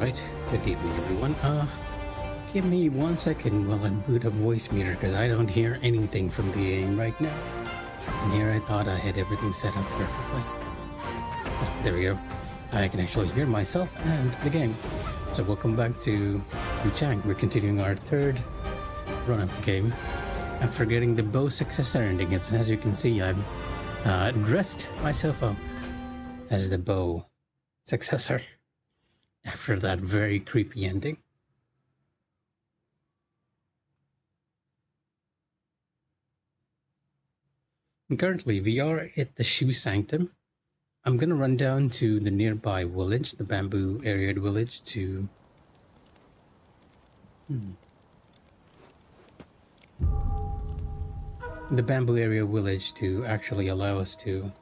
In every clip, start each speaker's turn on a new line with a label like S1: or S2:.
S1: Alright, good evening everyone. Give me 1 second while I boot up voice meter because I don't hear anything from the game right now. And here I thought I had everything set up perfectly. Oh, there we go. I can actually hear myself and the game. So welcome back to Wuchang. We're continuing our third run of the game. After getting the bow successor ending, as you can see, I've dressed myself up as the bow successor after that very creepy ending. And currently, we are at the Shoe Sanctum. I'm gonna run down to the nearby village, the bamboo area village, to... the bamboo area village to actually allow us to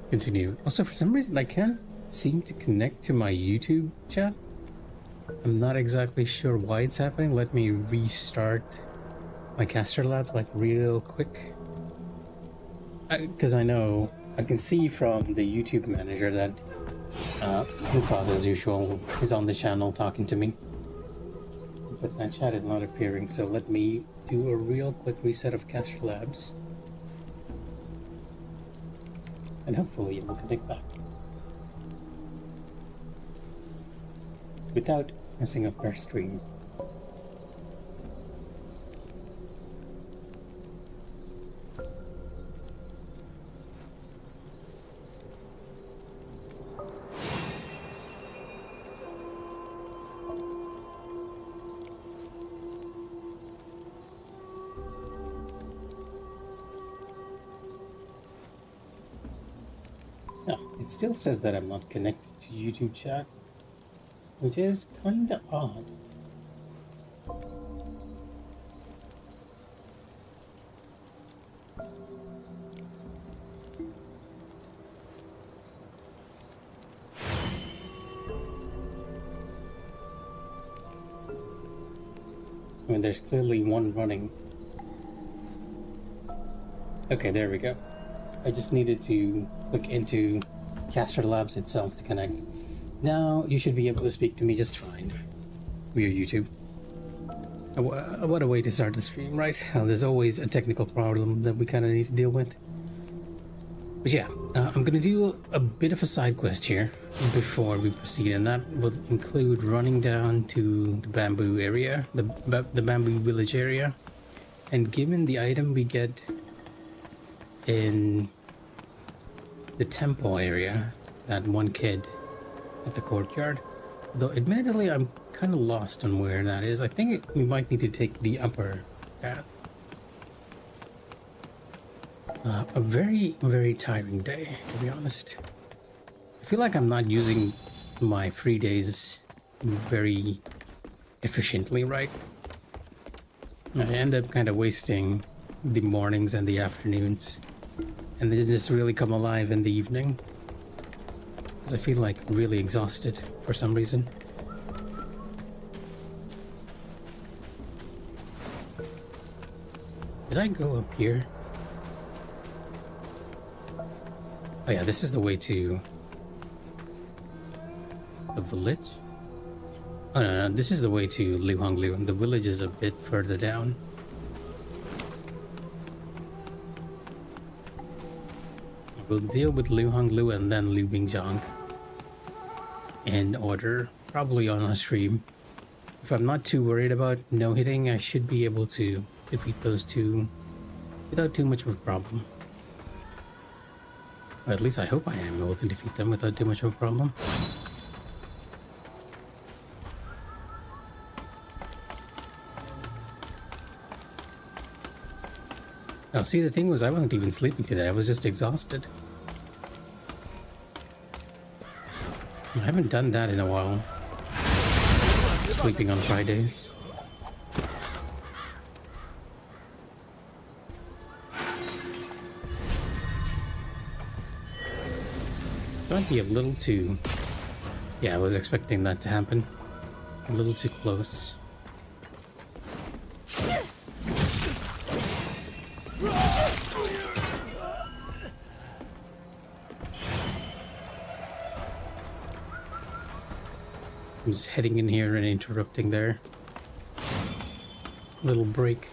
S1: continue. Also, for some reason, I can't seem to connect to my YouTube chat. I'm not exactly sure why it's happening. Let me restart my caster labs like real quick. Because I know, I can see from the YouTube manager that Mikh'a, as usual, is on the channel talking to me. But my chat is not appearing, so let me do a real quick reset of caster labs. And hopefully it will connect back without messing up our stream. No, it still says that I'm not connected to YouTube chat, which is kinda odd. I mean, there's clearly one running. Okay, there we go. I just needed to click into Caster Labs itself to connect. Now you should be able to speak to me just fine via YouTube. What a way to start the stream, right? There's always a technical problem that we kind of need to deal with. But yeah, I'm gonna do a bit of a side quest here before we proceed, and that will include running down to the bamboo area, the bamboo village area, and given the item we get in the temple area, that one kid at the courtyard, though admittedly I'm kind of lost on where that is. I think we might need to take the upper path. A very, very tiring day, to be honest. I feel like I'm not using my free days very efficiently, right? I end up kind of wasting the mornings and the afternoons, and then just really come alive in the evening, because I feel like really exhausted for some reason. Did I go up here? Oh yeah, this is the way to the village? Oh no, this is the way to Wuchang. The village is a bit further down. We'll deal with Wuchang and then Mikh'a in order, probably on our stream. If I'm not too worried about no-hitting, I should be able to defeat those two without too much of a problem. Or at least I hope I am able to defeat them without too much of a problem. Now, see, the thing was, I wasn't even sleeping today. I was just exhausted. I haven't done that in a while. Sleeping on Fridays. So I'd be a little too... Yeah, I was expecting that to happen. A little too close. I'm just heading in here and interrupting their little break.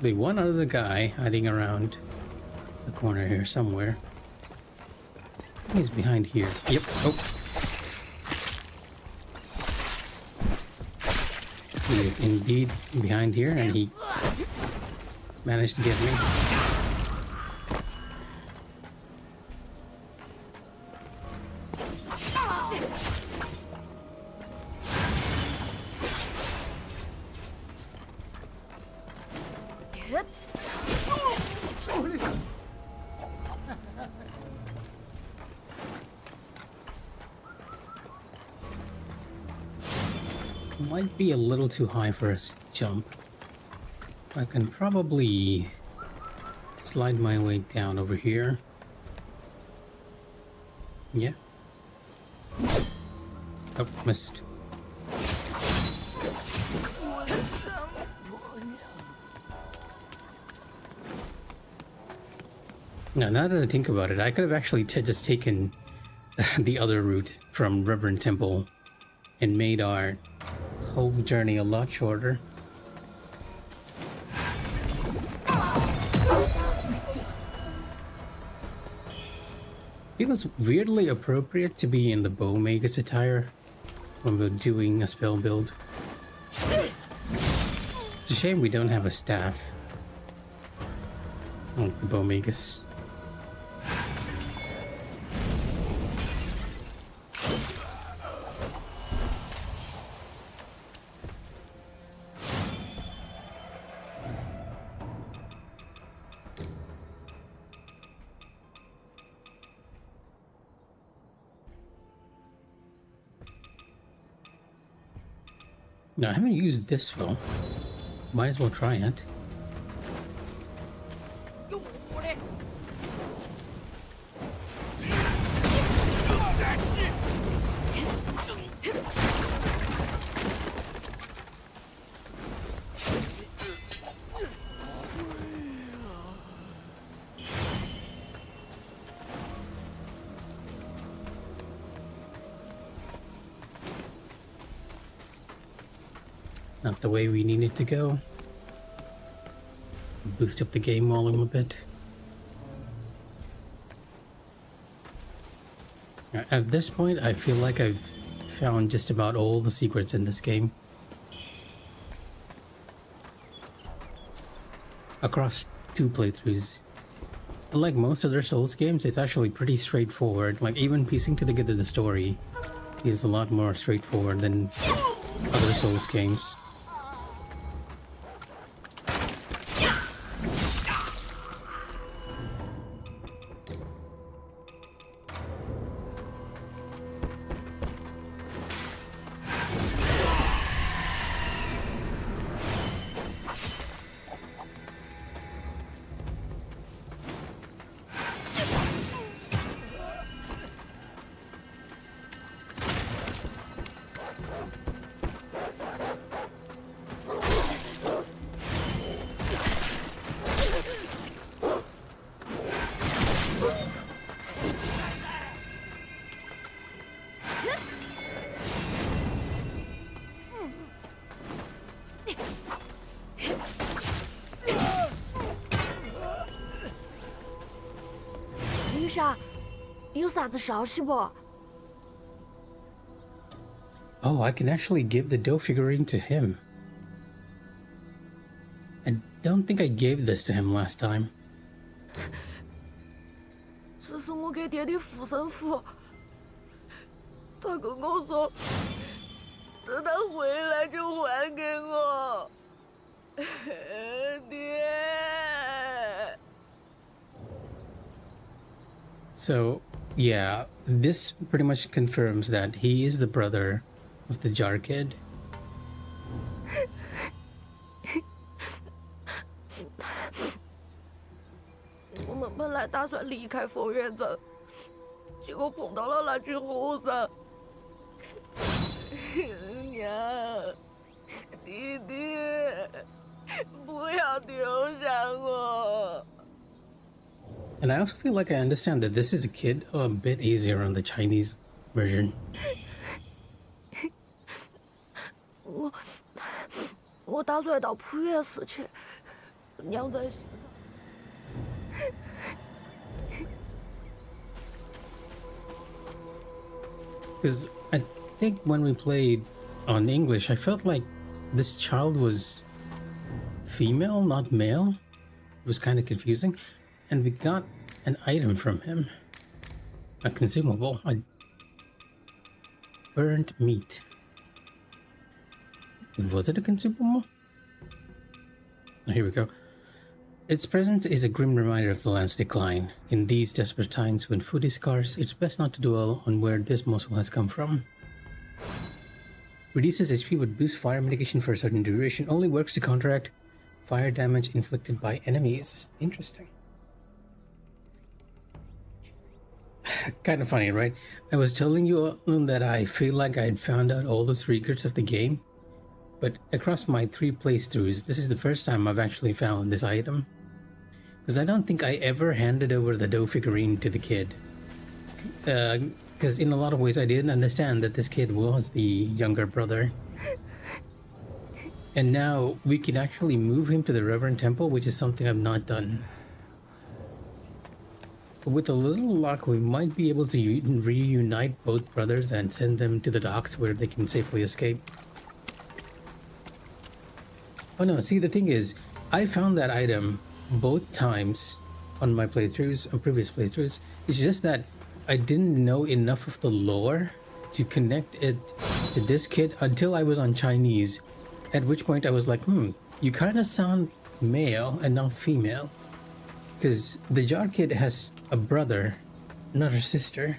S1: The one other guy hiding around the corner here somewhere. He's behind here. Yep. Oh. He is indeed behind here, and he managed to get me. Might be a little too high for us to jump. I can probably slide my way down over here. Yeah. Oh, missed. Now that I think about it, I could have actually just taken the other route from Reverend Temple and made our whole journey a lot shorter. Feels weirdly appropriate to be in the Bowmagus attire when we're doing a spell build. It's a shame we don't have a staff like the Bowmagus. No, I haven't used this spell. Might as well try it. Not the way we need it to go. Boost up the game volume a bit. At this point, I feel like I've found just about all the secrets in this game. Across 2 playthroughs. Like most other Souls games, it's actually pretty straightforward. Like, even piecing together the story is a lot more straightforward than other Souls games. Oh, I can actually give the dough figurine to him. I don't think I gave this to him last time. So, yeah, this pretty much confirms that he is the brother of the Jar Kid. And I also feel like I understand that this is a kid a bit easier on the Chinese version.
S2: 我打算到浦原市去，娘在。
S1: Because I think when we played on English, I felt like this child was female, not male. It was kind of confusing. And we got an item from him. A consumable. A burnt meat. Was it a consumable? Oh, here we go. Its presence is a grim reminder of the land's decline. In these desperate times when food is scarce, it's best not to dwell on where this morsel has come from. Reduces HP but boosts fire mitigation for a certain duration. Only works to counteract fire damage inflicted by enemies. Interesting. Kind of funny, right? I was telling you that I feel like I had found out all the secrets of the game. But across my 3 playthroughs, this is the first time I've actually found this item. Because I don't think I ever handed over the dough figurine to the kid. Because in a lot of ways I didn't understand that this kid was the younger brother. And now we can actually move him to the Reverend Temple, which is something I've not done. But with a little luck, we might be able to reunite both brothers and send them to the docks where they can safely escape. Oh no, see, the thing is, I found that item both times on my playthroughs, on previous playthroughs. It's just that I didn't know enough of the lore to connect it to this kid until I was on Chinese, at which point I was like, you kind of sound male and not female. Because the jar kid has a brother, not a sister.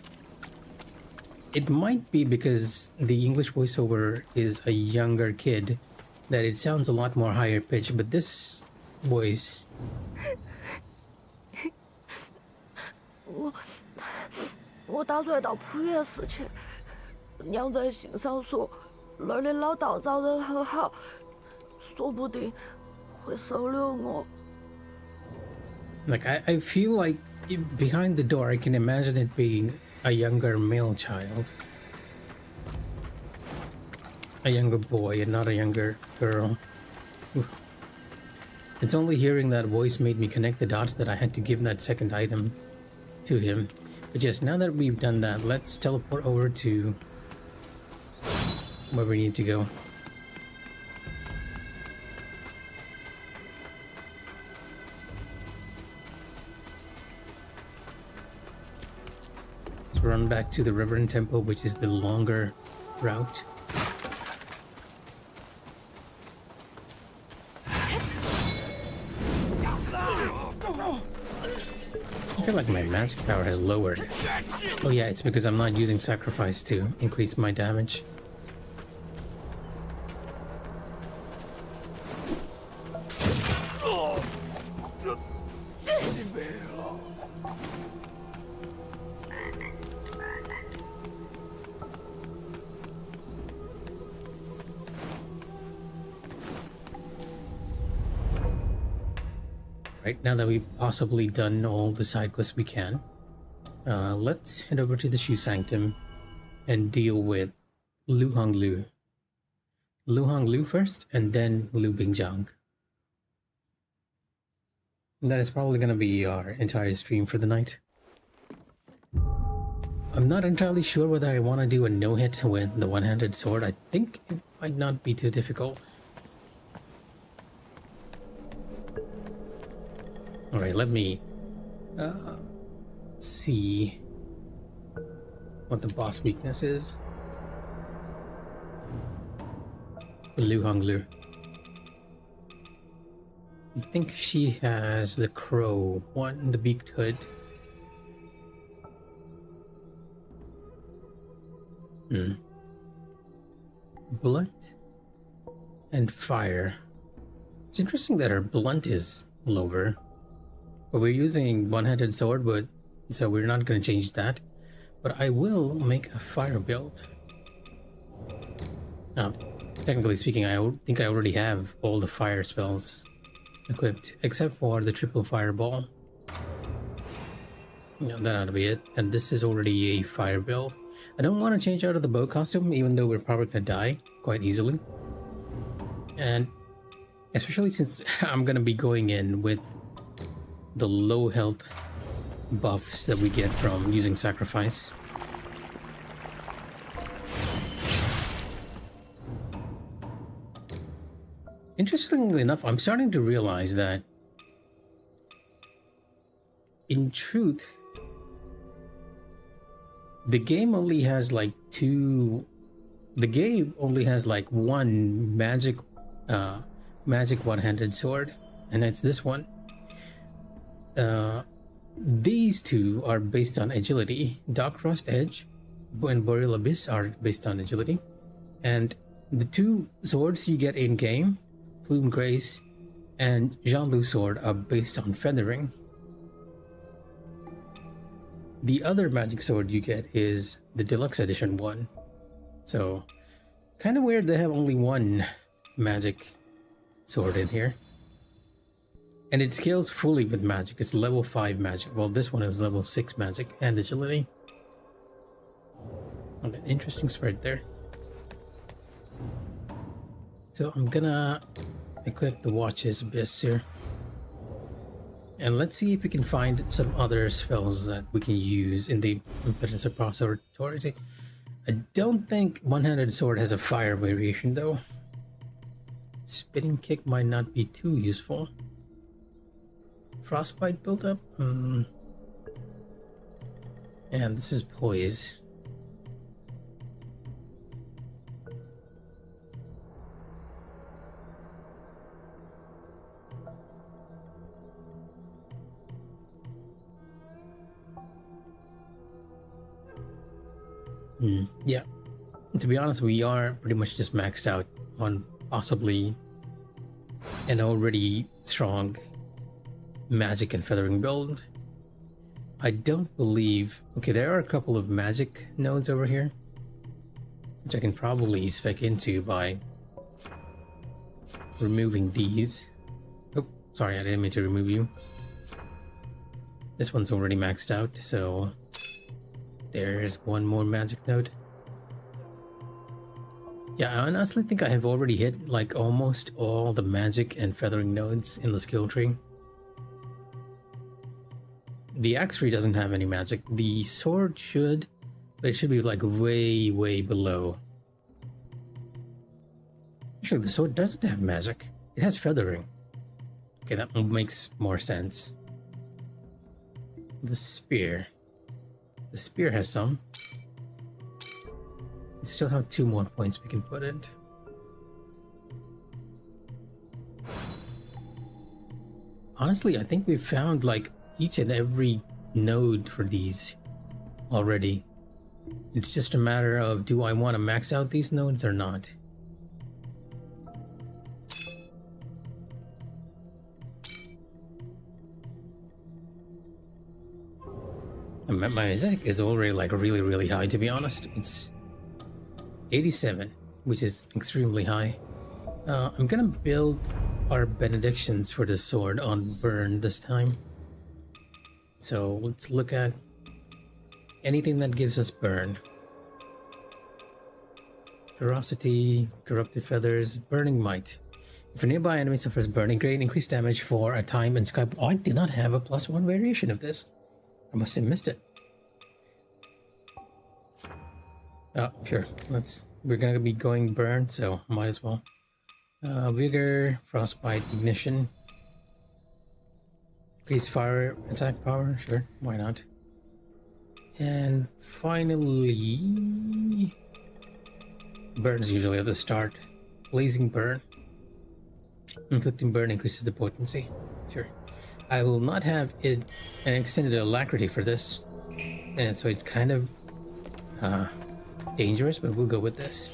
S1: It might be because the English voiceover is a younger kid that it sounds a lot more higher pitched, but this voice...
S2: 我打算到浦原市去，娘在信上说那儿的老道长人很好，说不定会收留我。
S1: Like, I feel like behind the door I can imagine it being a younger male child. A younger boy and not a younger girl. Oof. It's only hearing that voice made me connect the dots that I had to give that second item to him. But yes, now that we've done that, let's teleport over to where we need to go. Let's run back to the Reverend Temple, which is the longer route. I feel like my magic power has lowered. Oh yeah, it's because I'm not using sacrifice to increase my damage. Right, now that we've possibly done all the side quests we can, let's head over to the Shoe Sanctum and deal with Wuchang Lu. Wuchang Lu first, and then Lu Bingjiang. And that is probably going to be our entire stream for the night. I'm not entirely sure whether I want to do a no-hit with the one-handed sword. I think it might not be too difficult. Alright, let me see what the boss weakness is. Wuchang Lu. I think she has the crow one, the beaked hood. Blunt and fire. It's interesting that her blunt is lower. But we're using one-handed sword, so we're not going to change that. But I will make a fire build. Technically speaking, I think I already have all the fire spells equipped, except for the triple fireball. Yeah, that ought to be it. And this is already a fire build. I don't want to change out of the bow costume, even though we're probably gonna die quite easily. And especially since I'm gonna be going in with the low health buffs that we get from using sacrifice. Interestingly enough, I'm starting to realize that in truth, the game only has like one magic one-handed sword, and it's this one. These two are based on agility. Dark Frost Edge and Boreal Abyss are based on agility, and the two swords you get in game, Plume Grace and Jean-Loup Sword, are based on feathering. The other magic sword you get is the deluxe edition one. So, kind of weird they have only one magic sword in here. And it scales fully with magic. It's level 5 magic. Well, this one is level 6 magic and agility. What an interesting spread there. So I'm gonna equip the Watch's Abyss here. And let's see if we can find some other spells that we can use in the Impetus Repository. I don't think One-Handed Sword has a fire variation though. Spitting Kick might not be too useful. Frostbite build-up? And this is Poise. Yeah, to be honest, we are pretty much just maxed out on possibly an already strong magic and feathering build. I don't believe... Okay, there are a couple of magic nodes over here, which I can probably spec into by removing these. Oh, sorry, I didn't mean to remove you. This one's already maxed out, so... There's one more magic node. Yeah, I honestly think I have already hit like almost all the magic and feathering nodes in the skill tree. The axe tree doesn't have any magic. The sword should, but it should be like way below. Actually, the sword doesn't have magic. It has feathering. Okay, that makes more sense. The spear. The spear has some. We still have 2 more points we can put in. Honestly, I think we've found like each and every node for these already. It's just a matter of, do I want to max out these nodes or not? My magic is already like really high, to be honest. It's 87, which is extremely high. I'm gonna build our benedictions for the sword on burn this time. So let's look at anything that gives us burn. Ferocity, corrupted feathers, burning might. If a nearby enemy suffers burning, gain increased damage for a time and sky. Oh, I did not have a +1 variation of this. I must have missed it. Oh, sure. We're gonna be going burn, so might as well. Vigor, frostbite, ignition. Increase fire attack power, sure, why not? And finally, burns usually at the start. Blazing burn. Inflicting burn increases the potency. Sure. I will not have an extended alacrity for this, and so it's kind of dangerous, but we'll go with this.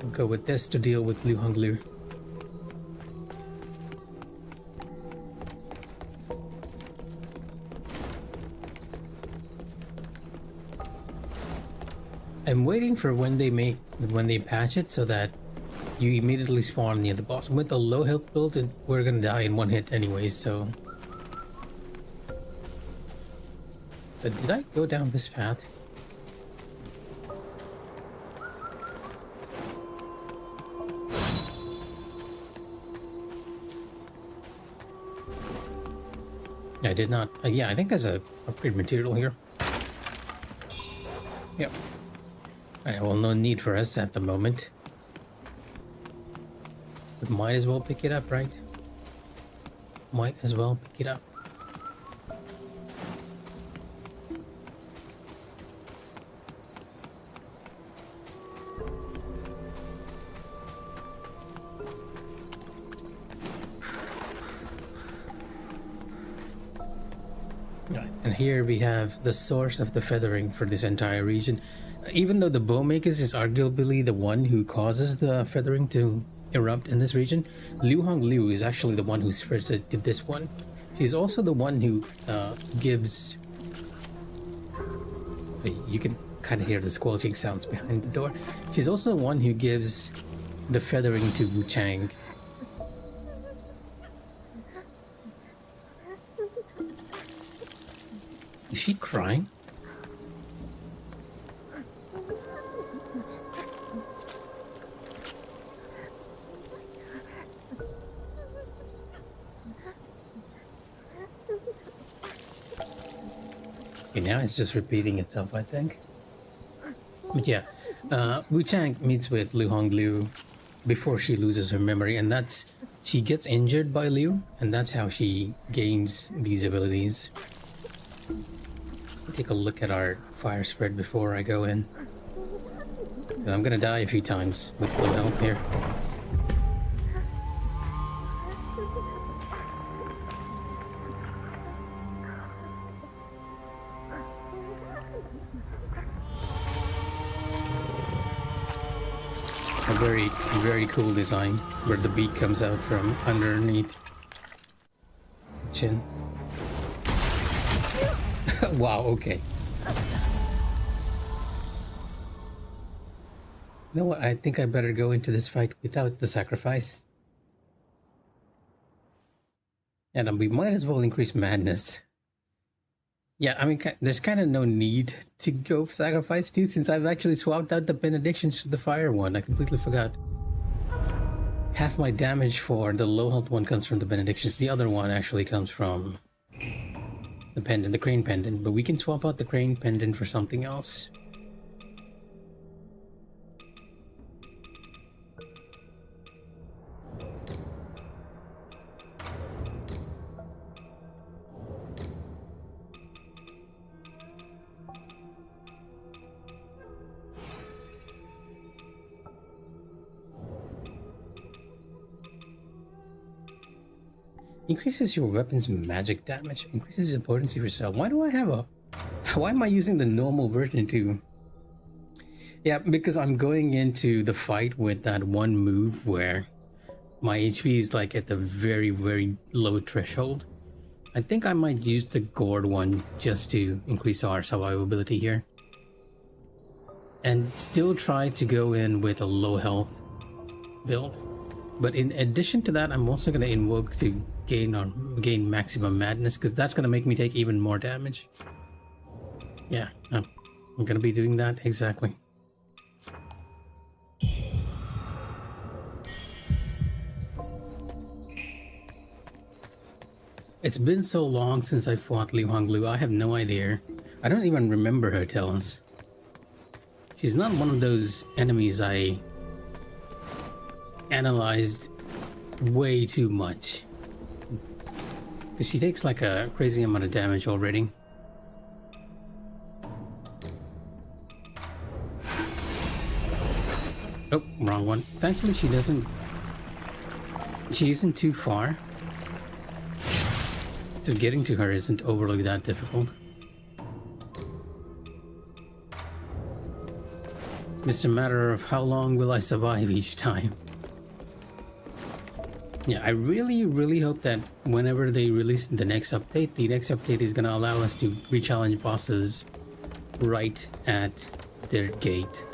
S1: We'll go with this to deal with Wuchang. I'm waiting for when they patch it so that you immediately spawn near the boss. With the low health build, we're gonna die in one hit anyways, so But did I go down this path? I did not. Yeah, I think there's a upgrade material here. Yep. Alright, well, no need for us at the moment. But might as well pick it up, right? Might as well pick it up. And here we have the source of the feathering for this entire region. Even though the Bowmakers is arguably the one who causes the feathering to erupt in this region, Wuchang is actually the one who spreads it to this one. She's also the one who gives... You can kind of hear the squelching sounds behind the door. She's also the one who gives the feathering to Wuchang. Is she crying? Okay, now it's just repeating itself, I think. But yeah, Wuchang meets with Wuchang before she loses her memory, and that's... She gets injured by Liu, and that's how she gains these abilities. Take a look at our fire spread before I go in. I'm gonna die a few times with low health here. A very, very cool design where the beak comes out from underneath the chin. Wow, okay. You know what? I think I better go into this fight without the sacrifice. And we might as well increase madness. Yeah, I mean, there's kind of no need to go for sacrifice too, since I've actually swapped out the benedictions to the fire one. I completely forgot. Half my damage for the low health one comes from the benedictions. The other one actually comes from the pendant, the crane pendant, but we can swap out the crane pendant for something else. Increases your weapon's magic damage. Increases the potency of yourself. Why do I have a... Why am I using the normal version too? Yeah, because I'm going into the fight with that one move where my HP is like at the very, very low threshold. I think I might use the gourd one just to increase our survivability here. And still try to go in with a low health build. But in addition to that, I'm also going to invoke to gain maximum madness, because that's going to make me take even more damage. Yeah, I'm going to be doing that exactly. It's been so long since I fought Wuchang. I have no idea. I don't even remember her talents. She's not one of those enemies I analyzed way too much. Because she takes like a crazy amount of damage already. Oh, wrong one. Thankfully she isn't too far. So getting to her isn't overly that difficult. Just a matter of how long will I survive each time. Yeah, I really, really hope that whenever they release the next update is going to allow us to re-challenge bosses right at their gate.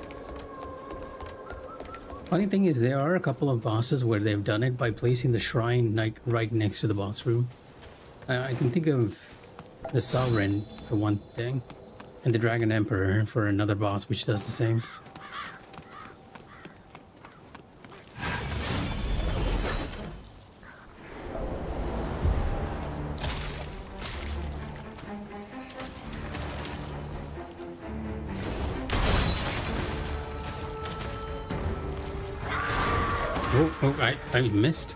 S1: Funny thing is, there are a couple of bosses where they've done it by placing the shrine right next to the boss room. I can think of The Sovereign, for one thing, and the Dragon Emperor for another boss, which does the same. Oh, I missed.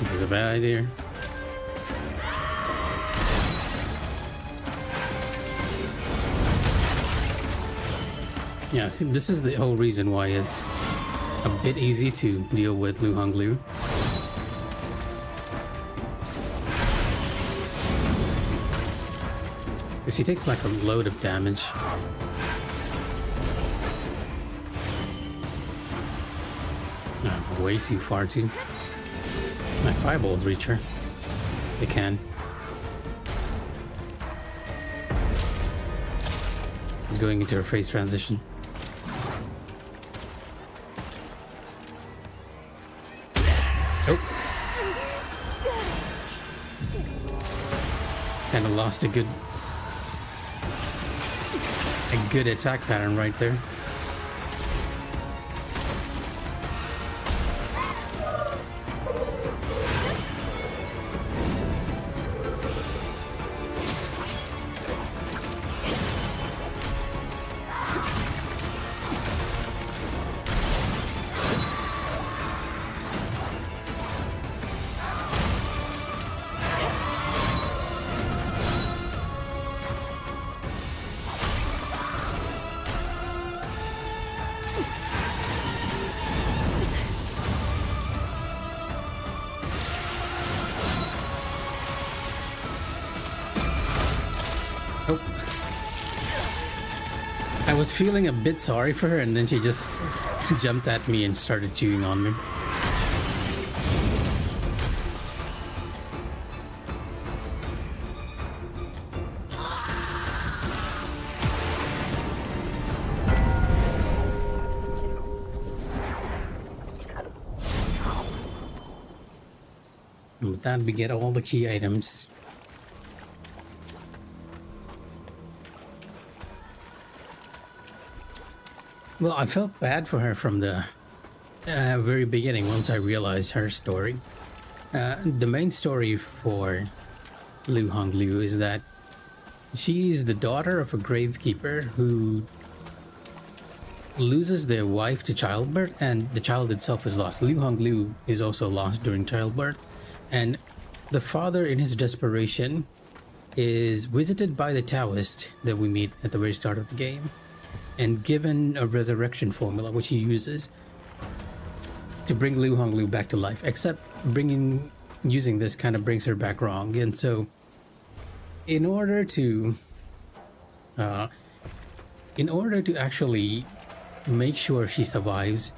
S1: This is a bad idea. Yeah, see, this is the whole reason why it's a bit easy to deal with Wuchang Liu. Because he takes like a load of damage. Way too far too. My fireballs reach her. They can. He's going into her phase transition. Oh. Kind of lost a good attack pattern right there. Oh. I was feeling a bit sorry for her, and then she just jumped at me and started chewing on me. And with that, we get all the key items. Well, I felt bad for her from the very beginning once I realized her story. The main story for Wuchang Liu is that she is the daughter of a gravekeeper who loses their wife to childbirth, and the child itself is lost. Wuchang Liu is also lost during childbirth, and the father, in his desperation, is visited by the Taoist that we meet at the very start of the game, and given a resurrection formula which he uses to bring Wuchang Liu back to life, except using this kind of brings her back wrong. And so in order to actually make sure she survives,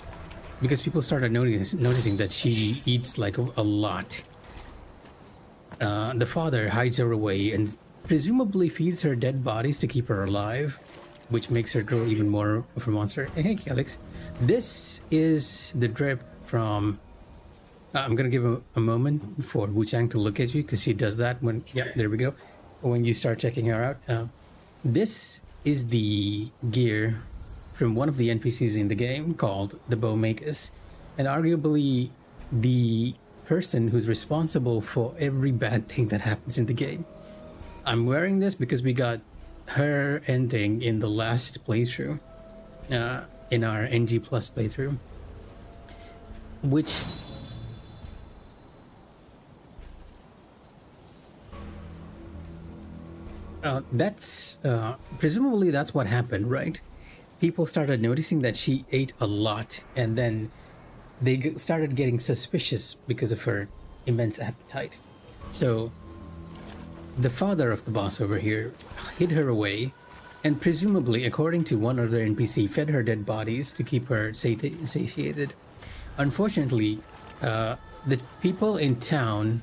S1: because people started noticing that she eats like a lot, the father hides her away and presumably feeds her dead bodies to keep her alive, which makes her grow even more of a monster. Hey, Alex. This is the drip from... I'm going to give a moment for Wuchang to look at you, because she does that when... Yeah, there we go. When you start checking her out. This is the gear from one of the NPCs in the game called the Mikh'a, and arguably the person who's responsible for every bad thing that happens in the game. I'm wearing this because we got her ending in the last playthrough, in our NG Plus playthrough, which that's presumably that's what happened, right? People started noticing that she ate a lot, and then they started getting suspicious because of her immense appetite. So the father of the boss over here hid her away, and presumably, according to one other NPC, fed her dead bodies to keep her satiated. Unfortunately, the people in town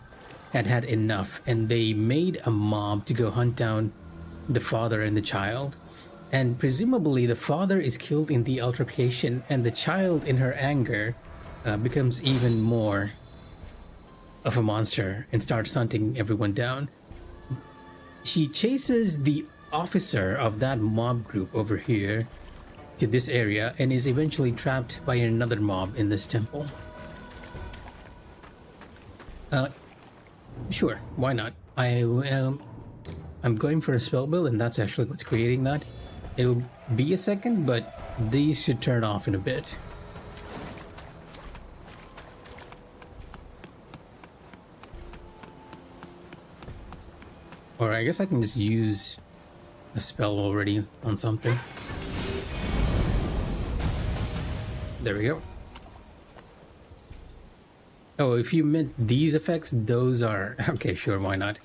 S1: had enough, and they made a mob to go hunt down the father and the child. And presumably the father is killed in the altercation, and the child in her anger becomes even more of a monster and starts hunting everyone down. She chases the officer of that mob group over here to this area and is eventually trapped by another mob in this temple. Sure, why not? I'm going for a spell build, and that's actually what's creating that. It'll be a second, but these should turn off in a bit. Or I guess I can just use a spell already on something. There we go. Oh, if you meant these effects, those are... Okay, sure, why not?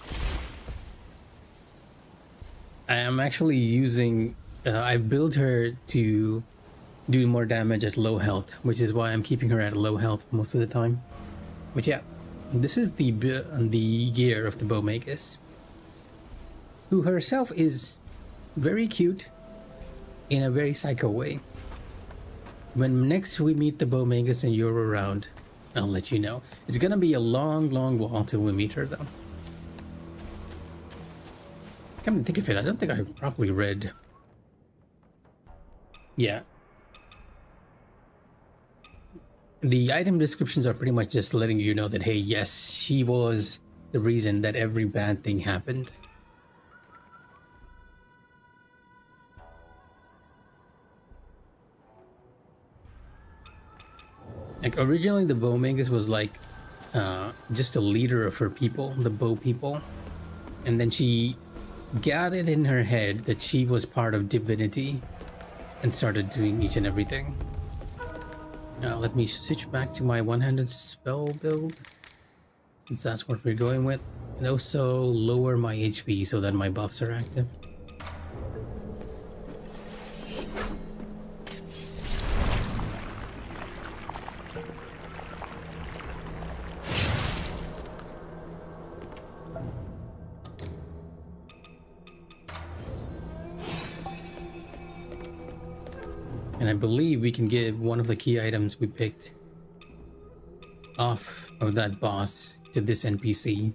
S1: I am actually using... I built her to do more damage at low health, which is why I'm keeping her at low health most of the time. But yeah, this is the gear of the Bowmagus, who herself is very cute in a very psycho way. When next we meet the Bowmagus and you're around, I'll let you know. It's gonna be a long, long while till we meet her, though. Come to think of it, I don't think I properly read. Yeah. The item descriptions are pretty much just letting you know that, hey, yes, she was the reason that every bad thing happened. Like, originally the Bowmagus was like just a leader of her people, the bow people. And then she got it in her head that she was part of divinity and started doing each and everything. Now let me switch back to my one-handed spell build, since that's what we're going with. And also lower my HP so that my buffs are active. And I believe we can give one of the key items we picked off of that boss to this NPC.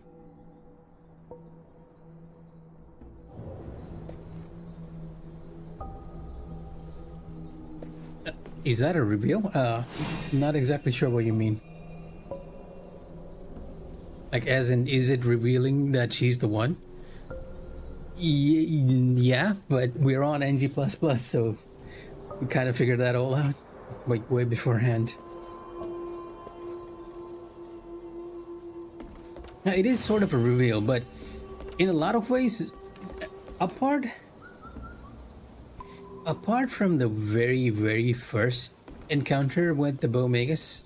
S1: Is that a reveal? Not exactly sure what you mean. Like, as in, is it revealing that she's the one? Yeah, but we're on NG++, so we kind of figured that all out, like, way beforehand. Now, it is sort of a reveal, but in a lot of ways, apart from the very, very first encounter with the Bowmagus,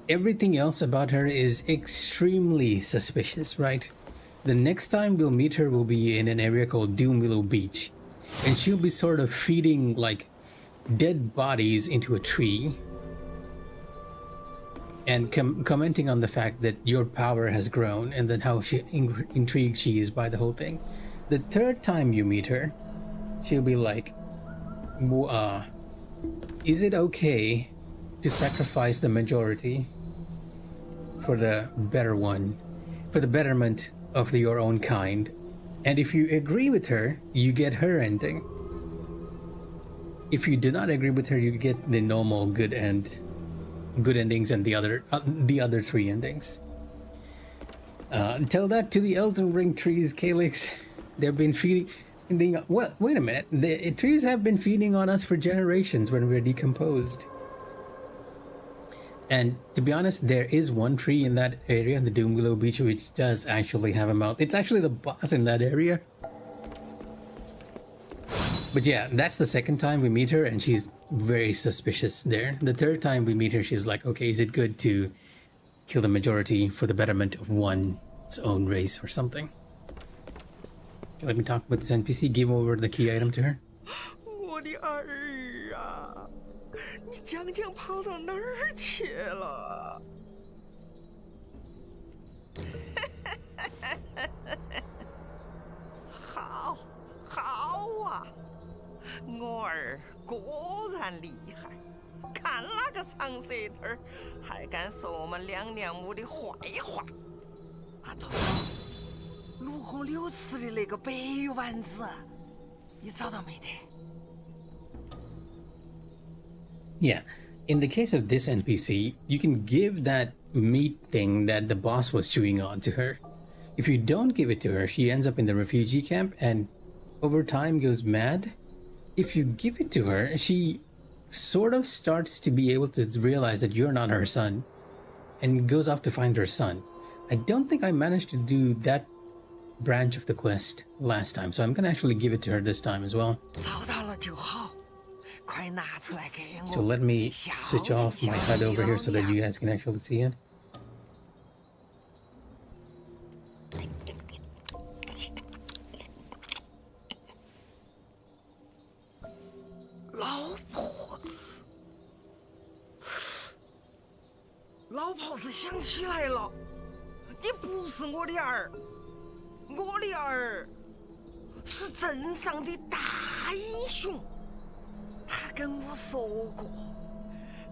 S1: everything else about her is extremely suspicious, right? The next time we'll meet her will be in an area called Doomwillow Beach, and she'll be sort of feeding, like, dead bodies into a tree and commenting on the fact that your power has grown, and then how intrigued she is by the whole thing. The third time you meet her, she'll be like, is it okay to sacrifice the majority for the better one, for the betterment of your own kind? And if you agree with her, you get her ending. If you do not agree with her, you get the normal good endings and the other three endings. Tell that to the Elden Ring trees, Calyx. They've been feeding. Well, wait a minute. The trees have been feeding on us for generations when we're decomposed. And to be honest, there is one tree in that area, the Doomwillow Beach, which does actually have a mouth. It's actually the boss in that area. But yeah, that's the second time we meet her, and she's very suspicious there. The third time we meet her, she's like, okay, is it good to kill the majority for the betterment of one's own race or something? Let me talk with this NPC, give over the key item to her.
S3: 我的儿啊，你将将跑到哪儿去了？好，好啊！我儿果然厉害，看那个长舌头儿，还敢说我们两娘母的坏话。啊，对了，卢红柳吃的那个白玉丸子，你找到没得？
S1: Yeah, in the case of this NPC, you can give that meat thing that the boss was chewing on to her. If you don't give it to her, she ends up in the refugee camp and over time goes mad. If you give it to her, she sort of starts to be able to realize that you're not her son and goes off to find her son. I don't think I managed to do that branch of the quest last time, so I'm gonna actually give it to her this time as well.
S3: 找到了就好，快拿出来给我。
S1: So let me switch off my HUD over here so that you guys can actually see it.
S3: 老婆子想起来了，你不是我的儿，我的儿是镇上的大英雄。他跟我说过，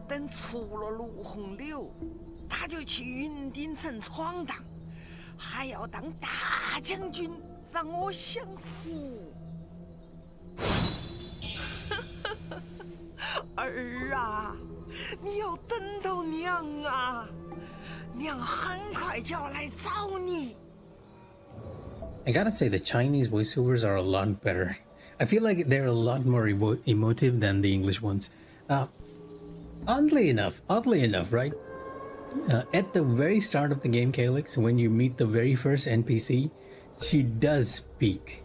S3: 等出了卢红柳，他就去云顶城闯荡，还要当大将军，让我享福。儿啊！ 你要等到娘啊，娘很快就要来找你。
S1: I gotta say, the Chinese voiceovers are a lot better. I feel like they're a lot more emotive than the English ones. Oddly enough, right? At the very start of the game, Calyx, when you meet the very first NPC, she does speak.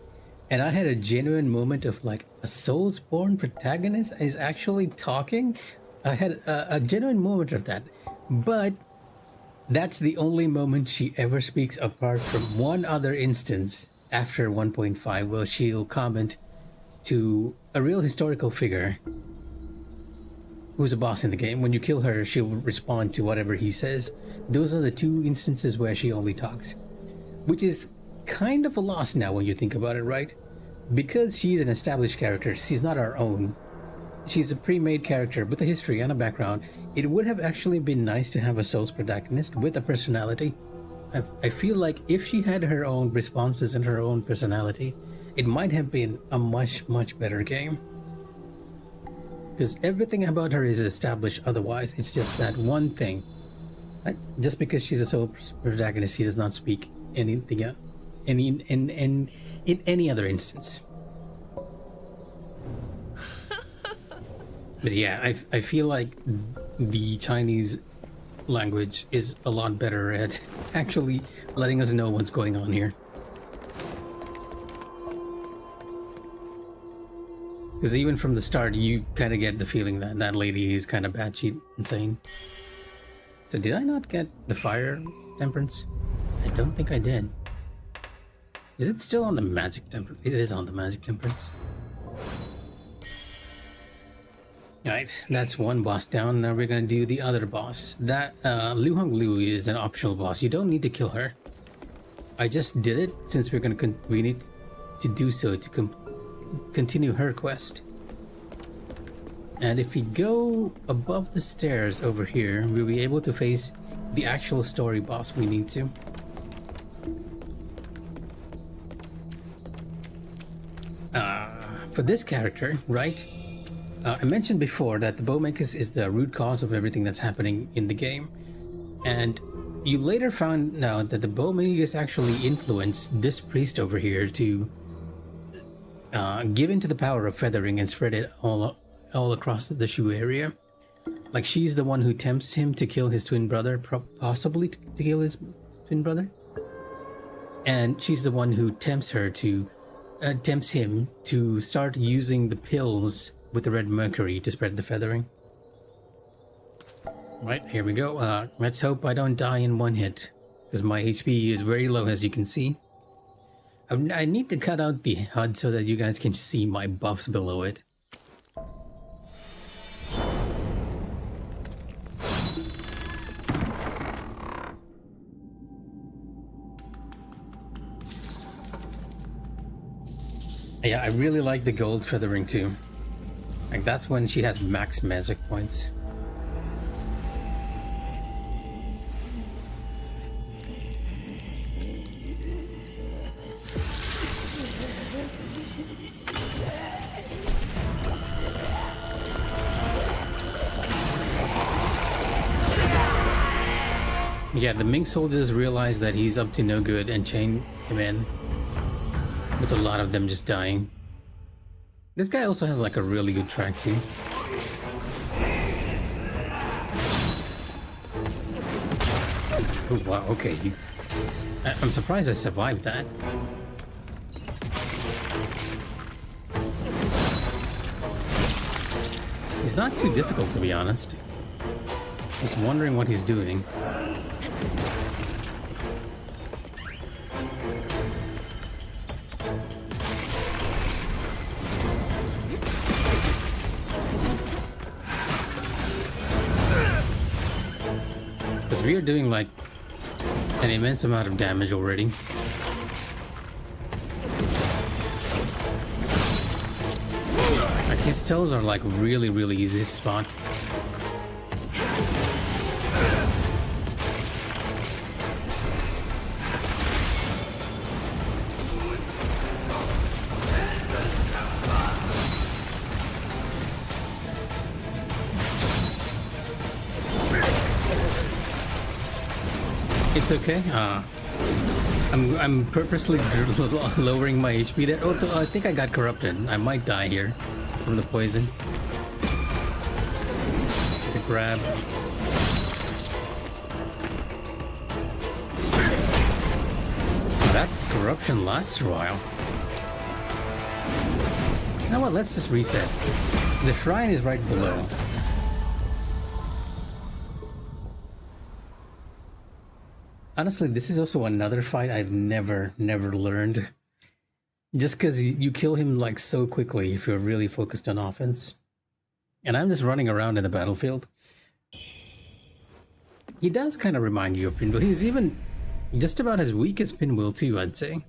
S1: And I had a genuine moment of like, a Soulsborne protagonist is actually talking? I had a genuine moment of that, but that's the only moment she ever speaks apart from one other instance after 1.5 where she'll comment to a real historical figure who's a boss in the game. When you kill her, she'll respond to whatever he says. Those are the two instances where she only talks, which is kind of a loss now when you think about it, right? Because she's an established character, she's not our own. She's a pre-made character with a history and a background. It would have actually been nice to have a Souls protagonist with a personality. I feel like if she had her own responses and her own personality, it might have been a much better game. Because everything about her is established otherwise. It's just that one thing. Just because she's a Souls protagonist, she does not speak anything in any other instance. But yeah, I feel like the Chinese language is a lot better at actually letting us know what's going on here. Because even from the start, you kind of get the feeling that that lady is kind of batshit insane. So did I not get the fire temperance? I don't think I did. Is it still on the magic temperance? It is on the magic temperance. Alright, that's one boss down. Now we're gonna do the other boss. That Wuchang Liu is an optional boss. You don't need to kill her. I just did it since we need to do so to continue her quest. And if we go above the stairs over here, we'll be able to face the actual story boss we need to. For this character, right? I mentioned before that the Bowmaker is the root cause of everything that's happening in the game. And you later found out that the Bowmaker actually influenced this priest over here to give into the power of feathering and spread it all across the Shu area. Like she's the one who tempts him to kill his twin brother, possibly to kill his twin brother. And she's the one who tempts him to start using the pills with the red mercury to spread the feathering. Right, here we go. Let's hope I don't die in one hit, because my HP is very low, as you can see. I need to cut out the HUD so that you guys can see my buffs below it. Yeah, I really like the gold feathering too. Like, that's when she has max magic points. Yeah, the Ming soldiers realize that he's up to no good and chain him in, with a lot of them just dying. This guy also has like a really good track too. Oh wow, okay. I'm surprised I survived that. He's not too difficult, to be honest. Just wondering what he's doing. Because we are doing like an immense amount of damage already. Like, his toes are like really easy to spot. It's okay. I'm purposely lowering my HP there. Oh, I think I got corrupted. I might die here from the poison. The grab. That corruption lasts a while. You know what? Let's just reset. The shrine is right below. Honestly, this is also another fight I've never learned. Just because you kill him like so quickly if you're really focused on offense. And I'm just running around in the battlefield. He does kind of remind you of Pinwheel. He's even just about as weak as Pinwheel too, I'd say.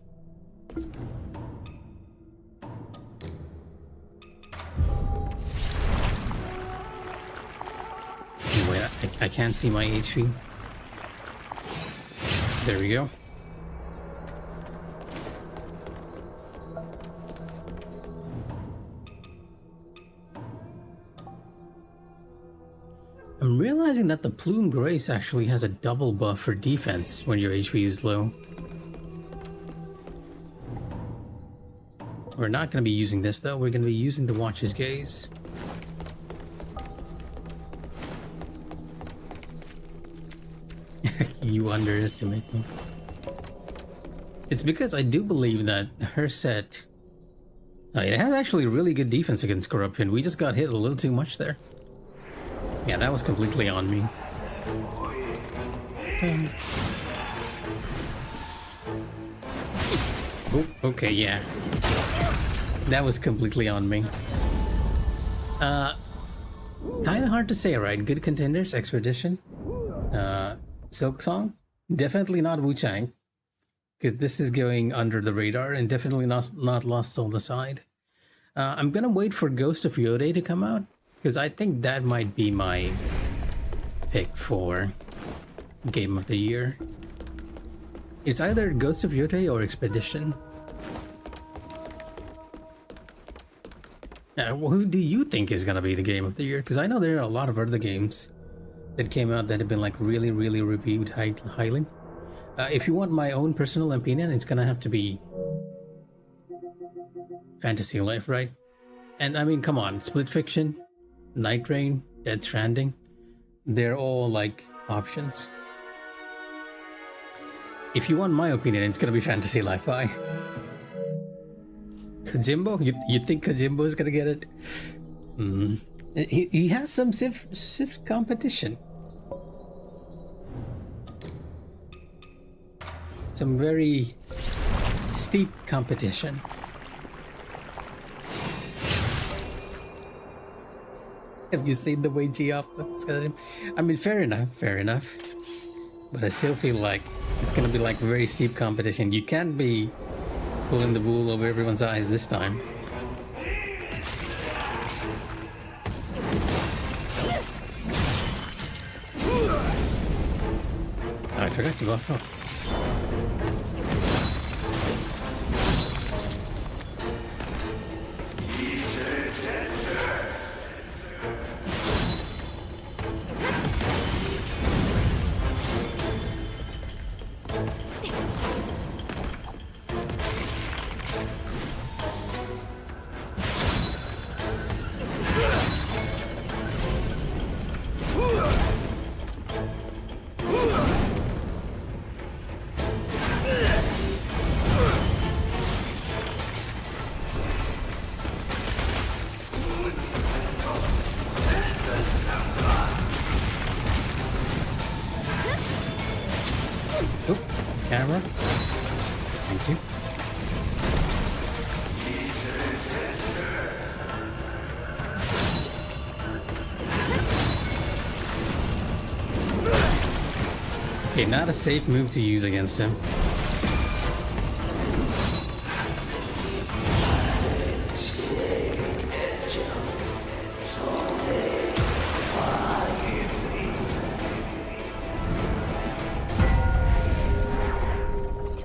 S1: Wait, I can't see my HP. There we go. I'm realizing that the Plume Grace actually has a double buff for defense when your HP is low. We're not going to be using this though, we're going to be using the Watcher's Gaze. You underestimate me. It's because I do believe that her set... it has actually really good defense against Corruption. We just got hit a little too much there. Yeah, that was completely on me. Oh, okay, yeah. That was completely on me. Kinda hard to say, right? Good contenders, Expedition. Silk Song? Definitely not Wuchang. Because this is going under the radar and definitely not Lost Soul Aside. I'm gonna wait for Ghost of Yode to come out. Because I think that might be my pick for Game of the Year. It's either Ghost of Yode or Expedition. Who do you think is gonna be the Game of the Year? Because I know there are a lot of other games that came out that have been like really reviewed highly. If you want my own personal opinion, it's gonna have to be Fantasy Life, right? And I mean, come on, Split Fiction, Night Rain, Death Stranding, they're all like options. If you want my opinion, it's gonna be Fantasy Life-I. Kojimbo? You think Kojimbo is gonna get it? He has some stiff competition. Some very steep competition. Have you seen the way Geoff looks at him? I mean, fair enough. But I still feel like it's gonna be like very steep competition. You can't be pulling the wool over everyone's eyes this time. forgot to buff up. Oh, camera. Thank you. Okay, not a safe move to use against him.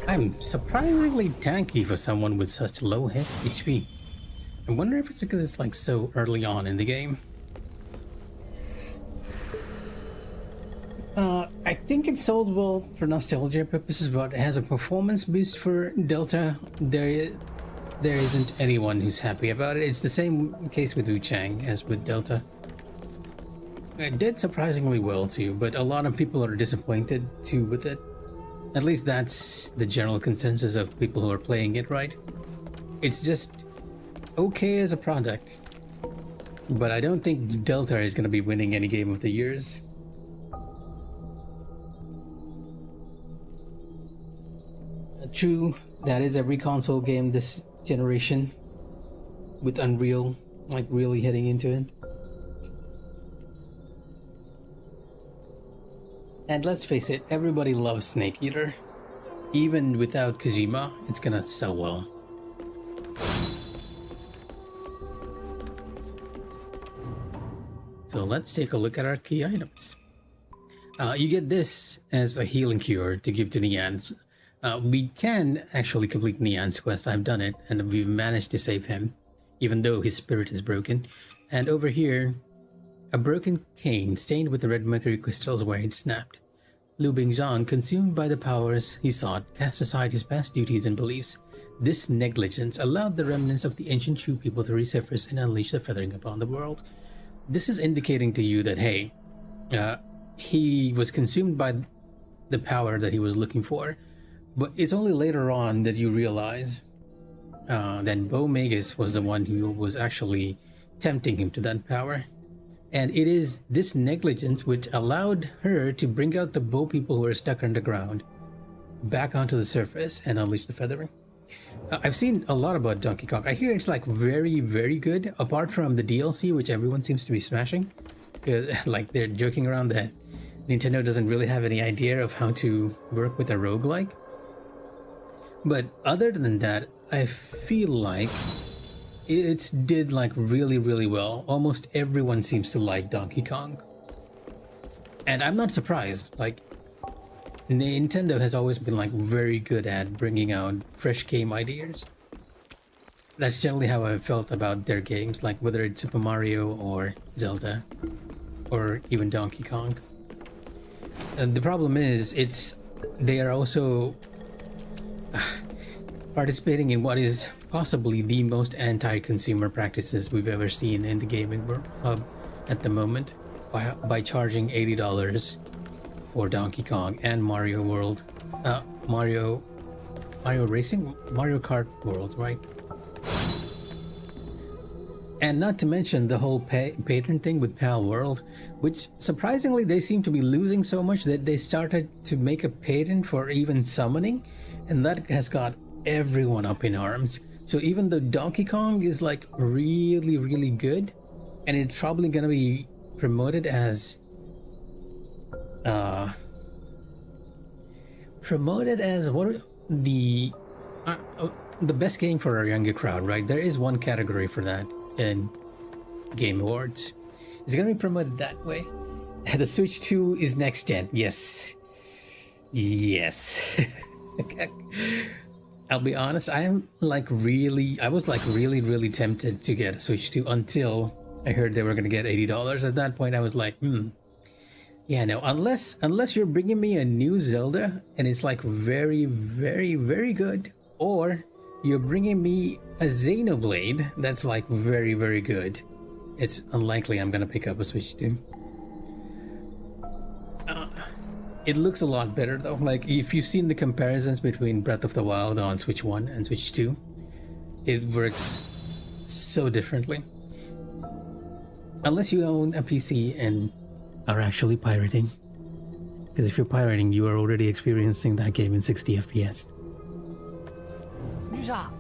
S1: I'm surprisingly tanky for someone with such low hit HP. I wonder if it's because it's like so early on in the game. I think it sold well for nostalgia purposes, but it has a performance boost for Delta. There isn't anyone who's happy about it. It's the same case with Wuchang as with Delta. It did surprisingly well too, but a lot of people are disappointed too with it. At least that's the general consensus of people who are playing it, right? It's just okay as a product. But I don't think Delta is going to be winning any Game of the Years. True, that is every console game this generation. With Unreal, like really heading into it. And let's face it, everybody loves Snake Eater. Even without Kojima, it's gonna sell well. So let's take a look at our key items. You get this as a healing cure to give to Nian's. We can actually complete Nian's quest. I've done it, and we've managed to save him, even though his spirit is broken. And over here, a broken cane stained with the red mercury crystals where it snapped. Liu Bingzhang, consumed by the powers he sought, cast aside his past duties and beliefs. This negligence allowed the remnants of the ancient Shu people to resurface and unleash the feathering upon the world. This is indicating to you that, hey, he was consumed by the power that he was looking for. But it's only later on that you realize that Bo Magus was the one who was actually tempting him to that power. And it is this negligence which allowed her to bring out the Bo people who are stuck underground back onto the surface and unleash the feathering. I've seen a lot about Donkey Kong. I hear it's like very, very good, apart from the DLC, which everyone seems to be smashing. Like they're joking around that Nintendo doesn't really have any idea of how to work with a roguelike. But other than that, I feel like it's did like really, really well. Almost everyone seems to like Donkey Kong. And I'm not surprised. Like, Nintendo has always been like very good at bringing out fresh game ideas. That's generally how I felt about their games, like whether it's Super Mario or Zelda or even Donkey Kong. And the problem is they are also participating in what is possibly the most anti-consumer practices we've ever seen in the gaming world at the moment, by charging $80 for Donkey Kong and Mario World, Mario Racing, Mario Kart World, right? And not to mention the whole patron thing with Pal World, which surprisingly they seem to be losing so much that they started to make a patent for even summoning, and that has got everyone up in arms. So even though Donkey Kong is like really, really good, and it's probably gonna be promoted as what the best game for our younger crowd, right? There is one category for that in Game Awards. It's gonna be promoted that way. The Switch 2 is next gen, yes. Yes. I'll be honest, I was like really tempted to get a Switch 2 until I heard they were going to get $80. At that point, I was like, yeah, no, unless you're bringing me a new Zelda and it's like very, very, very good, or you're bringing me a Xenoblade that's like very, very good, it's unlikely I'm going to pick up a Switch 2. It looks a lot better though. Like, if you've seen the comparisons between Breath of the Wild on Switch 1 and Switch 2, it works so differently. Unless you own a PC and are actually pirating. Because if you're pirating, you are already experiencing that game in 60 FPS.
S4: 女侠，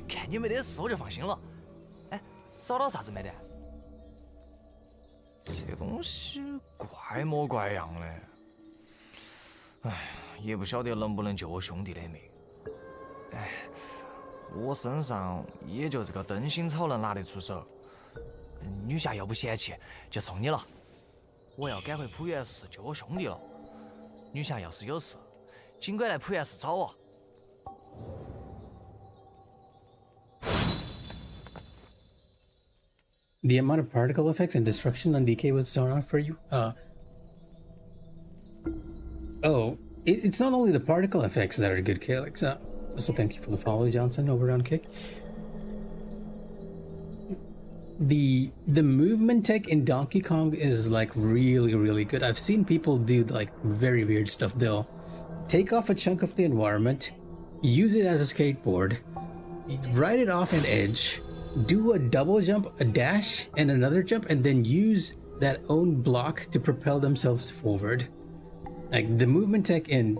S4: 看你没得事我就放心了。哎，找到啥子没得？这东西怪模怪样的。 哎，也不晓得能不能救我兄弟的命。哎，我身上也就这个灯芯草能拿得出手。女侠要不嫌弃，就送你了。我要赶回浦原市救我兄弟了。女侠要是有事，尽管来浦原市找我。
S1: The amount of particle effects and destruction on DK was thrown out for you? Oh, it's not only the particle effects that are good, Calyx. So thank you for the follow, Johnson, over on Kick. The movement tech in Donkey Kong is like really, really good. I've seen people do like very weird stuff. They'll take off a chunk of the environment, use it as a skateboard, ride it off an edge, do a double jump, a dash, and another jump, and then use that own block to propel themselves forward. Like, the movement tech in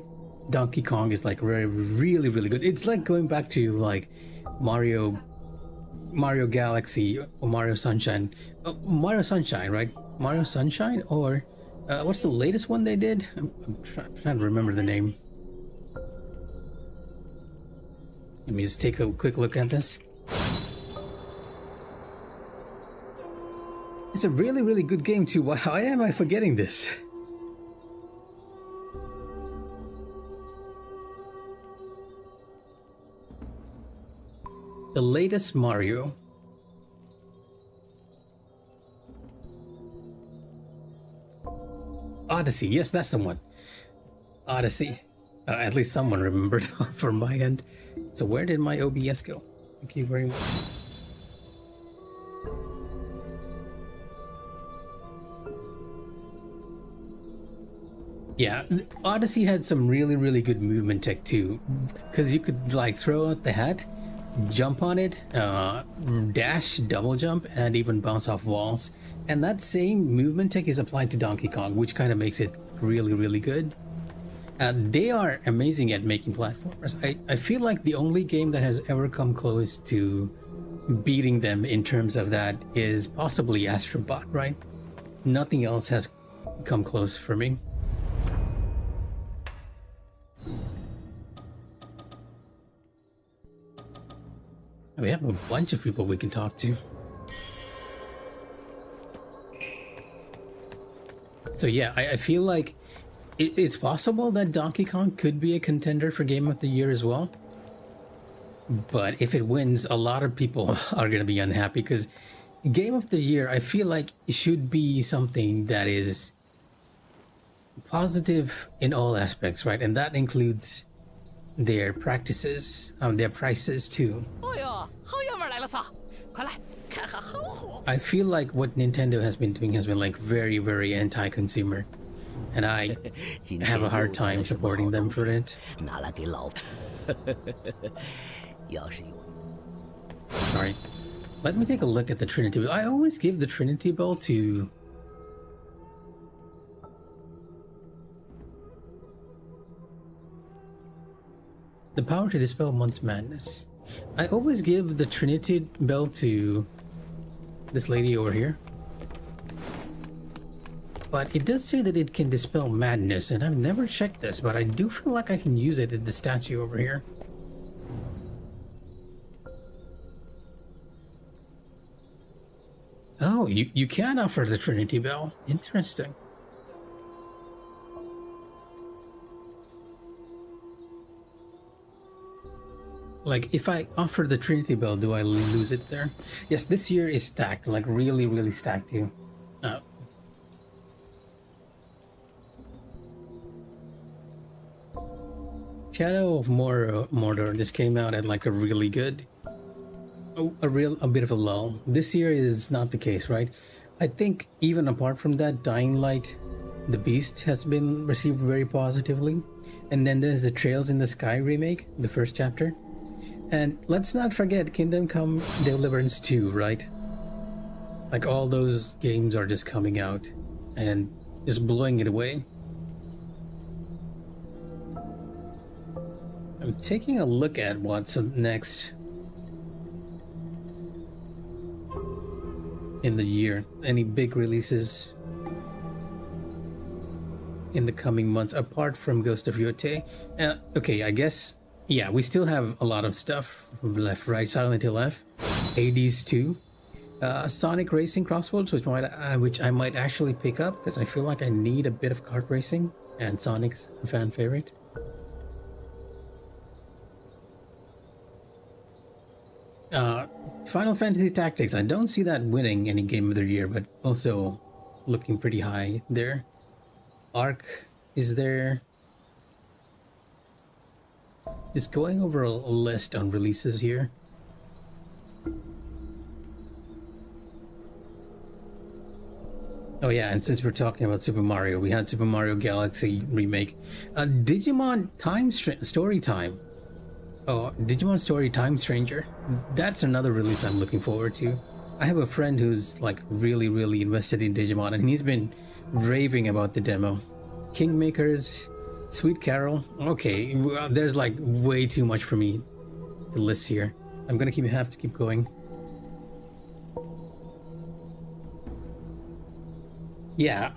S1: Donkey Kong is like really, really good. It's like going back to like Mario Galaxy or Mario Sunshine. Mario Sunshine, right? Mario Sunshine, or what's the latest one they did? I'm trying to remember the name. Let me just take a quick look at this. It's a really, really good game too. Why am I forgetting this? The latest Mario. Odyssey, yes, that's the one. Odyssey. At least someone remembered from my end. So where did my OBS go? Thank you very much. Yeah, Odyssey had some really, really good movement tech too. Because you could like throw out the hat, jump on it, dash, double jump, and even bounce off walls. And that same movement tech is applied to Donkey Kong, which kind of makes it really, really good. They are amazing at making platformers. I feel like the only game that has ever come close to beating them in terms of that is possibly Astrobot, right? Nothing else has come close for me. We have a bunch of people we can talk to. So yeah, I feel like it's possible that Donkey Kong could be a contender for Game of the Year as well. But if it wins, a lot of people are going to be unhappy, because Game of the Year, I feel like it should be something that is positive in all aspects, right? And that includes their practices, their prices too. I feel like what Nintendo has been doing has been like very, very anti-consumer, and I have a hard time supporting them for it. Sorry. Let me take a look at the Trinity Bell. I always give the Trinity Bell to... the power to dispel one's madness. I always give the Trinity Bell to this lady over here. But it does say that it can dispel madness, and I've never checked this, but I do feel like I can use it at the statue over here. Oh, you can offer the Trinity Bell. Interesting. Like, if I offer the Trinity Bell, do I lose it there? Yes, this year is stacked, like really, really stacked too. Shadow of Mordor just came out at like a really good, a bit of a lull. This year is not the case, right? I think even apart from that, Dying Light, the Beast has been received very positively. And then there's the Trails in the Sky remake, the first chapter. And let's not forget Kingdom Come Deliverance 2, right? Like all those games are just coming out and just blowing it away. I'm taking a look at what's next in the year. Any big releases in the coming months apart from Ghost of Yotei? Okay, I guess, yeah, we still have a lot of stuff left, right? Silent Hill F, Hades 2, Sonic Racing Crossroads, which I might actually pick up because I feel like I need a bit of kart racing, and Sonic's a fan favorite. Final Fantasy Tactics, I don't see that winning any Game of the Year, but also looking pretty high there. Ark is there. Just going over a list on releases here. Oh yeah, and since we're talking about Super Mario, we had Super Mario Galaxy Remake. Digimon Story Time. Oh, Digimon Story Time Stranger. That's another release I'm looking forward to. I have a friend who's like really, really invested in Digimon, and he's been raving about the demo. Kingmakers, Sweet Carol. Okay, there's like way too much for me to list here. I'm gonna have to keep going. Yeah,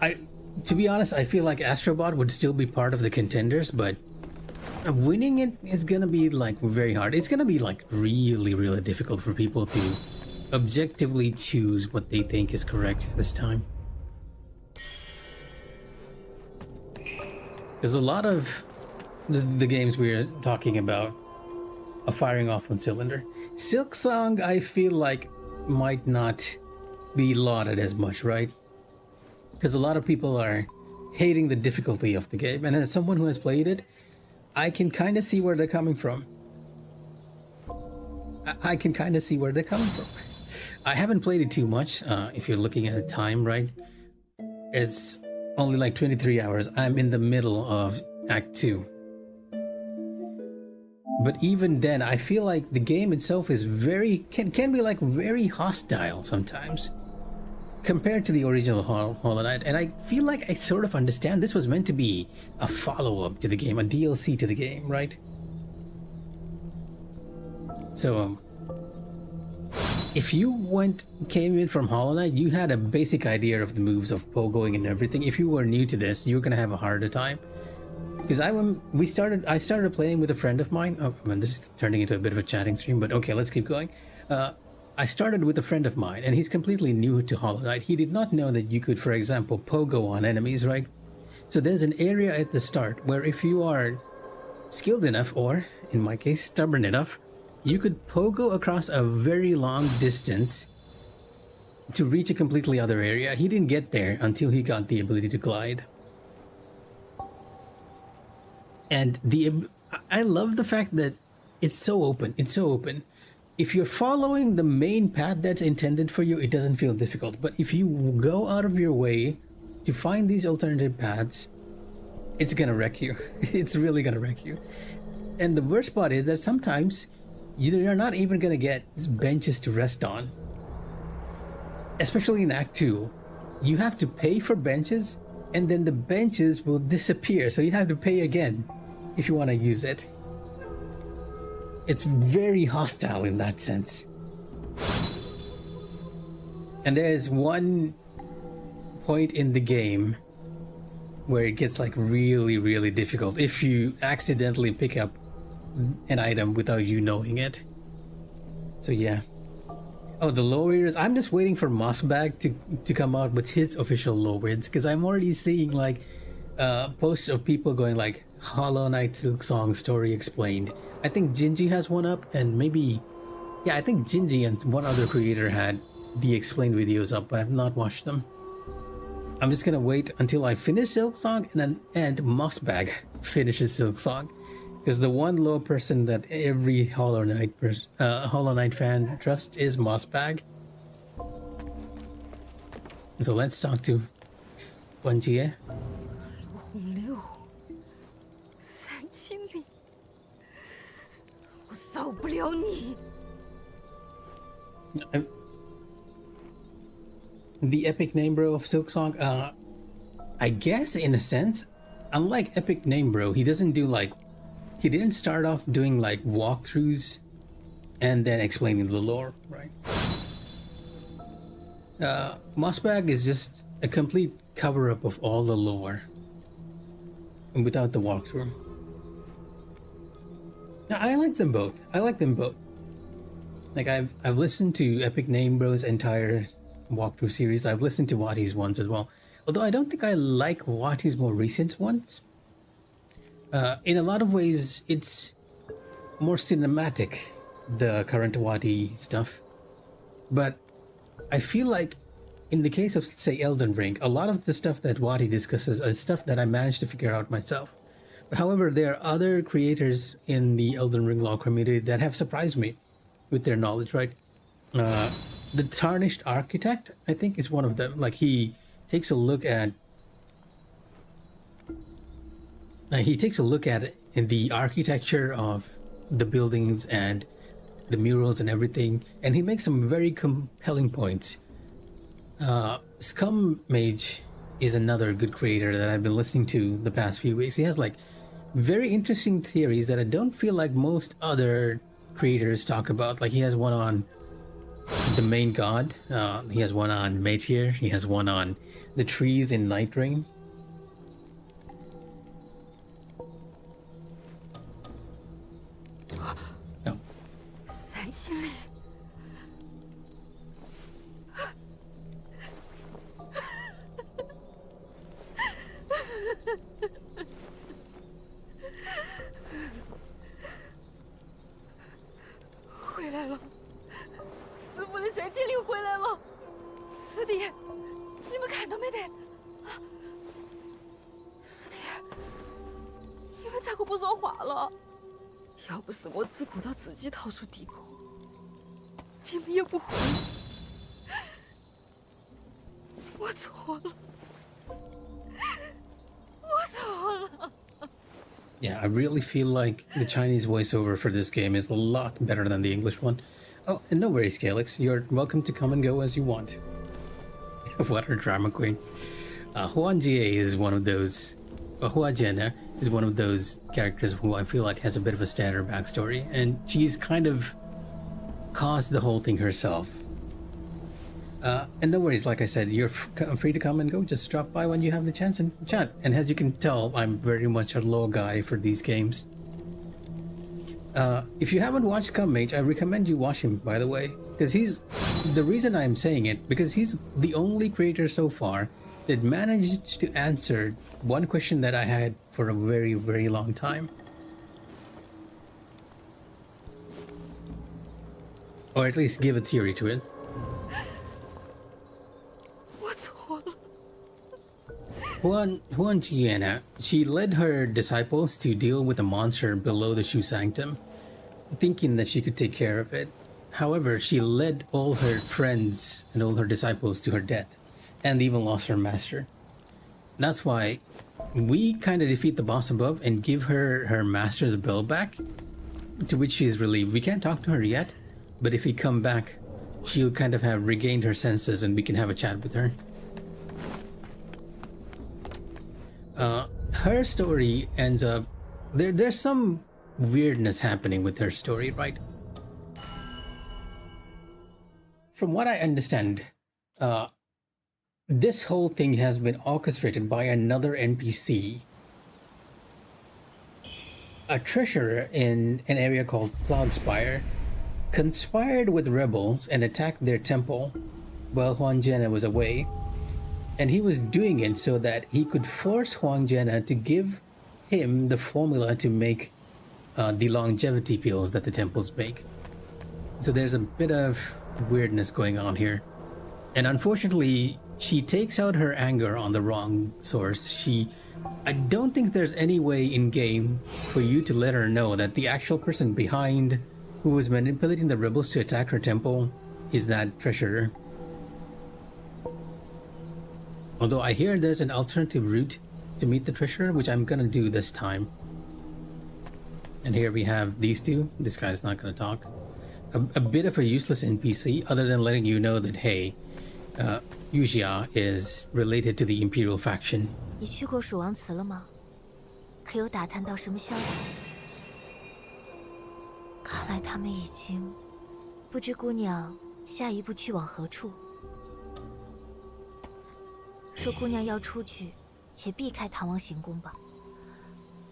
S1: to be honest, I feel like Astrobot would still be part of the contenders, but winning it is gonna be like very hard. It's gonna be like really, really difficult for people to objectively choose what they think is correct this time. There's a lot of the games we're talking about are firing off on cylinder. Silksong, I feel like might not be lauded as much, right? Because a lot of people are hating the difficulty of the game, and as someone who has played it, I can kind of see where they're coming from. I can kind of see where they're coming from. I haven't played it too much. If you're looking at the time, right? It's only like 23 hours. I'm in the middle of Act 2. But even then, I feel like the game itself is can be like very hostile sometimes compared to the original Hollow Knight. And I feel like I sort of understand this was meant to be a follow-up to the game, a DLC to the game, right? So if you came in from Hollow Knight, you had a basic idea of the moves of pogoing and everything. If you were new to this, you're gonna have a harder time. Because I started playing with a friend of mine. Oh man, this is turning into a bit of a chatting stream, but okay, let's keep going. I started with a friend of mine, and he's completely new to Hollow Knight. He did not know that you could, for example, pogo on enemies, right? So there's an area at the start where if you are skilled enough, or in my case, stubborn enough, you could pogo across a very long distance to reach a completely other area. He didn't get there until he got the ability to glide. And I love the fact that it's so open. It's so open. If you're following the main path that's intended for you, it doesn't feel difficult. But if you go out of your way to find these alternative paths, it's gonna wreck you. It's really gonna wreck you. And the worst part is that sometimes you're not even gonna get benches to rest on. Especially in Act 2. You have to pay for benches, and then the benches will disappear. So you have to pay again if you want to use it. It's very hostile in that sense. And there's one point in the game where it gets like really, really difficult if you accidentally pick up an item without you knowing it. So yeah. Oh, the lowriders. I'm just waiting for Mossbag to come out with his official lowrids, because I'm already seeing like posts of people going like Hollow Knight Silksong story explained. I think Jinji has one up, and maybe, yeah, I think Jinji and one other creator had the explained videos up, but I've not watched them. I'm just gonna wait until I finish Silksong and Mossbag finishes Silksong, because the one low person that every Hollow Knight fan trusts is Mossbag. So let's talk to Wanjie.
S3: 洪流，3000里，我饶不了你。
S1: The epic name bro of Silksong, I guess in a sense, unlike epic name bro, he didn't start off doing like walkthroughs and then explaining the lore, right? Mossbag is just a complete cover-up of all the lore without the walkthrough. Now, I like them both. Like I've listened to Epic Name Bro's entire walkthrough series. I've listened to Wati's ones as well. Although I don't think I like Wati's more recent ones. In a lot of ways, it's more cinematic, the current Wati stuff. But I feel like in the case of, say, Elden Ring, a lot of the stuff that Wati discusses is stuff that I managed to figure out myself. But however, there are other creators in the Elden Ring lore community that have surprised me with their knowledge, right? The Tarnished Architect, I think, is one of them. Like, he takes a look at in the architecture of the buildings and the murals and everything, and he makes some very compelling points. Scum Mage is another good creator that I've been listening to the past few weeks. He has like very interesting theories that I don't feel like most other creators talk about. Like, he has one on the main god, he has one on Meteor, he has one on the trees in Night Ring. No.
S3: 3000里，回来了，师傅的3000里回来了，师弟，你们看到没得？师弟，你们咋个不说话了？要不是我只顾到自己逃出帝国，你们也不会。我错了，我错了。
S1: Yeah, I really feel like the Chinese voiceover for this game is a lot better than the English one. Oh, and no worries, Calyx. You're welcome to come and go as you want. What a drama queen. Huanjie is one of those... Hua Jiana is one of those characters who I feel like has a bit of a standard backstory, and she's kind of caused the whole thing herself. And no worries, like I said, you're free to come and go. Just drop by when you have the chance and chat. And as you can tell, I'm very much a low guy for these games. If you haven't watched Scum Mage, I recommend you watch him, by the way. Because the reason I'm saying it, because he's the only creator so far that managed to answer one question that I had for a very, very long time. Or at least give a theory to it. Huan Jiana, she led her disciples to deal with a monster below the Shu Sanctum, thinking that she could take care of it. However, she led all her friends and all her disciples to her death, and even lost her master. That's why we kind of defeat the boss above and give her her master's bell back, to which she is relieved. We can't talk to her yet, but if we come back, she'll kind of have regained her senses and we can have a chat with her. Her story ends up... There's some weirdness happening with her story, right? From what I understand, this whole thing has been orchestrated by another NPC. A treasurer in an area called Cloudspire conspired with rebels and attacked their temple while Huan Jiana was away. And he was doing it so that he could force Huang Jena to give him the formula to make the longevity pills that the temples make. So there's a bit of weirdness going on here. And unfortunately, she takes out her anger on the wrong source. I don't think there's any way in game for you to let her know that the actual person behind who was manipulating the rebels to attack her temple is that treasurer. Although I hear there's an alternative route to meet the treasurer, which I'm gonna do this time. And here we have these two. This guy's not gonna talk. A bit of a useless NPC, other than letting you know that, hey, Wuchang is related to the Imperial faction.
S5: 你去过蜀王祠了吗？可有打探到什么消息？看来他们已经不知姑娘下一步去往何处。说姑娘要出去，且避开唐王行宫吧，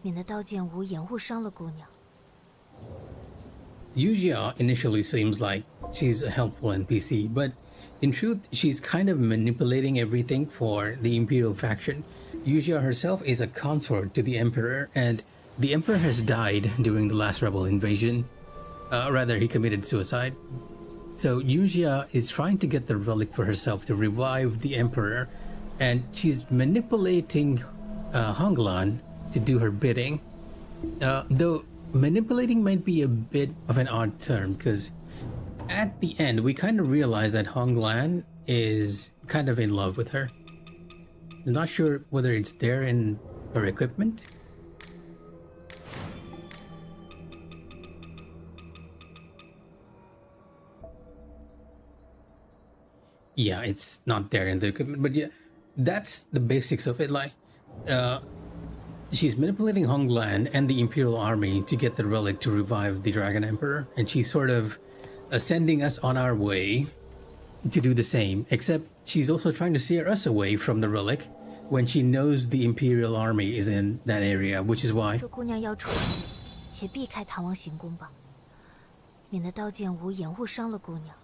S5: 免得刀剑无眼误伤了姑娘。
S1: Wuchang initially seems like she's a helpful NPC, but in truth, she's kind of manipulating everything for the Imperial faction. Wuchang herself is a consort to the Emperor, and the Emperor has died during the last rebel invasion. Rather, he committed suicide. So Wuchang is trying to get the relic for herself to revive the Emperor, and she's manipulating Honglan to do her bidding. Though manipulating might be a bit of an odd term, because at the end we kind of realize that Honglan is kind of in love with her. I'm not sure whether it's there in her equipment. Yeah, it's not there in the equipment, but yeah, that's the basics of it. Like, she's manipulating Honglan and the Imperial army to get the relic to revive the Dragon Emperor, and she's sort of sending us on our way to do the same, except she's also trying to steer us away from the relic when she knows the Imperial army is in that area, which is why...
S5: 说姑娘要出去，且避开唐王行宫吧，免得刀剑无眼误伤了姑娘。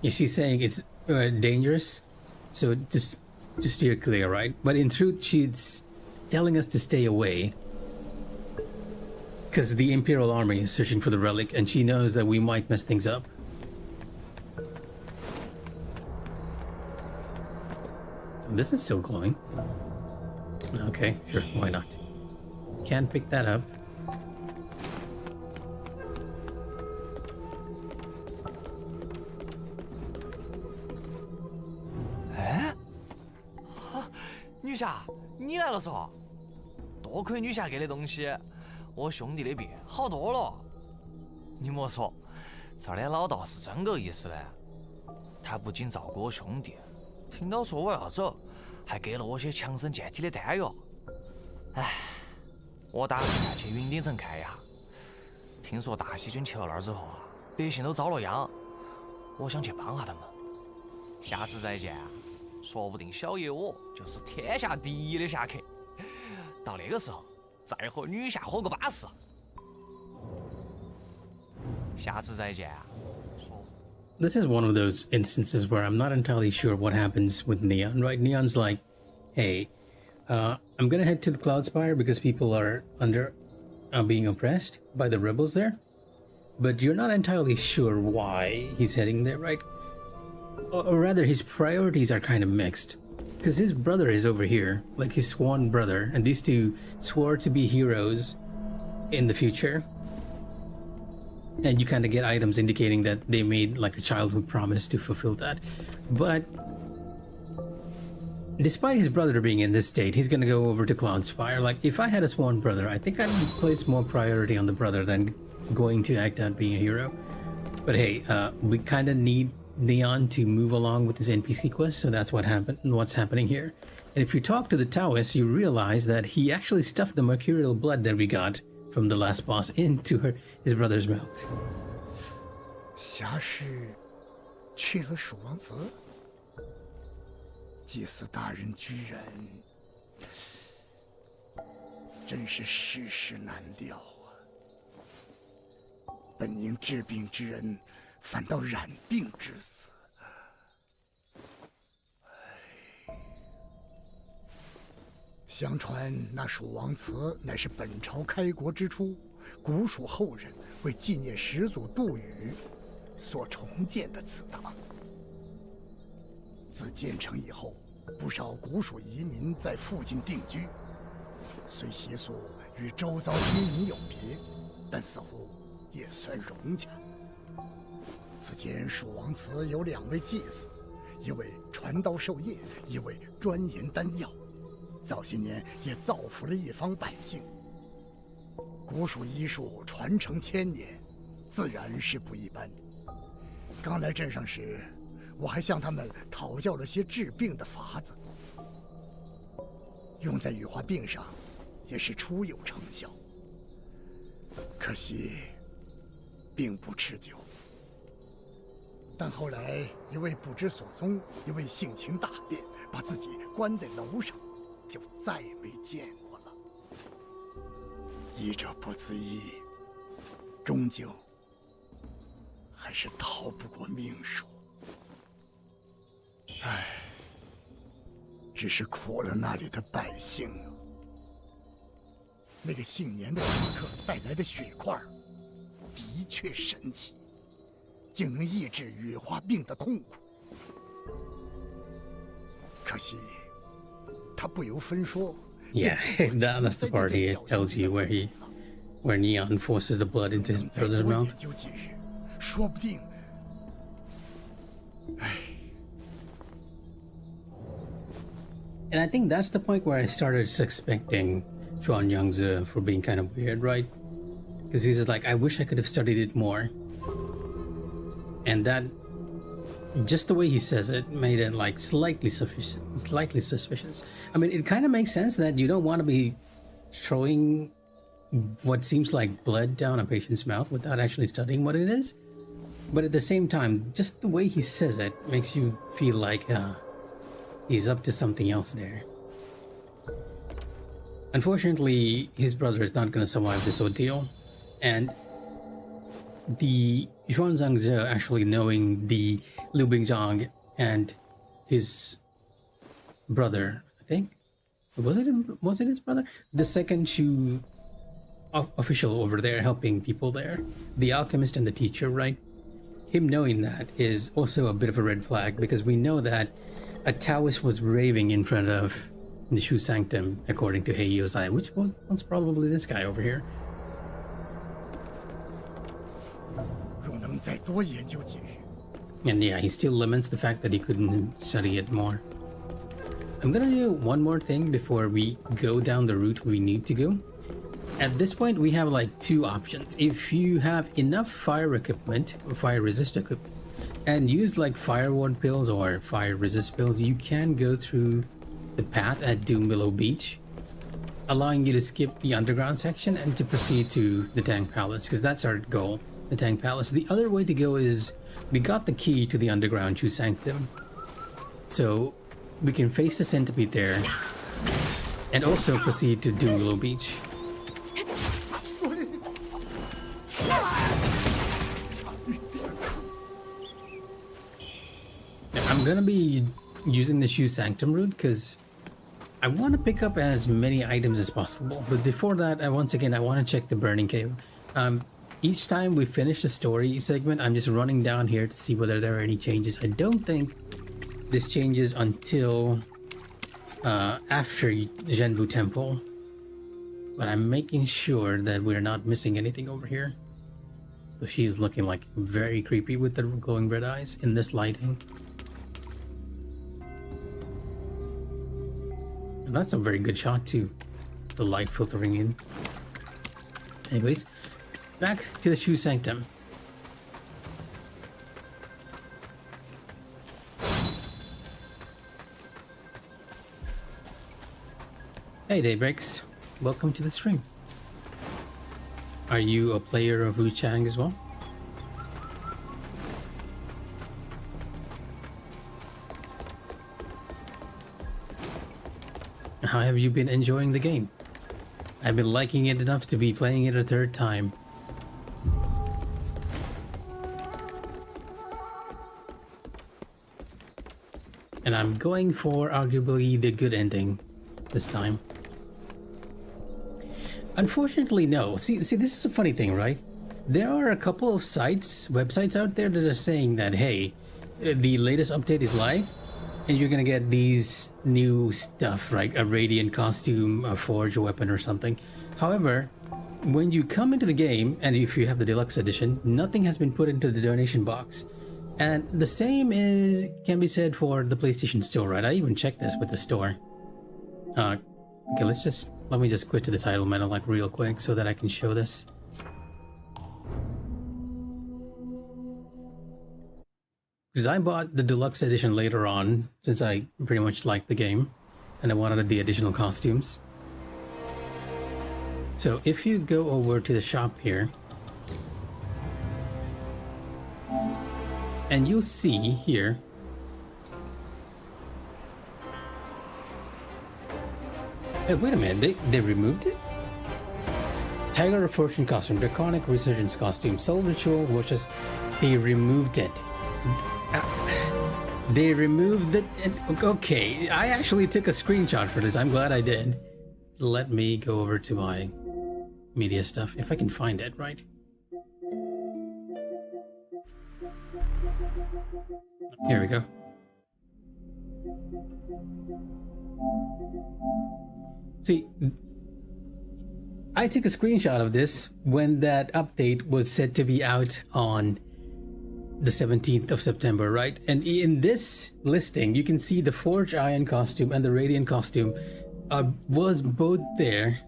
S1: Yeah, she's saying it's dangerous, so just to steer clear, right? But in truth, she's telling us to stay away because the Imperial army is searching for the relic, and she knows that we might mess things up. So this is still glowing. Okay, sure, why not? Can't pick that up.
S4: Eh? 女侠，你来了嗦！多亏女侠给的东西，我兄弟的病好多了。你莫说，这儿的老道是真够意思的。他不仅照顾我兄弟，听到说我要走，还给了我些强身健体的丹药。哎，我打算去云顶城看一下。听说大西军去了那儿之后啊，百姓都遭了殃，我想去帮下他们。下次再见啊！ 说不定小爷我就是天下第一的侠客，到那个时候再和女侠喝个巴适。下次再见啊！
S1: This is one of those instances where I'm not entirely sure what happens with Neon, right? Neon's like, hey, I'm gonna head to the Cloudspire because people are being oppressed by the rebels there. But you're not entirely sure why he's heading there, right? Or rather, his priorities are kind of mixed. Because his brother is over here, like his sworn brother, and these two swore to be heroes in the future. And you kind of get items indicating that they made like a childhood promise to fulfill that. But despite his brother being in this state, he's gonna go over to Cloudspire. Like, if I had a sworn brother, I think I'd place more priority on the brother than going to act out being a hero. But hey, we kind of need Neon to move along with this NPC quest, so that's what's happening here. And if you talk to the Taoist, you realize that he actually stuffed the mercurial blood that we got from the last boss into his brother's mouth.
S6: 侠士去了蜀王祠，祭祀大人居然真是世事难料啊！本应治病之人，反倒染病致死。哎，相传那蜀王祠乃是本朝开国之初，古蜀后人为纪念始祖杜宇所重建的祠堂。自建成以后，不少古蜀移民在附近定居，虽习俗与周遭居民有别，但似乎也算融洽。此间蜀王祠有2位祭司，一位传道授业，一位专研丹药。早些年也造福了一方百姓。古蜀医术传承1000年，自然是不一般。刚来镇上时，我还向他们讨教了些治病的法子，用在羽化病上，也是初有成效。可惜，并不持久。但后来一位不知所踪，一位性情大变，把自己关在楼上，就再没见过了。医者不自医，终究还是逃不过命数。唉，只是苦了那里的百姓啊。那个姓年的侠客带来的血块，的确神奇，竟能抑制羽化病的痛苦。可惜，他不由分说。
S1: Yeah, that's the part he tells you where Neon forces the blood into his brother's mouth.
S6: 究几日，说不定。唉。
S1: And I think that's the point where I started suspecting Chuan Yangzi for being kind of weird, right? Because he's like, I wish I could have studied it more. And that, just the way he says it, made it like slightly suspicious. I mean, it kind of makes sense that you don't want to be throwing what seems like blood down a patient's mouth without actually studying what it is. But at the same time, just the way he says it makes you feel like, he's up to something else there. Unfortunately, his brother is not going to survive this ordeal, and the Xuan Zhangzi actually knowing the Liu Bingzhang and his brother, I think, was it his brother? The second Shu official over there helping people there, the alchemist and the teacher, right? Him knowing that is also a bit of a red flag, because we know that a Taoist was raving in front of the Shu Sanctum, according to Hei Yozai, which was probably this guy over here. And yeah, he still laments the fact that he couldn't study it more. I'm gonna do one more thing before we go down the route we need to go. At this point, we have like 2 options. If you have enough fire equipment, or fire resist equipment, and use like fire ward pills or fire resist pills, you can go through the path at Doombillow Beach, allowing you to skip the underground section and to proceed to the Tang Palace, because that's our goal, the Tang Palace. The other way to go is, we got the key to the underground Shu Sanctum, so we can face the centipede there and also proceed to Doombillow Beach. I'm gonna be using the Shu Sanctum route because I want to pick up as many items as possible. But before that, I want to check the Burning Cave. Each time we finish the story segment, I'm just running down here to see whether there are any changes. I don't think this changes until after Zhenbu Temple. But I'm making sure that we're not missing anything over here. So she's looking like very creepy with the glowing red eyes in this lighting. And that's a very good shot too, the light filtering in. Anyways, back to the Shu Sanctum. Hey Daybreaks, welcome to the stream. Are you a player of Wuchang as well? How have you been enjoying the game? I've been liking it enough to be playing it a 3rd time. And I'm going for arguably the good ending this time. Unfortunately, no. See, this is a funny thing, right? There are a couple of websites out there that are saying that, hey, the latest update is live, and you're gonna get these new stuff, right? A radiant costume, a forge weapon, or something. However, when you come into the game, and if you have the deluxe edition, nothing has been put into the donation box. And the same can be said for the PlayStation Store, right? I even checked this with the store. Okay, let me just quit to the title menu like real quick so that I can show this. Because I bought the deluxe edition later on, since I pretty much liked the game, and I wanted the additional costumes. So if you go over to the shop here, and you'll see here, hey, wait a minute, they removed it? Tiger of Fortune costume, Draconic Resurgence costume, Soul Ritual watches, they removed it. They removed it. Okay, I actually took a screenshot for this. I'm glad I did. Let me go over to my media stuff, if I can find it, right? Here we go. See, I took a screenshot of this when that update was said to be out on the 17th of September, right? And in this listing, you can see the Forge Iron costume and the Radiant costume was both there,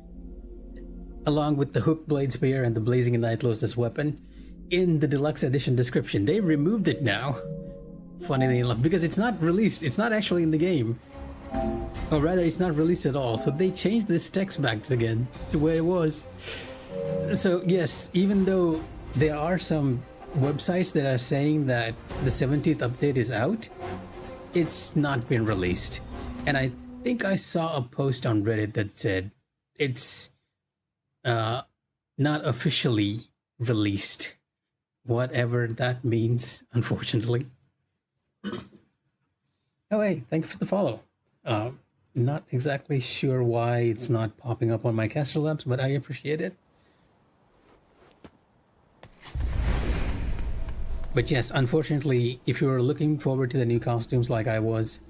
S1: along with the Hook Blade Spear and the Blazing and Nightlotus weapon in the deluxe edition description. They removed it now, funnily enough, because it's not released. It's not actually in the game. Or rather, it's not released at all. So they changed this text back again to where it was. So yes, even though there are some websites that are saying that the 17th update is out, it's not been released. And I think I saw a post on Reddit that said it's not officially released, whatever that means, unfortunately. Oh hey, thank you for the follow. Not exactly sure why it's not popping up on my Caster Labs, but I appreciate it. But yes, unfortunately, if you're looking forward to the new costumes like I was,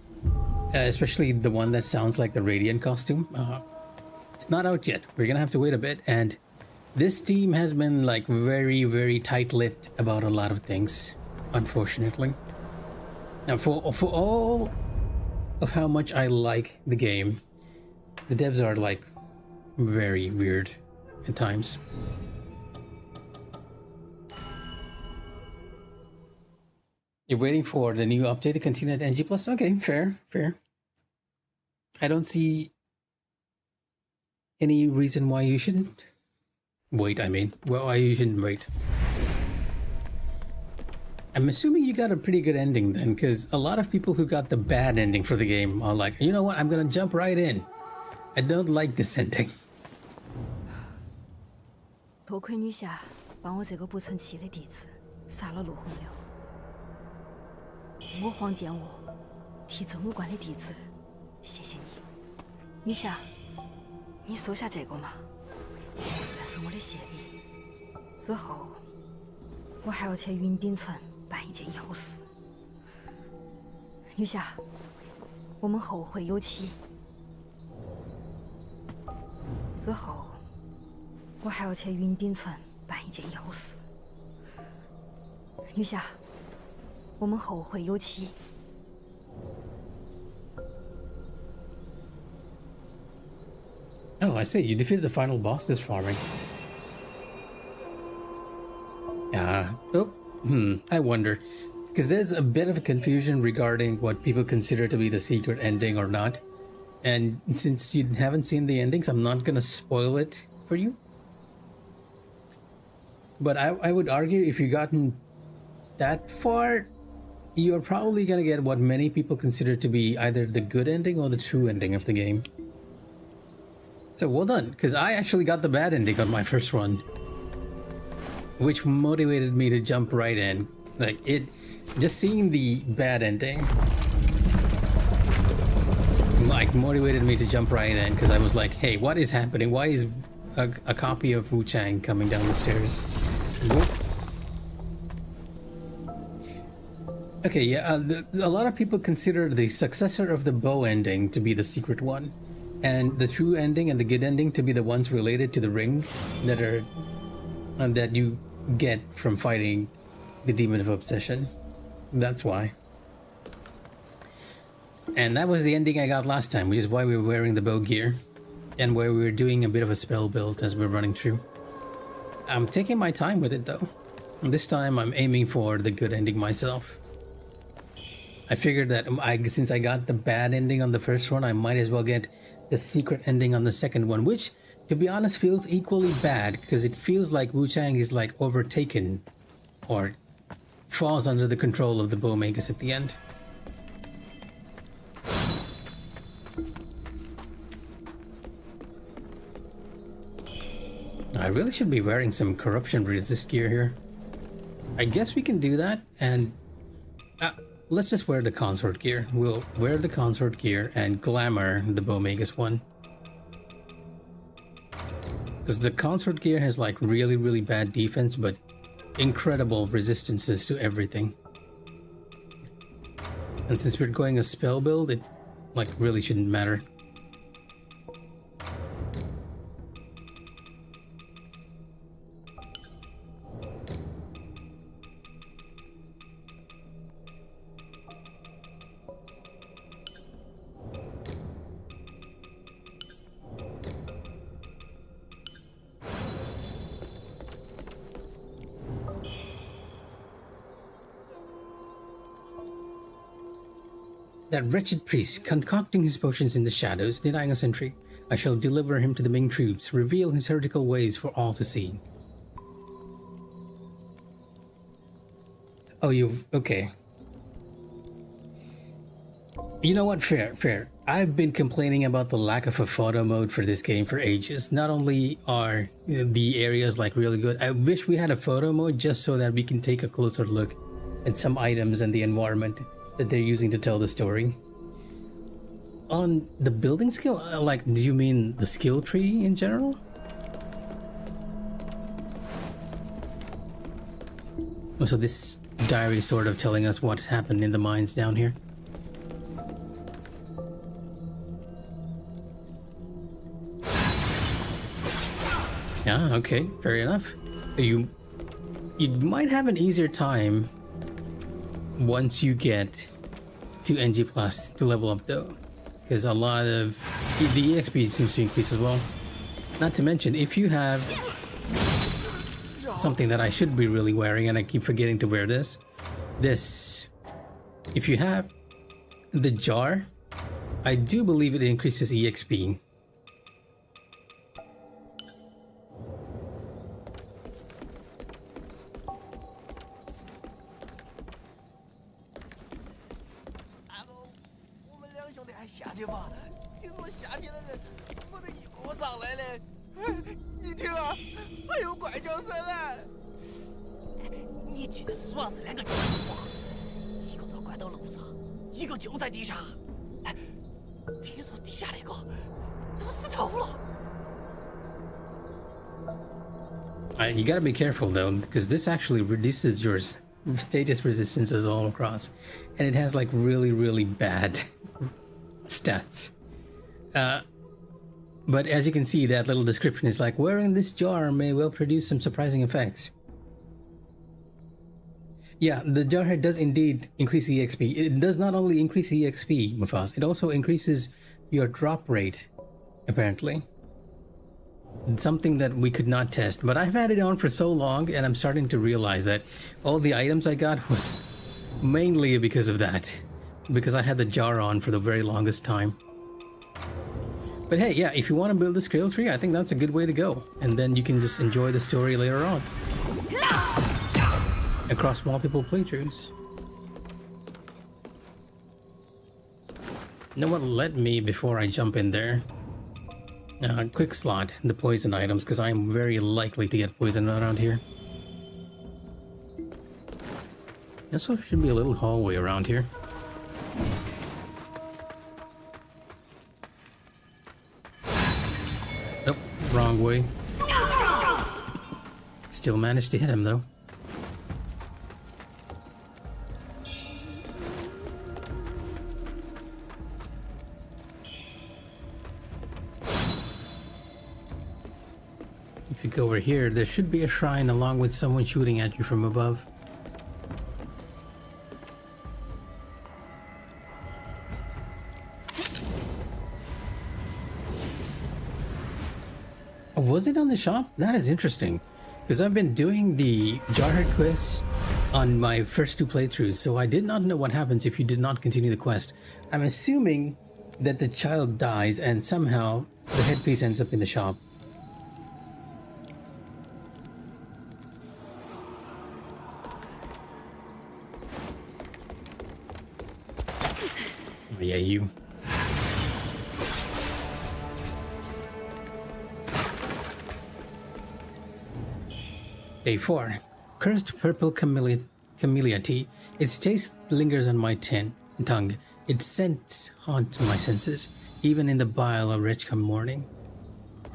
S1: especially the one that sounds like the Radiant costume, it's not out yet. We're gonna have to wait a bit, and this team has been like very, very tight-lipped about a lot of things, unfortunately. Now, for all of how much I like the game, the devs are like very weird at times. You're waiting for the new update to continue at NG+? Okay, fair. I don't see any reason why you shouldn't wait, why you shouldn't wait. I'm assuming you got a pretty good ending then, because a lot of people who got the bad ending for the game are like, you know what, I'm gonna jump right in. I don't like this ending.
S5: 多亏女侠帮我这个不成器的弟子杀了陆洪流。我皇见我替真武观的弟子，谢谢你。女侠，你收下这个嘛，算是我的谢礼。之后我还要去云顶城办一件要事。女侠，我们后会有期。之后我还要去云顶城办一件要事。女侠，我们后会有期。
S1: Oh, I see. You defeated the final boss this farming. I wonder. Because there's a bit of a confusion regarding what people consider to be the secret ending or not. And since you haven't seen the endings, I'm not gonna spoil it for you. But I would argue if you've gotten that far, you're probably gonna get what many people consider to be either the good ending or the true ending of the game. So well done, because I actually got the bad ending on my first run, which motivated me to jump right in. Like just seeing the bad ending, like motivated me to jump right in, because I was like, hey, what is happening? Why is a copy of Wuchang coming down the stairs. Whoop. Okay, yeah, a lot of people consider the successor of the bow ending to be the secret one, and the true ending and the good ending to be the ones related to the ring that are that you get from fighting the Demon of Obsession. That's why. And that was the ending I got last time, which is why we were wearing the bow gear, and why we were doing a bit of a spell build as we were running through. I'm taking my time with it though. This time I'm aiming for the good ending myself. I figured that since I got the bad ending on the first one, I might as well get the secret ending on the second one, which, to be honest, feels equally bad, because it feels like Wuchang is like overtaken, or falls under the control of the Bowmagus at the end. I really should be wearing some corruption resist gear here. I guess we can do that, and let's just wear the consort gear. We'll wear the consort gear and glamour the Bowmagus one. Because the consort gear has like really, really bad defense, but incredible resistances to everything. And since we're going a spell build, it like really shouldn't matter. That wretched priest, concocting his potions in the shadows, denying us entry. I shall deliver him to the Ming troops, reveal his heretical ways for all to see. Oh, okay. You know what? Fair. I've been complaining about the lack of a photo mode for this game for ages. Not only are the areas like really good, I wish we had a photo mode just so that we can take a closer look at some items and the environment that they're using to tell the story. On the building skill, like, do you mean the skill tree in general? Oh, so this diary is sort of telling us what happened in the mines down here. Yeah, okay, fair enough. You might have an easier time once you get to NG plus to level up though, because a lot of the EXP seems to increase as well. Not to mention, if you have something that I should be really wearing, and I keep forgetting to wear this, if you have the jar, I do believe it increases EXP. You gotta be careful though, because this actually reduces your status resistances all across, and it has like really, really bad stats. But as you can see, that little description is like, wearing this jar may well produce some surprising effects. Yeah, the jar head does indeed increase EXP. It does not only increase EXP, Mufas, it also increases your drop rate, apparently. Something that we could not test, but I've had it on for so long, and I'm starting to realize that all the items I got was mainly because of that. Because I had the jar on for the very longest time. But hey, yeah, if you want to build a skill tree, I think that's a good way to go. And then you can just enjoy the story later on. Across multiple playthroughs. You know what, let me, before I jump in there, quick slot the poison items, because I'm very likely to get poison around here. There should be a little hallway around here. Nope, wrong way. Still managed to hit him though. If you go over here, there should be a shrine along with someone shooting at you from above. Oh, was it on the shop? That is interesting. Because I've been doing the Jarhead quest on my first 2 playthroughs, so I did not know what happens if you did not continue the quest. I'm assuming that the child dies and somehow the headpiece ends up in the shop. Oh, yeah, you. Day 4. Cursed purple camellia tea. Its taste lingers on my tongue. Its scents haunt my senses, even in the bile of rich come morning.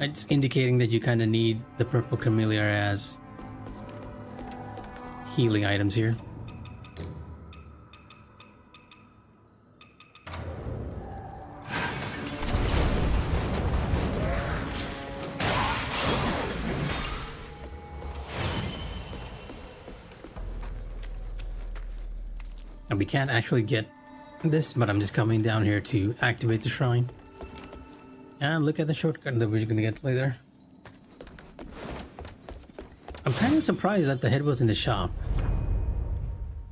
S1: It's indicating that you kind of need the purple camellia as healing items here. And we can't actually get this, but I'm just coming down here to activate the shrine. And look at the shortcut that we're gonna get later. I'm kind of surprised that the head was in the shop.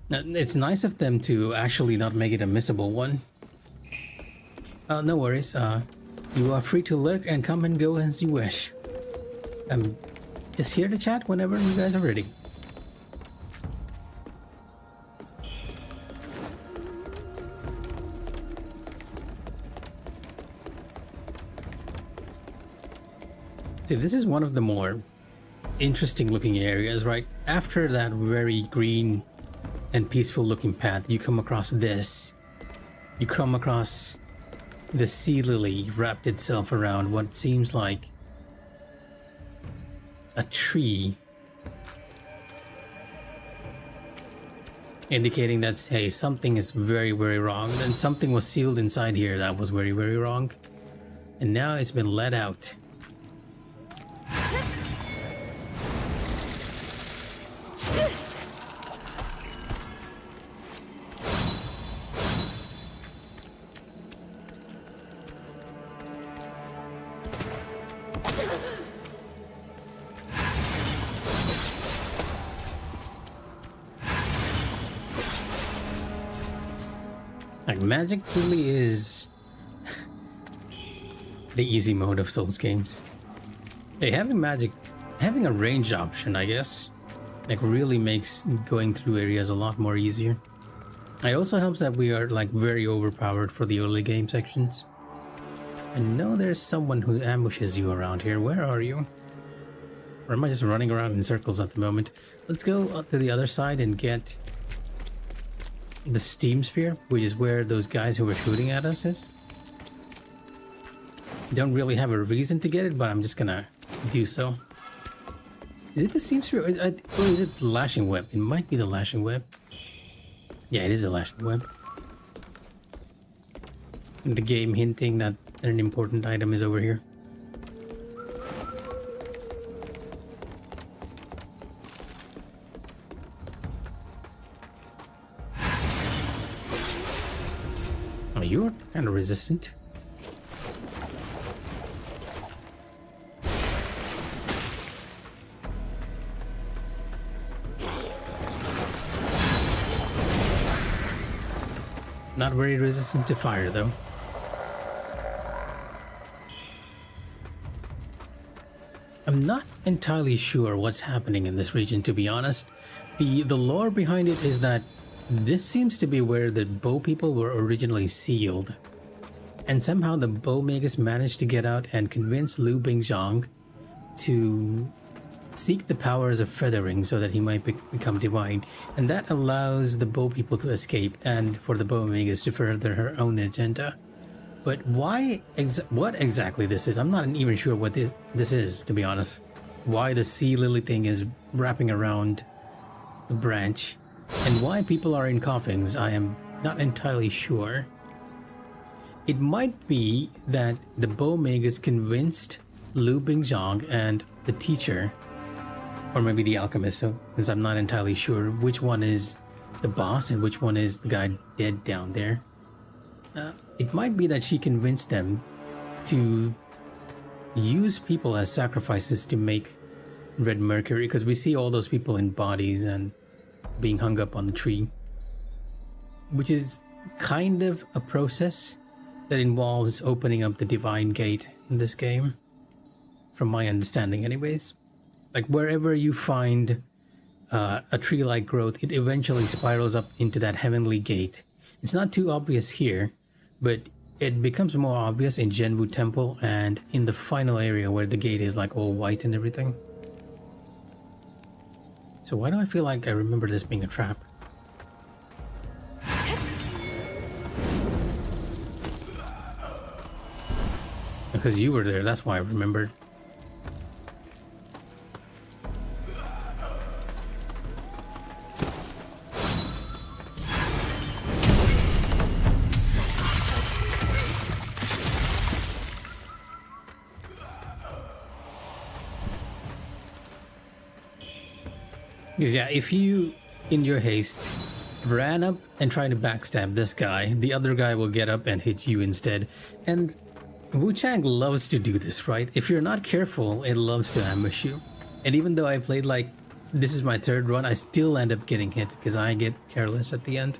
S1: Now, it's nice of them to actually not make it a missable one. No worries. You are free to lurk and come and go as you wish. I'm just here to chat whenever you guys are ready. See, this is one of the more interesting looking areas, right? After that very green and peaceful looking path, you come across this. You come across the sea lily wrapped itself around what seems like a tree. Indicating that, hey, something is very, very wrong. And something was sealed inside here that was very, very wrong. And now it's been let out. Like, magic really is the easy mode of Souls games. Hey, having a range option, I guess, like really makes going through areas a lot more easier. It also helps that we are like very overpowered for the early game sections. I know there's someone who ambushes you around here. Where are you? Or am I just running around in circles at the moment? Let's go up to the other side and get the steam spear, which is where those guys who were shooting at us is. Don't really have a reason to get it, but I'm just gonna do so. Is it the steam spear? Or is it the lashing web? It might be the lashing web. Yeah, it is the lashing web. And the game hinting that an important item is over here. Oh, you're kind of resistant. Not very resistant to fire, though. I'm not entirely sure what's happening in this region, to be honest. The lore behind it is that this seems to be where the bow people were originally sealed. And somehow the bow makers managed to get out and convince Liu Bingzhang to seek the powers of feathering so that he might become divine. And that allows the bow people to escape and for the bow makers to further her own agenda. But what exactly this is, I'm not even sure what this is, to be honest. why the sea lily thing is wrapping around the branch. And why people are in coffins, I am not entirely sure. It might be that the Bowmagus convinced Lu Bingzhang and the teacher, or maybe the alchemist, so since I'm not entirely sure which one is the boss and which one is the guy dead down there. It might be that she convinced them to use people as sacrifices to make red mercury, because we see all those people in bodies and being hung up on the tree, which is kind of a process that involves opening up the divine gate in this game, from my understanding anyways. Like wherever you find a tree-like growth, it eventually spirals up into that heavenly gate. It's not too obvious here, but it becomes more obvious in Zhenwu Temple and in the final area where the gate is like all white and everything. So why do I feel like I remember this being a trap? Because you were there, that's why I remembered. Because yeah, if you, in your haste, ran up and tried to backstab this guy, the other guy will get up and hit you instead. And Wuchang loves to do this, right? If you're not careful, it loves to ambush you. And even though I played like, this is my third run, I still end up getting hit because I get careless at the end.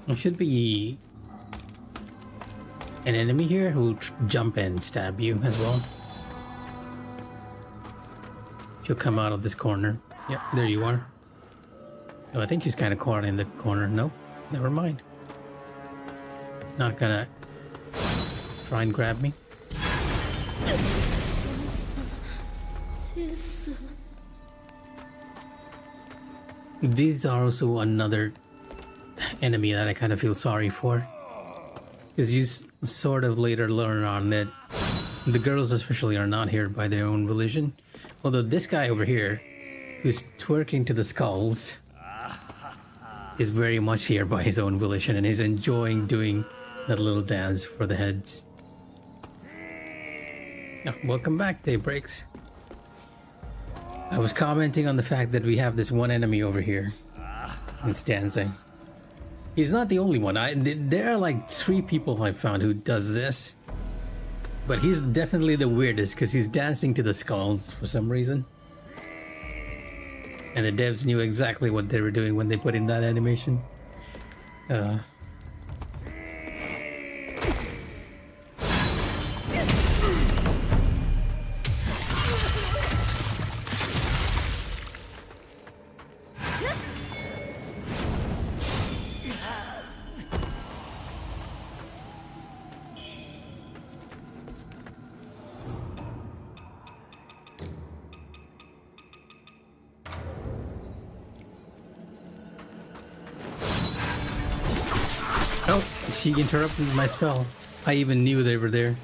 S1: There should be an enemy here who will jump and stab you as well. She'll come out of this corner. Yep, there you are. Oh, I think she's kind of caught in the corner. Nope, never mind. Not gonna try and grab me. These are also another enemy that I kind of feel sorry for, because you sort of later learn on that the girls especially are not here by their own volition, although this guy over here who's twerking to the skulls is very much here by his own volition and is enjoying doing that little dance for the heads. Oh, welcome back, Daybreaks. I was commenting on the fact that we have this one enemy over here. It's dancing. He's not the only one. There are like 3 people I found who does this. But he's definitely the weirdest because he's dancing to the skulls for some reason. And the devs knew exactly what they were doing when they put in that animation. Oh, she interrupted my spell. I even knew they were there.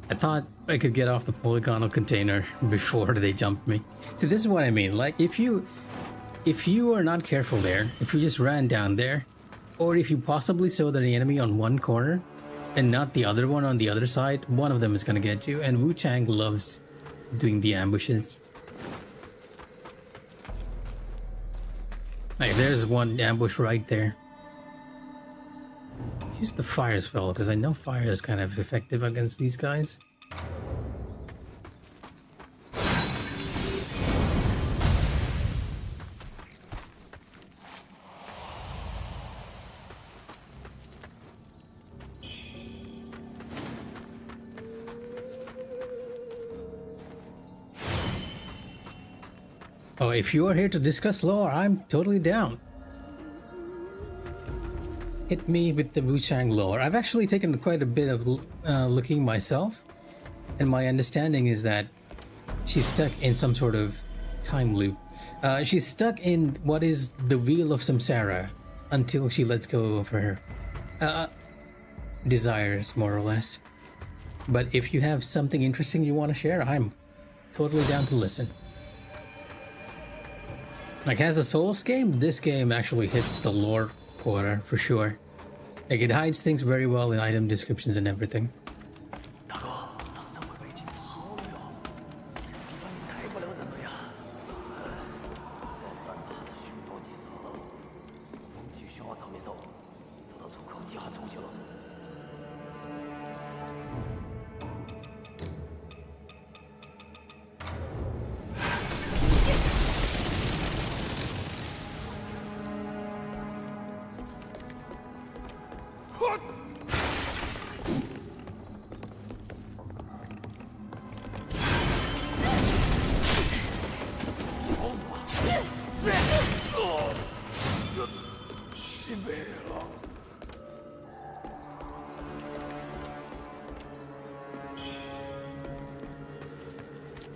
S1: I thought I could get off the polygonal container before they jumped me. See, this is what I mean. Like, if you are not careful there, if you just ran down there, or if you possibly saw the enemy on one corner, and not the other one on the other side, one of them is gonna get you, and Wuchang loves doing the ambushes. Like, there's one ambush right there. Let's use the fire spell, because I know fire is kind of effective against these guys. Oh, if you are here to discuss lore, I'm totally down. Hit me with the Wuchang lore. I've actually taken quite a bit of looking myself, and my understanding is that she's stuck in some sort of time loop. She's stuck in what is the wheel of samsara until she lets go of her desires, more or less. But if you have something interesting you want to share, I'm totally down to listen. Like, as a Souls game, this game actually hits the lore quota for sure. Like, it hides things very well in item descriptions and everything.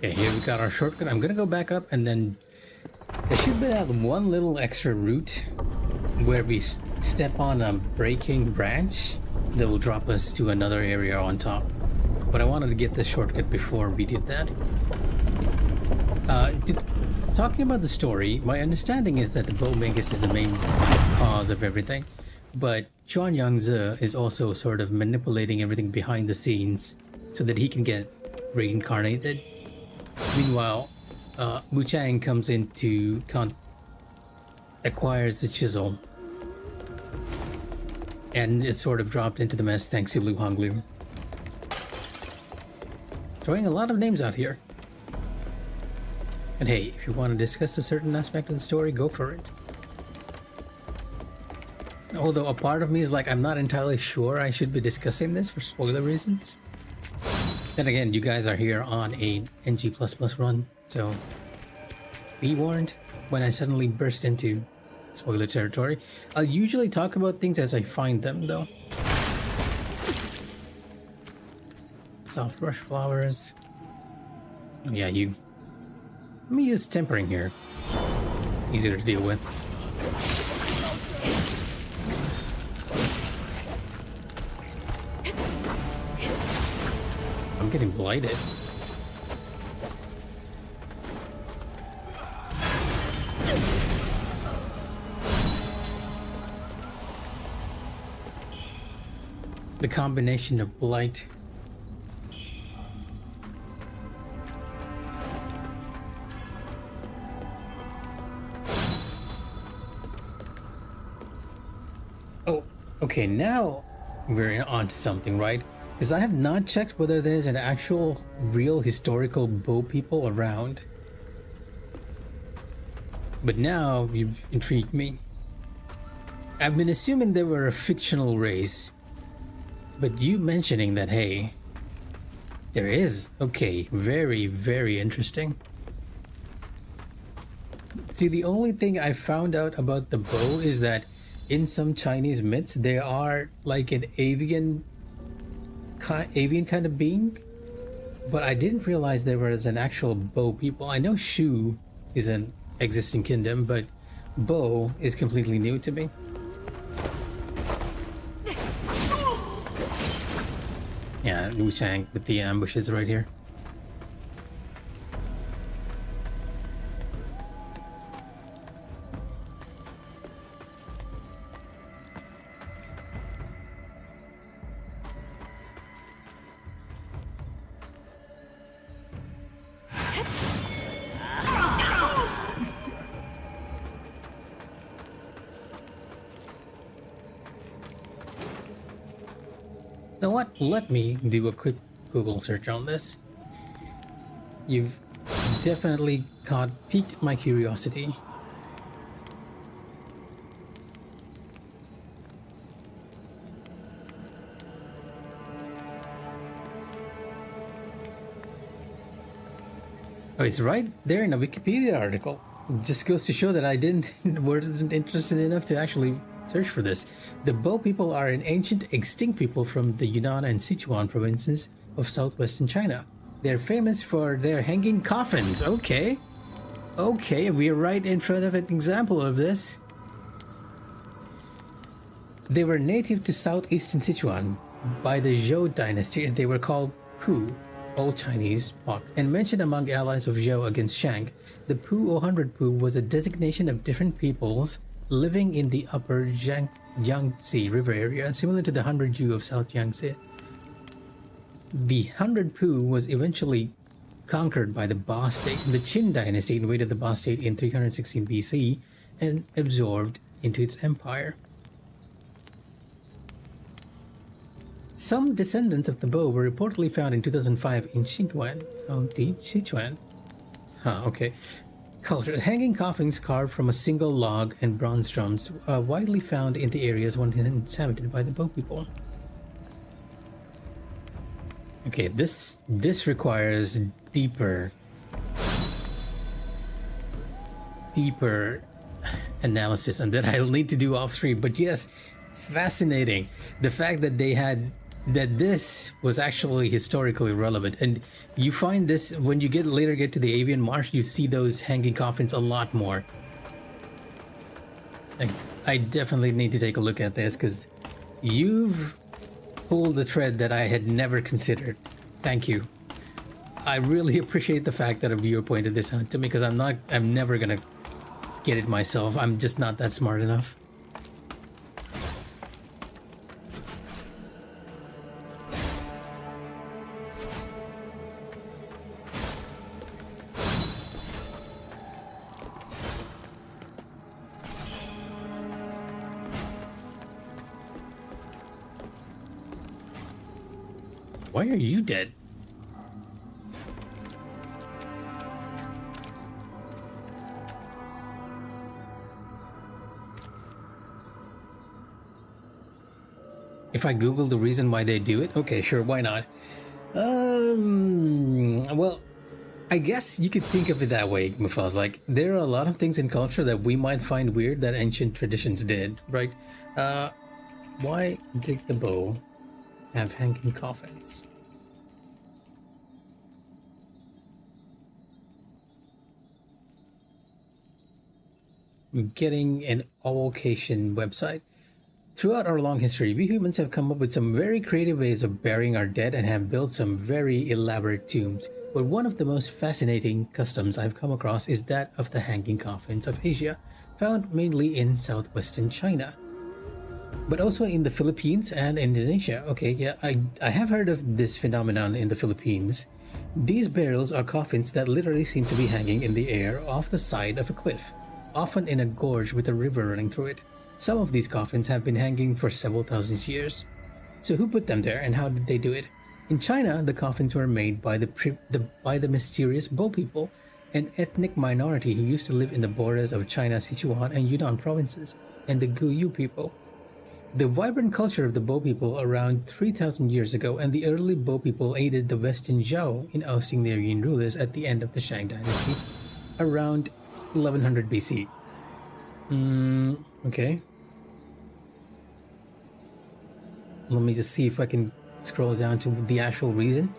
S1: Okay, here we got our shortcut. I'm gonna go back up, and then there should be that one little extra route where we step on a breaking branch that will drop us to another area on top. But I wanted to get the shortcut before we did that. Talking about the story, my understanding is that the Bo Magus is the main cause of everything, but Zhuan Yangzi is also sort of manipulating everything behind the scenes so that he can get reincarnated. Meanwhile, Wuchang comes in to acquires the chisel and is sort of dropped into the mess thanks to Lu Honglu. Throwing a lot of names out here. And hey, if you want to discuss a certain aspect of the story, go for it. Although a part of me is like, I'm not entirely sure I should be discussing this for spoiler reasons. Then again, you guys are here on a NG++ run, so be warned when I suddenly burst into spoiler territory. I'll usually talk about things as I find them, though. Soft brush flowers. Oh, yeah, you. Let me use tempering here. Easier to deal with. I'm getting blighted. The combination of blight . Oh, okay, now we're on to something, right? Because I have not checked whether there's an actual, real historical Bo people around. But now you've intrigued me. I've been assuming they were a fictional race. But you mentioning that, hey, there is, okay, very, very interesting. See, the only thing I found out about the Bo is that in some Chinese myths, they are like an avian kind of being, but I didn't realize there was an actual Bo people. I know Shu is an existing kingdom, but Bo is completely new to me. Yeah, Wuchang with the ambushes right here. Now what? Let me do a quick Google search on this. You've definitely piqued my curiosity. Oh, it's right there in a Wikipedia article. Just goes to show that I wasn't interested enough to actually search for this. The Bo people are an ancient extinct people from the Yunnan and Sichuan provinces of southwestern China. They're famous for their hanging coffins. Okay. Okay, we're right in front of an example of this. They were native to southeastern Sichuan by the Zhou dynasty. They were called Pu, Old Chinese, and mentioned among allies of Zhou against Shang. The Pu or 100 Pu was a designation of different peoples living in the upper Yangtze River area, similar to the 100 Yu of South Yangtze. The 100 Pu was eventually conquered by the Ba state. The Qin dynasty invaded the Ba state in 316 BC and absorbed into its empire. Some descendants of the Bo were reportedly found in 2005 in Sichuan County, Sichuan. Okay. Culture. Hanging coffins carved from a single log and bronze drums are widely found in the areas once inhabited by the Bo people. Okay, this requires deeper analysis, and that I'll need to do off stream. But yes, fascinating. The fact that that this was actually historically relevant, and you find this when you later get to the Avian Marsh, you see those hanging coffins a lot more. I definitely need to take a look at this because you've pulled the thread that I had never considered. Thank you. I really appreciate the fact that a viewer pointed this out to me because I'm never gonna get it myself. I'm just not that smart enough. Why are you dead? If I Google the reason why they do it, okay, sure, why not? Well, I guess you could think of it that way, Mufaz. Like, there are a lot of things in culture that we might find weird that ancient traditions did, right? Why did the Bo have hanging coffins? I'm getting an allocation website. Throughout our long history, we humans have come up with some very creative ways of burying our dead and have built some very elaborate tombs. But one of the most fascinating customs I've come across is that of the hanging coffins of Asia, found mainly in southwestern China, but also in the Philippines and Indonesia. Okay, yeah, I have heard of this phenomenon in the Philippines. These burials are coffins that literally seem to be hanging in the air off the side of a cliff, often in a gorge with a river running through it. Some of these coffins have been hanging for several thousand years. So who put them there and how did they do it? In China, the coffins were made by the mysterious Bo people, an ethnic minority who used to live in the borders of China, Sichuan, and Yunnan provinces, and the Guyu people. The vibrant culture of the Bo people around 3,000 years ago, and the early Bo people aided the Western Zhou in ousting their Yin rulers at the end of the Shang dynasty, around 1100 BC. Okay. Let me just see if I can scroll down to the actual reason.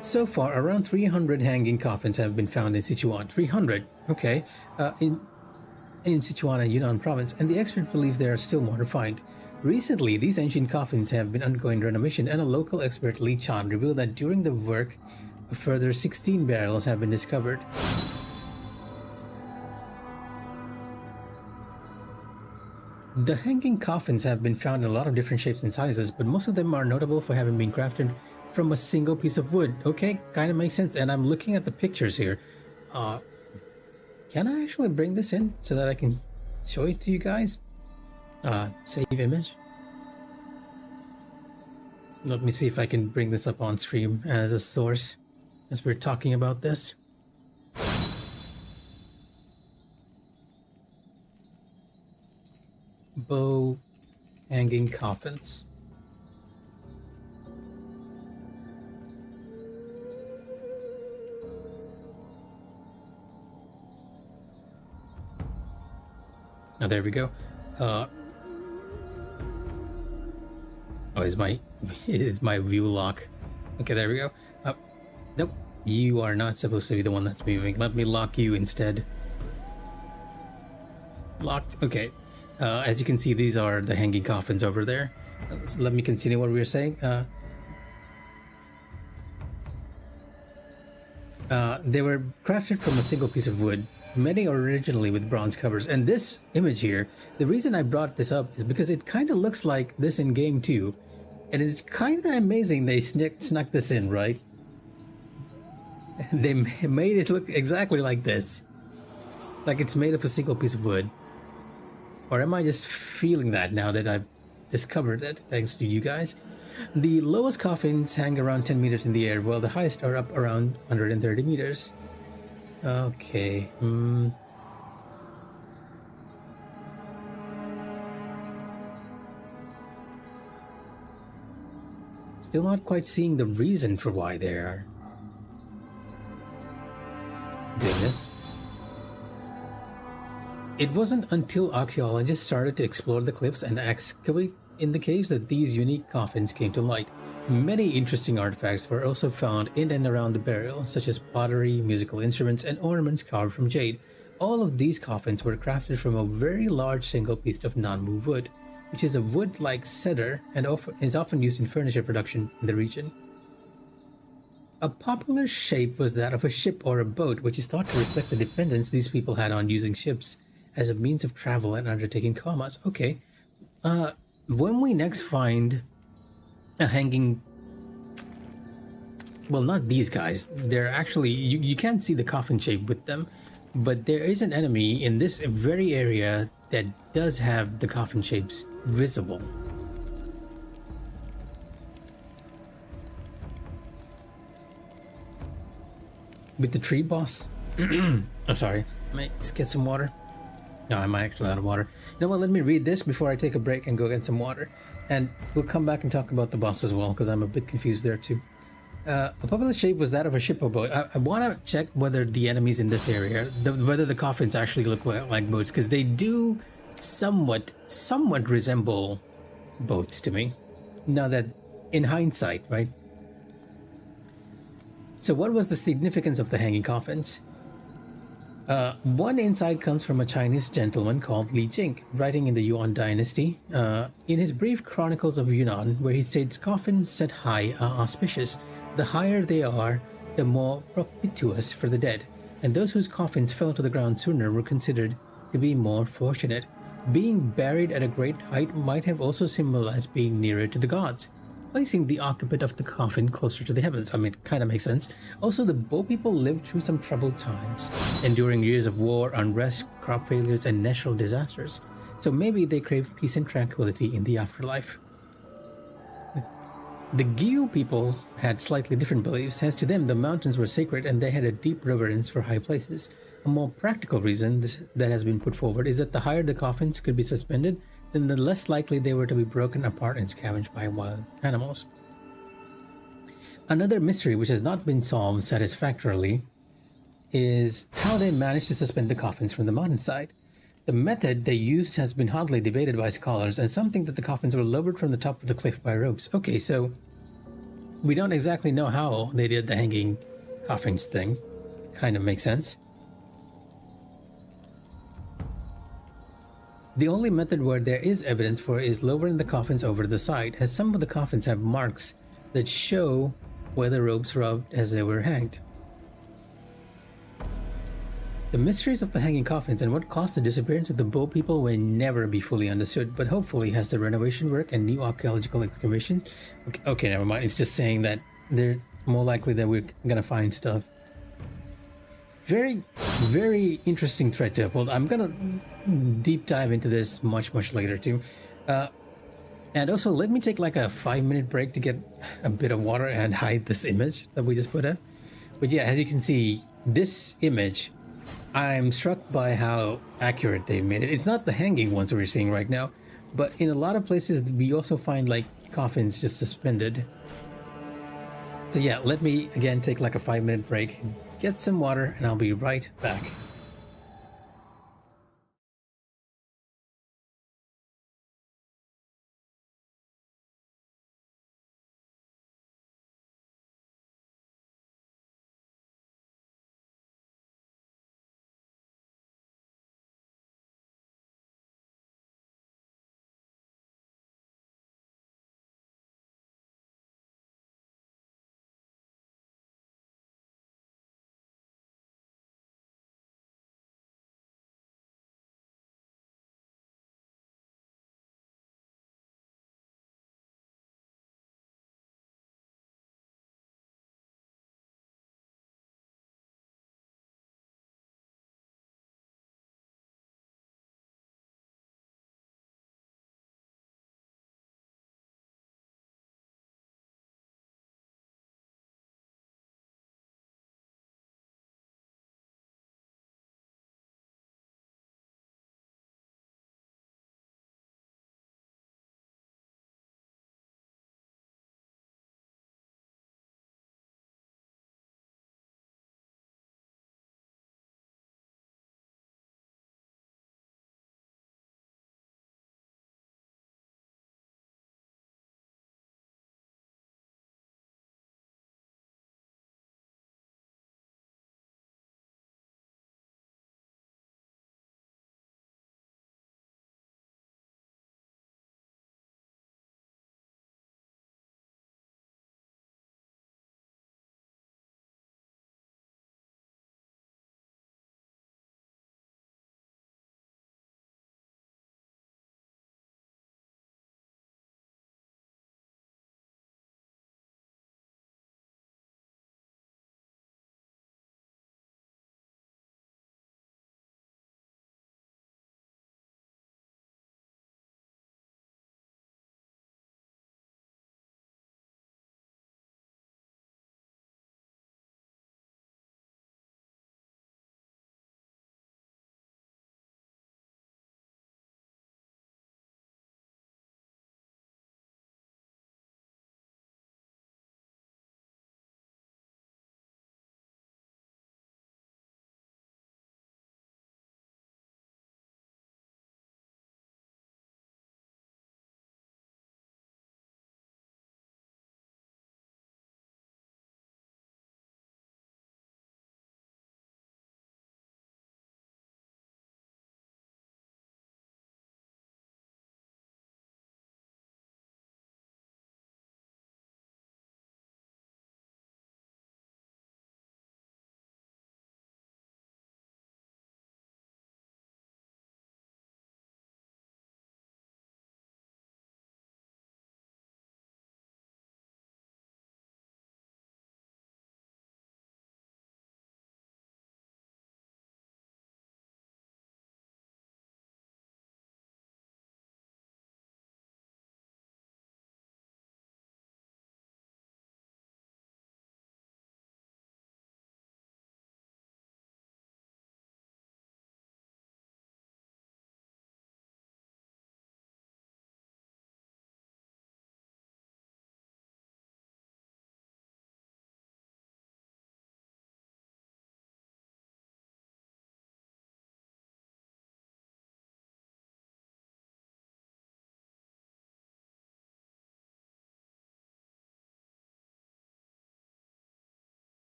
S1: So far, around 300 hanging coffins have been found in Sichuan. 300, okay, in Sichuan and Yunnan province, and the expert believes there are still more to find. Recently, these ancient coffins have been undergoing renovation, and a local expert, Li Chan, revealed that during the work, a further 16 burials have been discovered. The hanging coffins have been found in a lot of different shapes and sizes, but most of them are notable for having been crafted from a single piece of wood. Okay, kind of makes sense, and I'm looking at the pictures here. Can I actually bring this in so that I can show it to you guys? Save image. Let me see if I can bring this up on stream as a source as we're talking about this. Bo hanging coffins. Oh, there we go. Oh, is my view lock? Okay, there we go. Nope, you are not supposed to be the one that's moving. Let me lock you instead. Locked. Okay. As you can see, these are the hanging coffins over there. So let me continue what we were saying. They were crafted from a single piece of wood, many originally with bronze covers. And this image here, the reason I brought this up is because it kind of looks like this in game 2. And it's kind of amazing they snuck this in, right? They made it look exactly like this. Like it's made of a single piece of wood. Or am I just feeling that now that I've discovered it, thanks to you guys? The lowest coffins hang around 10 meters in the air, while the highest are up around 130 meters. Okay, Still not quite seeing the reason for why they are doing this. It wasn't until archaeologists started to explore the cliffs and excavate in the caves that these unique coffins came to light. Many interesting artifacts were also found in and around the burial, such as pottery, musical instruments, and ornaments carved from jade. All of these coffins were crafted from a very large single piece of Nanmu wood, which is a wood like cedar and is often used in furniture production in the region. A popular shape was that of a ship or a boat, which is thought to reflect the dependence these people had on using ships as a means of travel and undertaking commerce. Okay, when we next find a hanging... Well, not these guys. They're actually... You can't see the coffin shape with them, but there is an enemy in this very area that does have the coffin shapes visible. With the tree boss. I'm sorry. Let's get some water. No, I'm actually out of water. You know what? Let me read this before I take a break and go get some water. And we'll come back and talk about the boss as well, because I'm a bit confused there too. A popular shape was that of a ship or boat. I want to check whether the enemies in this area, whether the coffins actually look like boats, because they do somewhat resemble boats to me. Now that, in hindsight, right? So what was the significance of the hanging coffins? One insight comes from a Chinese gentleman called Li Jing, writing in the Yuan dynasty, in his brief Chronicles of Yunnan, where he states coffins set high are auspicious. The higher they are, the more propitious for the dead, and those whose coffins fell to the ground sooner were considered to be more fortunate. Being buried at a great height might have also symbolized being nearer to the gods, placing the occupant of the coffin closer to the heavens. I mean, it kind of makes sense. Also, the Bo people lived through some troubled times, enduring years of war, unrest, crop failures, and natural disasters. So maybe they craved peace and tranquility in the afterlife. The Gyu people had slightly different beliefs, as to them the mountains were sacred and they had a deep reverence for high places. A more practical reason that has been put forward is that the higher the coffins could be suspended, then the less likely they were to be broken apart and scavenged by wild animals. Another mystery which has not been solved satisfactorily is how they managed to suspend the coffins from the mountainside. The method they used has been hotly debated by scholars, and some think that the coffins were lowered from the top of the cliff by ropes. Okay, so we don't exactly know how they did the hanging coffins thing. Kind of makes sense. The only method where there is evidence for is lowering the coffins over the side, as some of the coffins have marks that show where the ropes rubbed as they were hanged. The mysteries of the hanging coffins and what caused the disappearance of the Bo people will never be fully understood, but hopefully as the renovation work and new archaeological excavation... Okay, never mind. It's just saying that they're more likely that we're gonna find stuff. Very, very interesting thread to upload. I'm gonna deep dive into this much later too. And also, let me take like a 5-minute break to get a bit of water and hide this image that we just put up. But yeah, as you can see, this image, I'm struck by how accurate they made it. It's not the hanging ones that we're seeing right now, but in a lot of places we also find like coffins just suspended. So yeah, let me again take like a 5-minute break, get some water, and I'll be right back.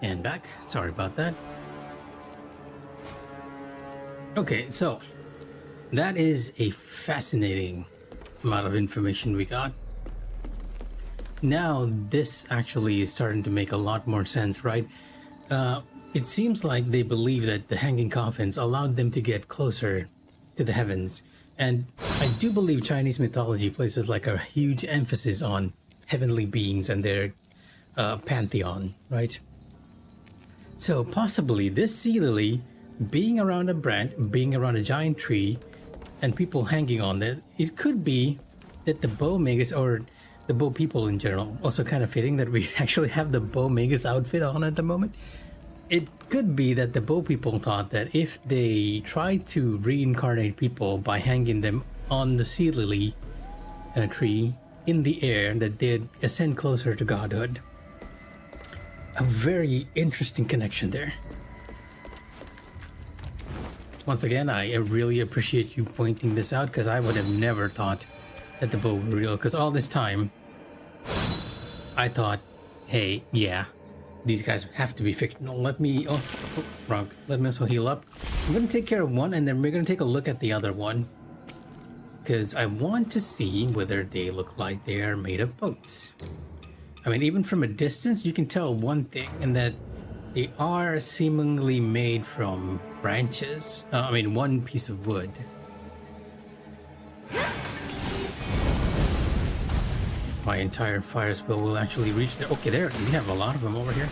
S1: And back. Sorry about that. Okay, so that is a fascinating amount of information we got. Now this actually is starting to make a lot more sense, right? It seems like they believe that the hanging coffins allowed them to get closer to the heavens. And I do believe Chinese mythology places like a huge emphasis on heavenly beings and their pantheon, right? So possibly this sea lily being around a branch, being around a giant tree, and people hanging on it, it could be that the Bo Magus, or the Bo people in general, also kind of fitting that we actually have the Bo Magus outfit on at the moment. It could be that the Bo people thought that if they tried to reincarnate people by hanging them on the sea lily tree in the air, that they'd ascend closer to godhood. A very interesting connection there. Once again, I really appreciate you pointing this out, because I would have never thought that the Bo were real, because all this time I thought, hey, yeah, these guys have to be fictional. Let me also let me also heal up. I'm gonna take care of one, and then we're gonna take a look at the other one, because I want to see whether they look like they are made of boats. I mean, even from a distance you can tell one thing, and that they are seemingly made from branches. One piece of wood. My entire fire spell will actually reach there. Okay, there, we have a lot of them over here.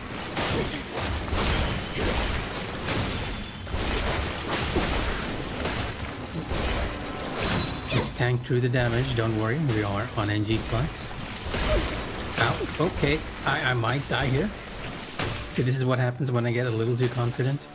S1: Just tank through the damage, don't worry, we are on NG+. Ow, okay, I might die here. See, this is what happens when I get a little too confident.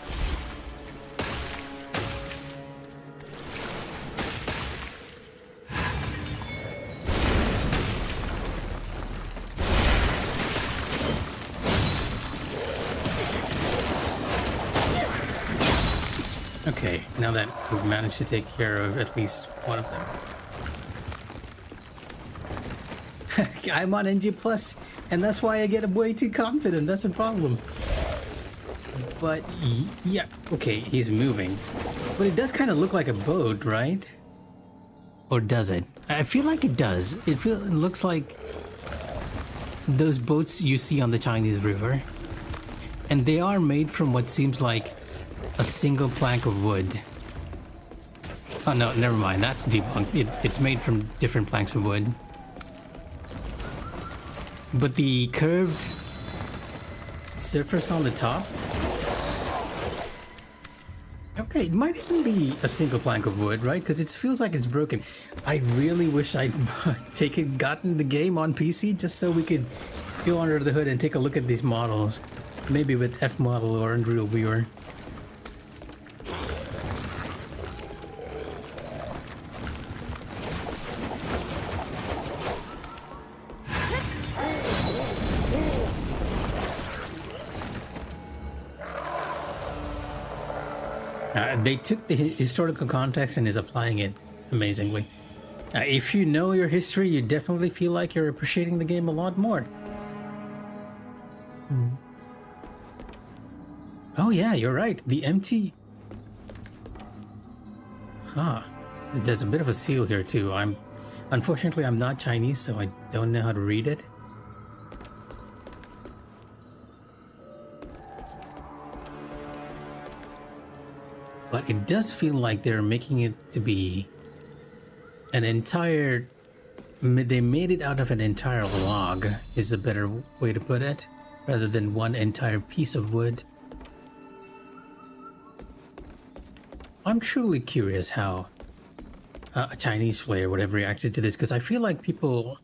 S1: Okay, now that we've managed to take care of at least one of them. I'm on NG+, and that's why I get way too confident. That's a problem. But yeah, okay, he's moving. But it does kind of look like a boat, right? Or does it? I feel like it does. It looks like those boats you see on the Chinese river. And they are made from what seems like a single plank of wood. Oh no, never mind, that's debunked. It's made from different planks of wood. But the curved surface on the top, okay, it might even be a single plank of wood, right? Because it feels like it's broken. I really wish I'd gotten the game on PC just so we could go under the hood and take a look at these models. Maybe with F-Model or Unreal Viewer. They took the historical context and is applying it amazingly. If you know your history, you definitely feel like you're appreciating the game a lot more. Oh yeah, you're right. The empty... Huh. There's a bit of a seal here too. Unfortunately, I'm not Chinese, so I don't know how to read it. But it does feel like they're making it to be an entire... They made it out of an entire log, is a better way to put it, rather than one entire piece of wood. I'm truly curious how a Chinese player would have reacted to this, because I feel like people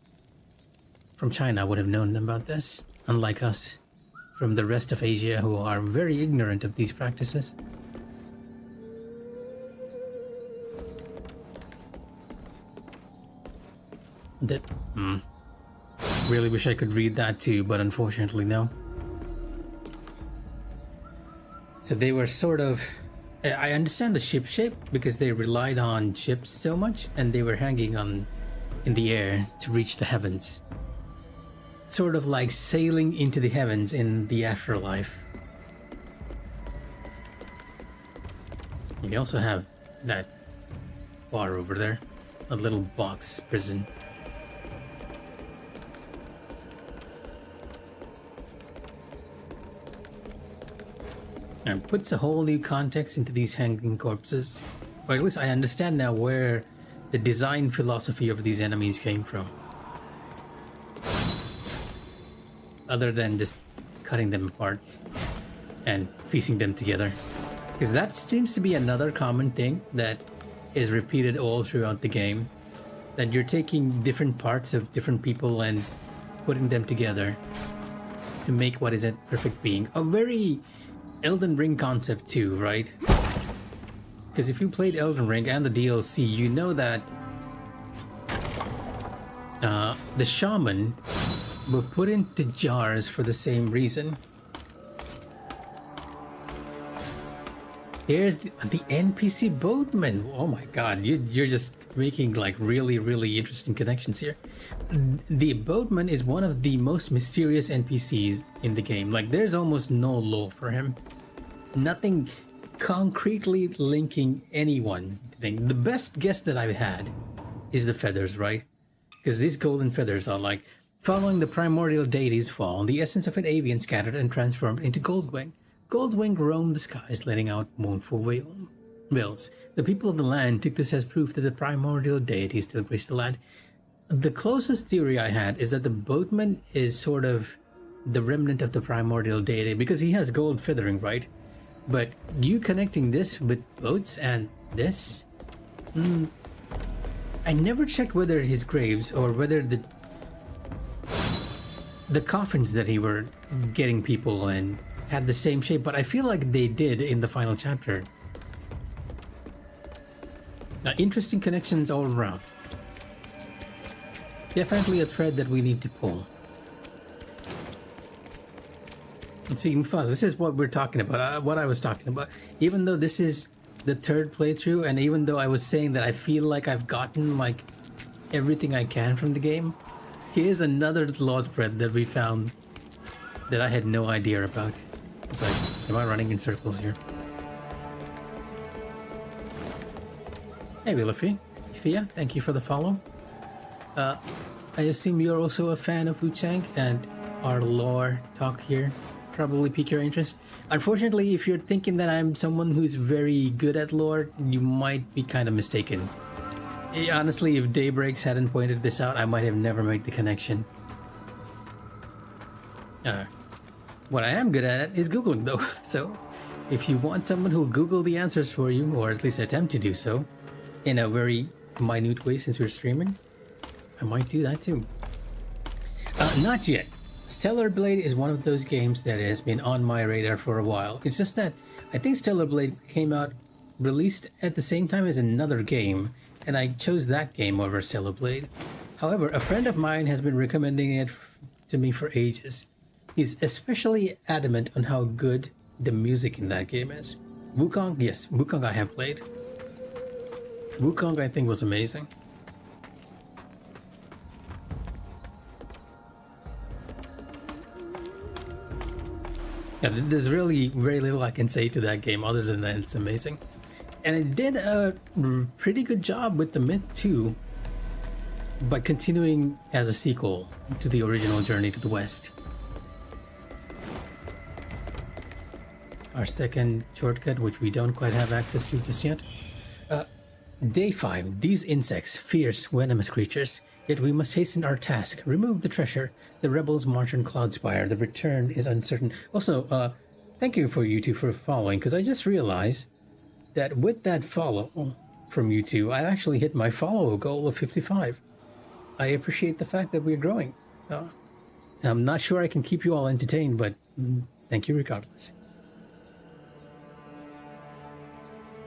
S1: from China would have known about this, unlike us from the rest of Asia who are very ignorant of these practices. Really wish I could read that too, but unfortunately no. So they were sort of... I understand the ship shape because they relied on ships so much, and they were hanging in the air to reach the heavens. Sort of like sailing into the heavens in the afterlife. We also have that bar over there. A little box prison. And puts a whole new context into these hanging corpses. Or at least I understand now where the design philosophy of these enemies came from. Other than just cutting them apart and piecing them together. Because that seems to be another common thing that is repeated all throughout the game. That you're taking different parts of different people and putting them together to make what is a perfect being. A very Elden Ring concept too, right? Because if you played Elden Ring and the DLC, you know that the shaman were put into jars for the same reason. There's the NPC boatman. Oh my god, you're just making like really interesting connections here. The boatman is one of the most mysterious NPCs in the game. Like there's almost no lore for him. Nothing concretely linking anyone. The best guess that I've had is the feathers, right? Because these golden feathers are like, following the primordial deity's fall, the essence of an avian scattered and transformed into Goldwing. Goldwing roamed the skies, letting out mournful wails. The people of the land took this as proof that the primordial deity still graced the land. The closest theory I had is that the boatman is sort of the remnant of the primordial deity because he has gold feathering, right? But you connecting this with boats and this? I never checked whether his graves or whether the coffins that he were getting people in had the same shape, but I feel like they did in the final chapter. Now, interesting connections all around. Definitely a thread that we need to pull. See, Mikh'a, this is what we're talking about, what I was talking about. Even though this is the third playthrough, and even though I was saying that I feel like I've gotten like everything I can from the game, here's another lore thread that we found that I had no idea about. It's like, am I running in circles here? Hey, Willify. Thea, thank you for the follow. I assume you're also a fan of Wuchang, and our lore talk here probably pique your interest. Unfortunately, if you're thinking that I'm someone who's very good at lore, you might be kind of mistaken. Honestly, if Daybreaks hadn't pointed this out, I might have never made the connection. What I am good at is Googling though, so if you want someone who'll Google the answers for you, or at least attempt to do so, in a very minute way since we're streaming, I might do that too. Not yet. Stellar Blade is one of those games that has been on my radar for a while. It's just that I think Stellar Blade came out, released at the same time as another game, and I chose that game over Stellar Blade. However, a friend of mine has been recommending it to me for ages. He's especially adamant on how good the music in that game is. Wuchang, yes, Wuchang I have played. Wuchang I think was amazing. Yeah, there's really very little I can say to that game other than that it's amazing. And it did a pretty good job with the Myth 2 by continuing as a sequel to the original Journey to the West. Our second shortcut, which we don't quite have access to just yet. Day 5. These insects, fierce, venomous creatures. Yet we must hasten our task. Remove the treasure. The rebels march on Cloudspire. The return is uncertain. Also, thank you for you two for following, because I just realized that with that follow from you two, I actually hit my follow goal of 55. I appreciate the fact that we're growing. I'm not sure I can keep you all entertained, but thank you regardless.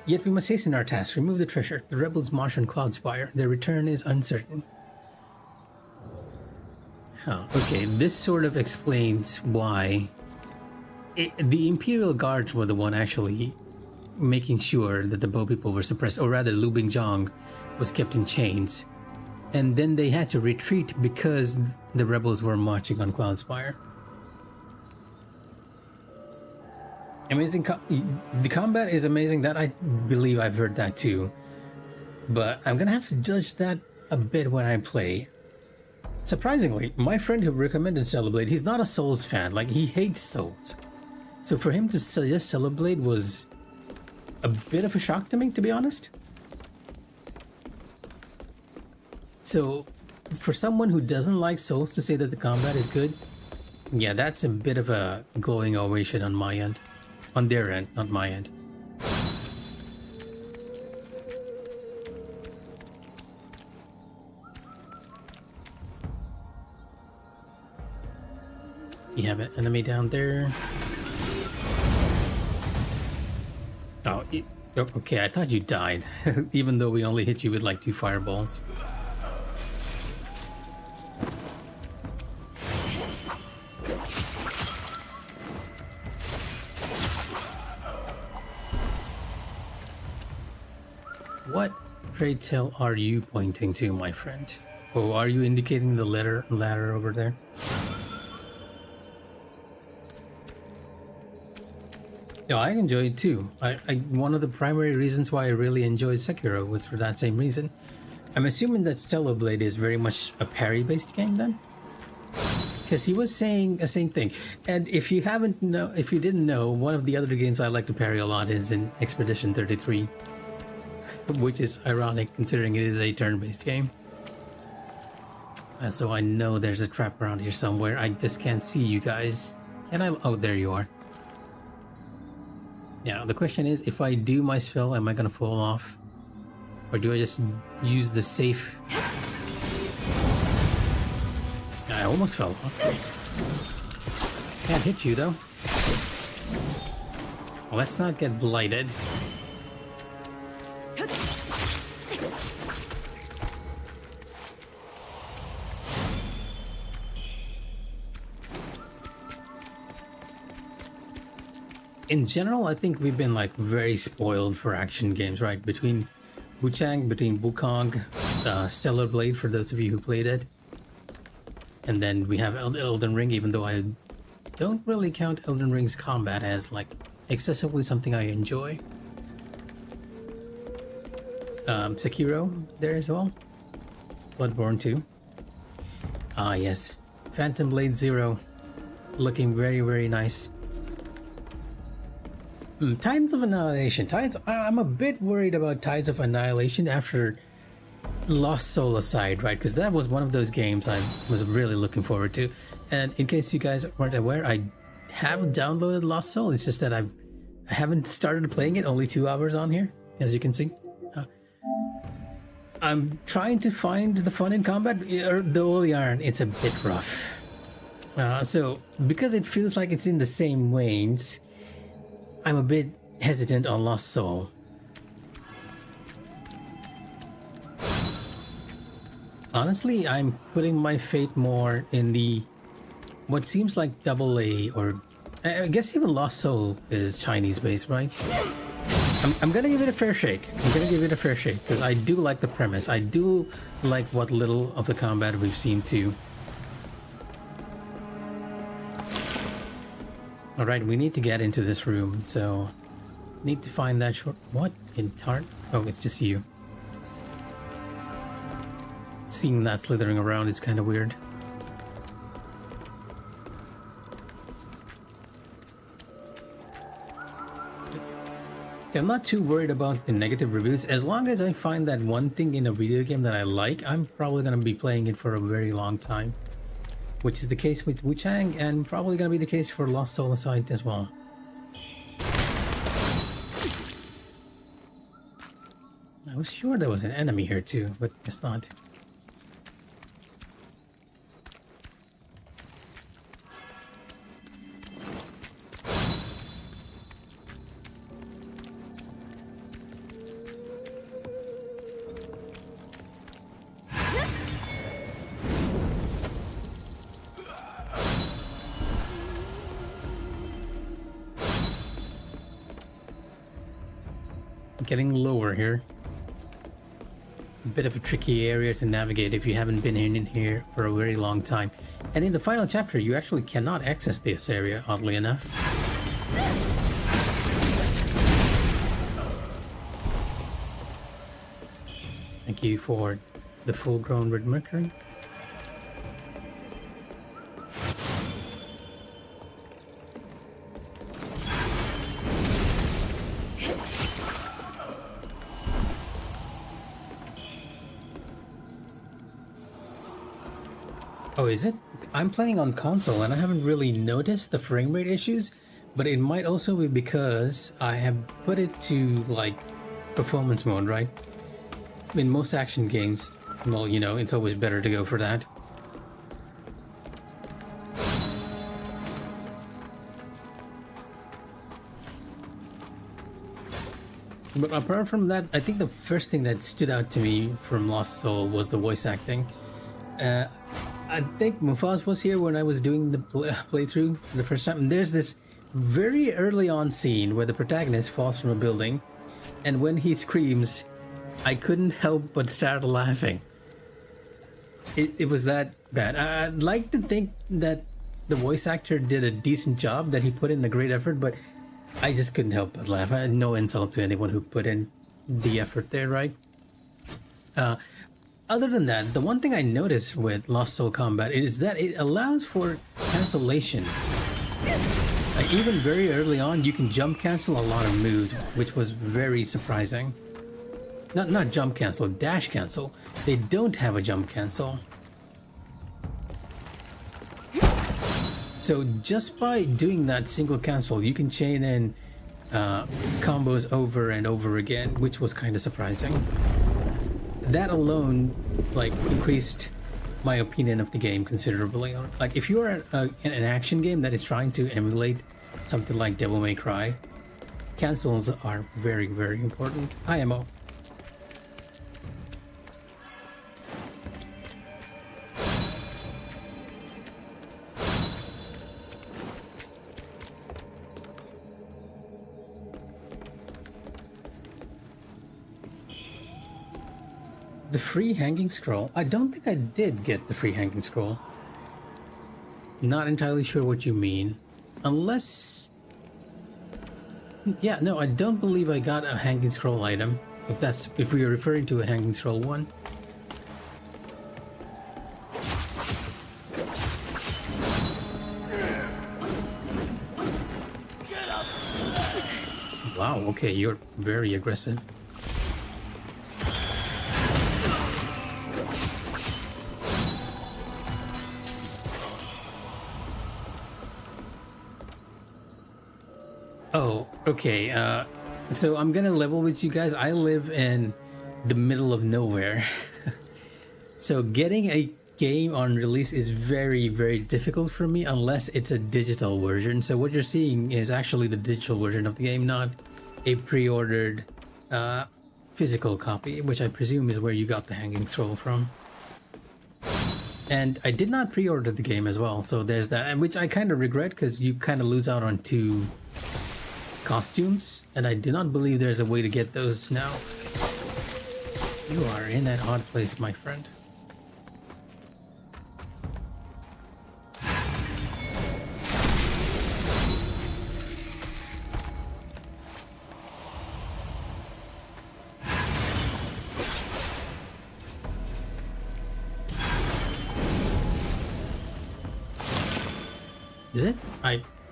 S1: Yet we must hasten our task. Remove the treasure. The rebels march on Cloudspire. Their return is uncertain. Okay, this sort of explains why the Imperial Guards were the one actually making sure that the Bow people were suppressed, or rather Lu Bingjong was kept in chains. And then they had to retreat because the rebels were marching on Cloudspire. The combat is amazing. That I believe I've heard that too. But I'm gonna have to judge that a bit when I play. Surprisingly, my friend who recommended Stellar Blade, he's not a Souls fan. Like, he hates Souls. So for him to suggest Stellar Blade was a bit of a shock to me, to be honest. So for someone who doesn't like Souls to say that the combat is good, yeah, that's a bit of a glowing ovation on my end. On their end, not my end. You have an enemy down there. Oh, okay, I thought you died, even though we only hit you with like 2 fireballs. What, pray tell, are you pointing to, my friend? Oh, are you indicating the ladder over there? Yeah, I enjoy it too. One of the primary reasons why I really enjoyed Sekiro was for that same reason. I'm assuming that Stellar Blade is very much a parry-based game then? Because he was saying the same thing. And if you didn't know, one of the other games I like to parry a lot is in Expedition 33. Which is ironic considering it is a turn-based game. So I know there's a trap around here somewhere. I just can't see you guys. Can I? Oh, there you are. Now, the question is, if I do my spell, am I gonna fall off? Or do I just use the safe? I almost fell off. Can't hit you, though. Let's not get blighted. In general, I think we've been like very spoiled for action games, right? Between Wuchang, between Wuchang, Stellar Blade for those of you who played it, and then we have Elden Ring. Even though I don't really count Elden Ring's combat as like excessively something I enjoy. Sekiro there as well. Bloodborne 2. Ah yes, Phantom Blade 0, looking very, very nice. Tides of Annihilation. I'm a bit worried about Tides of Annihilation after Lost Soul aside, right? Because that was one of those games I was really looking forward to. And in case you guys weren't aware, I have downloaded Lost Soul. It's just that I haven't started playing it. Only 2 hours on here, as you can see. I'm trying to find the fun in combat. The Holy Iron, it's a bit rough. So because it feels like it's in the same veins, I'm a bit hesitant on Lost Soul. Honestly, I'm putting my faith more in the what seems like AA, or I guess even Lost Soul is Chinese based, right? I'm gonna give it a fair shake. Because I do like the premise. I do like what little of the combat we've seen too. Alright, we need to get into this room, so need to find that short. What in Tart? Oh, it's just you. Seeing that slithering around is kind of weird. So I'm not too worried about the negative reviews. As long as I find that one thing in a video game that I like, I'm probably going to be playing it for a very long time. Which is the case with Wuchang, and probably going to be the case for Lost Soul aside as well. I was sure there was an enemy here too, but it's not. Getting lower here. A bit of a tricky area to navigate if you haven't been in here for a very long time. And in the final chapter, you actually cannot access this area, oddly enough. Thank you for the full-grown red mercury. Oh, is it? I'm playing on console and I haven't really noticed the frame rate issues, but it might also be because I have put it to like performance mode, right? In most action games, well, you know, it's always better to go for that. But apart from that, I think the first thing that stood out to me from Lost Soul was the voice acting. I think Mufaz was here when I was doing the playthrough for the first time. And there's this very early on scene where the protagonist falls from a building, and when he screams, I couldn't help but start laughing. It was that bad. I'd like to think that the voice actor did a decent job, that he put in a great effort, but I just couldn't help but laugh. I had no insult to anyone who put in the effort there, right? Other than that, the one thing I noticed with Lost Soul Combat is that it allows for cancellation. Like even very early on, you can jump cancel a lot of moves, which was very surprising. Not jump cancel, dash cancel. They don't have a jump cancel. So just by doing that single cancel, you can chain in combos over and over again, which was kind of surprising. That alone, like, increased my opinion of the game considerably. Like, if you're an action game that is trying to emulate something like Devil May Cry, cancels are very, very important. IMO. The free hanging scroll? I don't think I did get the free hanging scroll. Not entirely sure what you mean. Unless... Yeah, no, I don't believe I got a hanging scroll item. If we are referring to a hanging scroll one. Wow, okay, you're very aggressive. Oh, okay, so I'm gonna level with you guys. I live in the middle of nowhere. So getting a game on release is very, very difficult for me unless it's a digital version. So what you're seeing is actually the digital version of the game, not a pre-ordered physical copy, which I presume is where you got the hanging scroll from. And I did not pre-order the game as well, so there's that, which I kind of regret because you kind of lose out on two costumes, and I do not believe there's a way to get those now. You are in that odd place, my friend. Is it?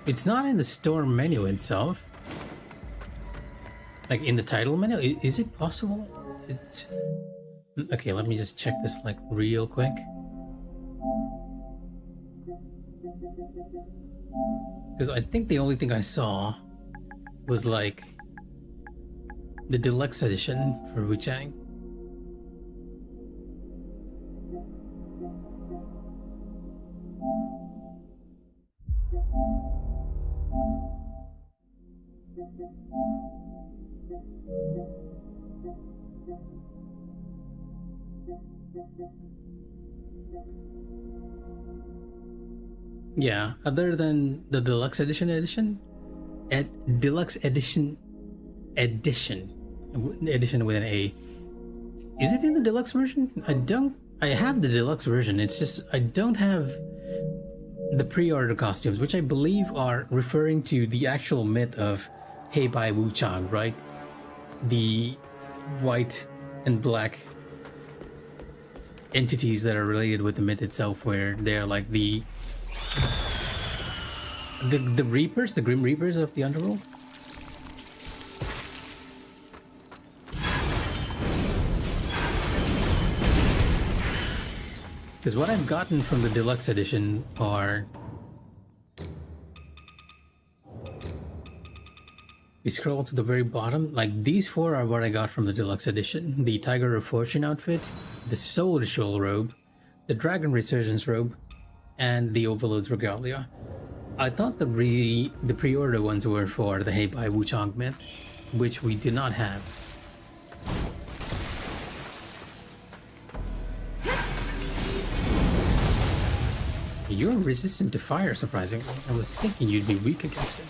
S1: It's not in the store menu itself. Like in the title menu? Is it possible? It's... Okay, let me just check this like real quick. Because I think the only thing I saw was like the deluxe edition for Wuchang. Yeah, other than the deluxe edition with an A. Is it in the deluxe version? I have the deluxe version. It's just I don't have the pre-order costumes, which I believe are referring to the actual myth of Hey by Wuchang, right? The white and black entities that are related with the myth itself, where they're like the Reapers, the Grim Reapers of the underworld. Because what I've gotten from the deluxe edition are... We scroll to the very bottom, like these four are what I got from the deluxe edition. The Tiger of Fortune outfit, the Soul Ritual robe, the Dragon Resurgence robe, and the Overload's Regalia. I thought the pre-order ones were for the Hey by Wuchang myth, which we do not have. You're resistant to fire, surprisingly. I was thinking you'd be weak against it.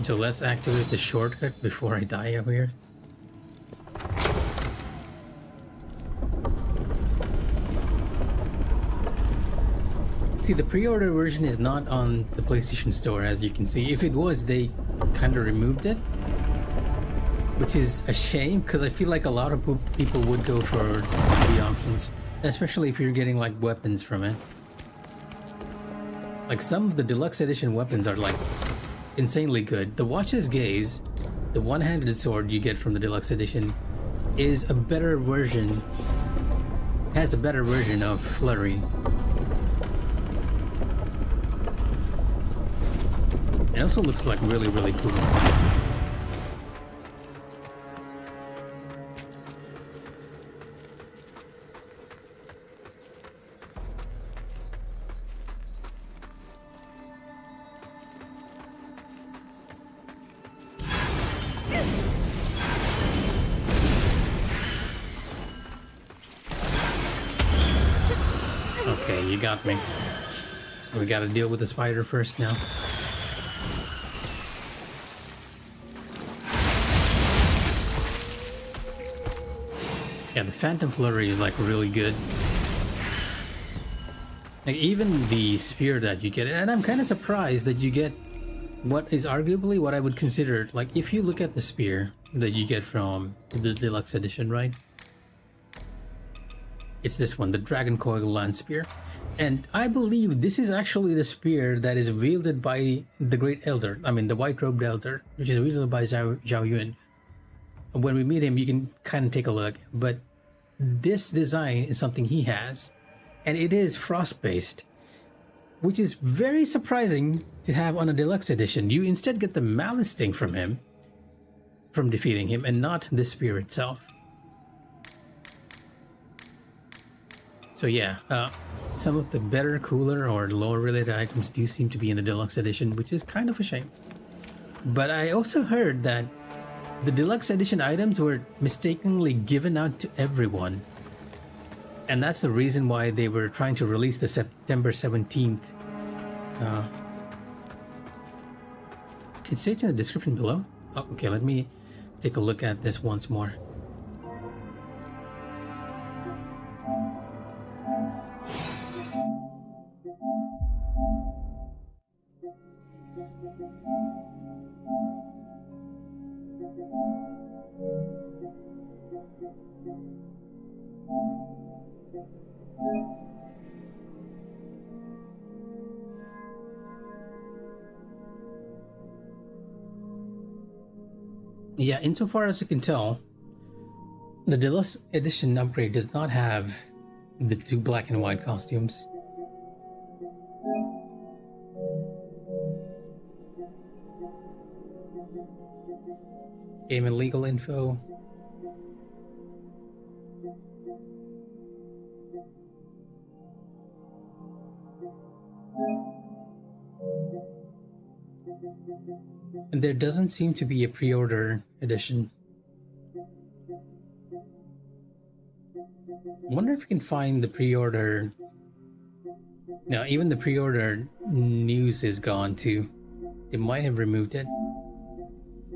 S1: So let's activate the shortcut before I die over here. See, the pre-order version is not on the PlayStation Store, as you can see. If it was, they kind of removed it, which is a shame, because I feel like a lot of people would go for the options, especially if you're getting like weapons from it. Like some of the deluxe edition weapons are like insanely good. The Watch's Gaze, the one-handed sword you get from the deluxe edition, is a better version, has a better version of Flurry. It also looks like really, really cool. Okay, you got me. We gotta deal with the spider first now. Yeah, the Phantom Flurry is like really good. Like even the spear that you get, and I'm kind of surprised that you get what is arguably what I would consider, like if you look at the spear that you get from the deluxe edition, right? It's this one, the Dragon Coil Lance Spear. And I believe this is actually the spear that is wielded by the Great Elder, I mean the White Robed Elder, which is wielded by Zhao Yun. When we meet him, you can kind of take a look, but this design is something he has, and it is frost-based, which is very surprising to have on a deluxe edition. You instead get the Malice Sting from him, from defeating him, and not the spear itself. So yeah, some of the better, cooler, or lore-related items do seem to be in the deluxe edition, which is kind of a shame. But I also heard that the deluxe edition items were mistakenly given out to everyone. And that's the reason why they were trying to release the September 17th. It states in the description below. Oh, okay, let me take a look at this once more. Yeah, insofar as I can tell, the Deluxe Edition upgrade does not have the two black and white costumes. Game and legal info. And there doesn't seem to be a pre-order edition. I wonder if you can find the pre-order. No, even the pre-order news is gone too. They might have removed it.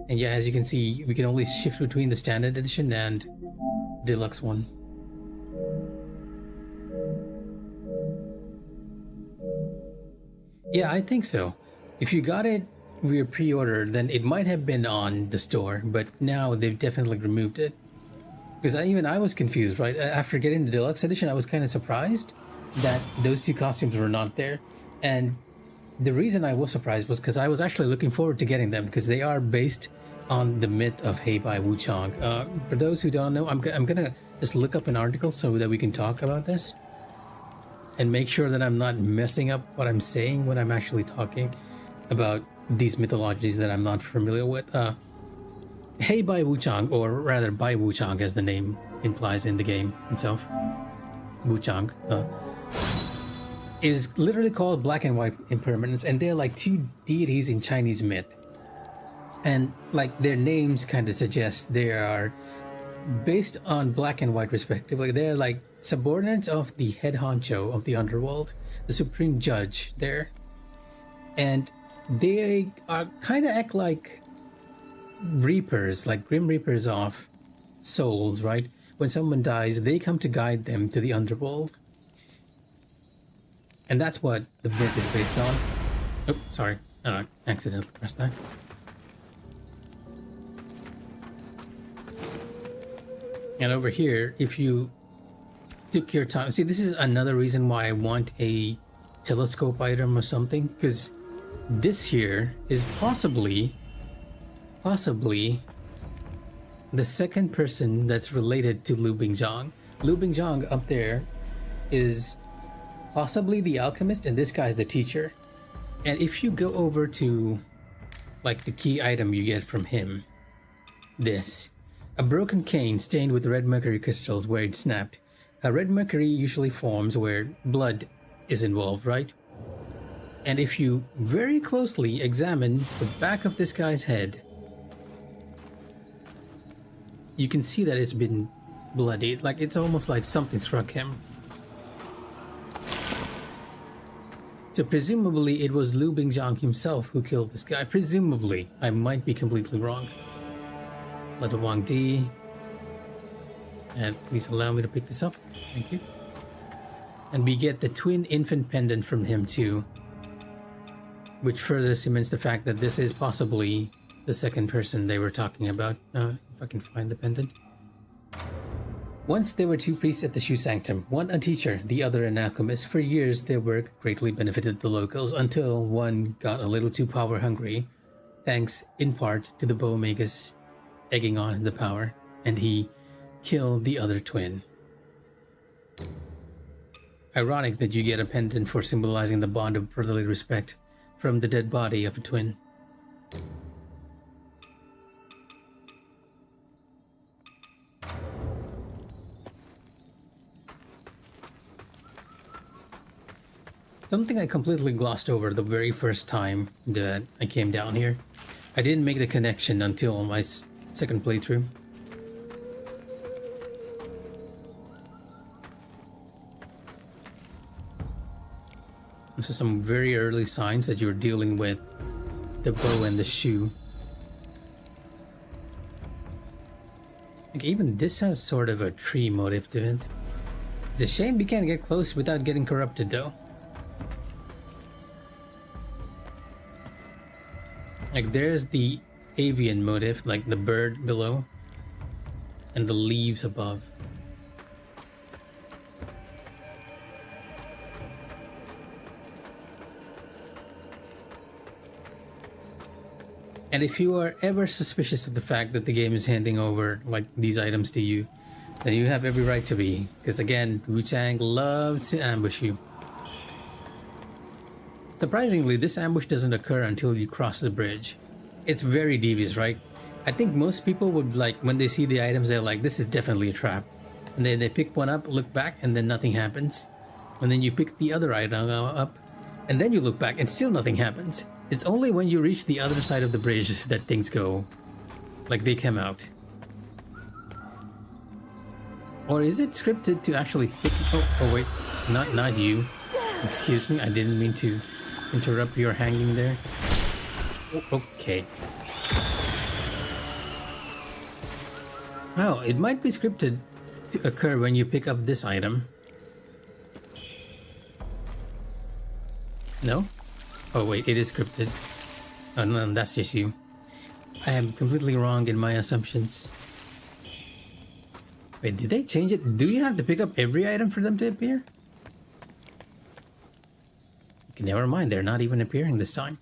S1: And yeah, as you can see, we can only shift between the standard edition and deluxe one. Yeah, I think so. If you got it via pre-order, then it might have been on the store, but now they've definitely removed it. Because I was confused, right? After getting the deluxe edition, I was kind of surprised that those two costumes were not there. And the reason I was surprised was because I was actually looking forward to getting them, because they are based on the myth of Heibai Wuchang. For those who don't know, I'm gonna just look up an article so that we can talk about this and make sure that I'm not messing up what I'm saying when I'm actually talking about these mythologies that I'm not familiar with. Heibai Wuchang, or rather Bai Wuchang as the name implies in the game itself, Wuchang, is literally called black and white impermanence, and they're like two deities in Chinese myth. And like their names kind of suggest they are based on black and white respectively. They're like subordinates of the head honcho of the underworld, the supreme judge there. And they are kind of act like reapers, like grim reapers of souls, right? When someone dies, they come to guide them to the underworld. And that's what the myth is based on. Oh, sorry. Accidentally pressed that. And over here, if you took your time... See, this is another reason why I want a telescope item or something. Because this here is possibly the second person that's related to Lu Bingzhang. Lu Bingzhang up there is possibly the alchemist, and this guy's the teacher. And if you go over to like the key item you get from him, this, a broken cane stained with red mercury crystals where it snapped. A red mercury usually forms where blood is involved, right? And if you very closely examine the back of this guy's head, you can see that it's been bloodied. Like, it's almost like something struck him. So presumably it was Lu Bingzhang himself who killed this guy. Presumably. I might be completely wrong. Letter Wang D. And please allow me to pick this up. Thank you. And we get the twin infant pendant from him too, which further cements the fact that this is possibly the second person they were talking about. If I can find the pendant. Once there were two priests at the Shu Sanctum, one a teacher, the other an alchemist. For years their work greatly benefited the locals until one got a little too power hungry, thanks in part to the Bo-Omegas egging on the power, and he killed the other twin. Ironic that you get a pendant for symbolizing the bond of brotherly respect from the dead body of a twin. Something I completely glossed over the very first time that I came down here. I didn't make the connection until my second playthrough. This is some very early signs that you're dealing with the bow and the shoe. Like, even this has sort of a tree motif to it. It's a shame we can't get close without getting corrupted though. Like, there's the avian motif, like the bird below, and the leaves above. And if you are ever suspicious of the fact that the game is handing over like these items to you, then you have every right to be, because again, Wuchang loves to ambush you. Surprisingly, this ambush doesn't occur until you cross the bridge. It's very devious, right? I think most people would, like, when they see the items, they're like, this is definitely a trap. And then they pick one up, look back, and then nothing happens. And then you pick the other item up, and then you look back, and still nothing happens. It's only when you reach the other side of the bridge that things go, like, they come out. Or is it scripted to actually pick... Oh wait, not you. Excuse me, I didn't mean to interrupt your hanging there. Oh, okay. Oh, it might be scripted to occur when you pick up this item. No? Oh wait, it is scripted. Oh no, that's just you. I am completely wrong in my assumptions. Wait, did they change it? Do you have to pick up every item for them to appear? Okay, never mind, they're not even appearing this time.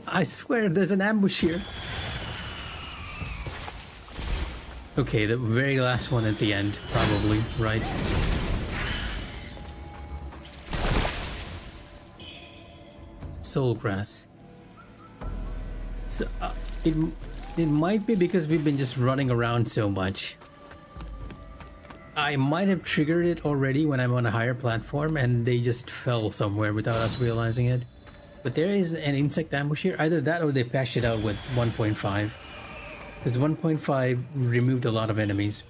S1: I swear there's an ambush here. Okay, the very last one at the end, probably, right? Soul grass. So, it might be because we've been just running around so much. I might have triggered it already when I'm on a higher platform and they just fell somewhere without us realizing it. But there is an insect ambush here. Either that or they patched it out with 1.5. Because 1.5 removed a lot of enemies.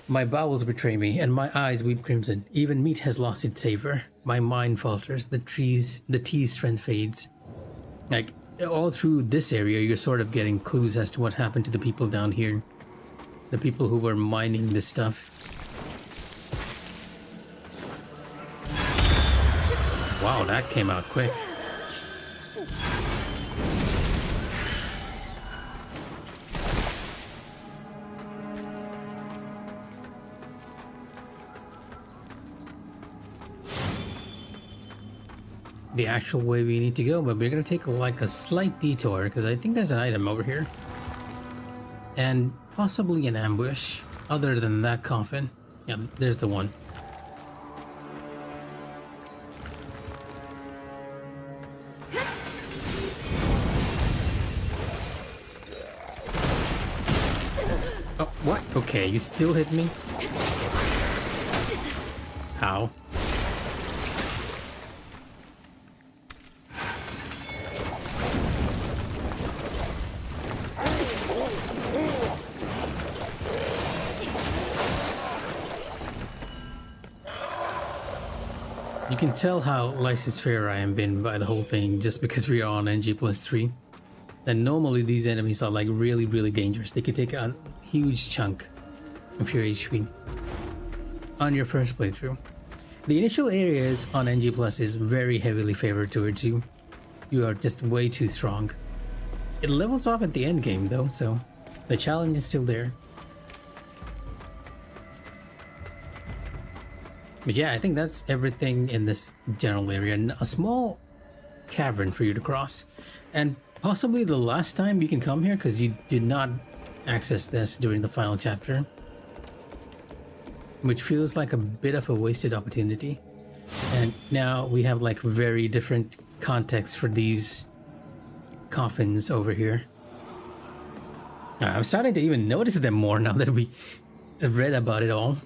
S1: My bowels betray me, and my eyes weep crimson. Even meat has lost its savor. My mind falters. The tea's strength fades. Like, all through this area, you're sort of getting clues as to what happened to the people down here. The people who were mining this stuff. Wow, that came out quick. The actual way we need to go, but we're gonna take like a slight detour because I think there's an item over here. And possibly an ambush, other than that coffin. Yeah, there's the one. Oh, what? Okay, you still hit me? How? You can tell how laissez-faire I am been by the whole thing just because we are on NG+3. And normally these enemies are like really dangerous. They could take a huge chunk of your HP on your first playthrough. The initial areas on NG+ is very heavily favored towards you. You are just way too strong. It levels off at the end game though, so the challenge is still there. But yeah, I think that's everything in this general area. And a small cavern for you to cross. And possibly the last time you can come here because you did not access this during the final chapter. Which feels like a bit of a wasted opportunity. And now we have like very different context for these coffins over here. I'm starting to even notice them more now that we read about it all.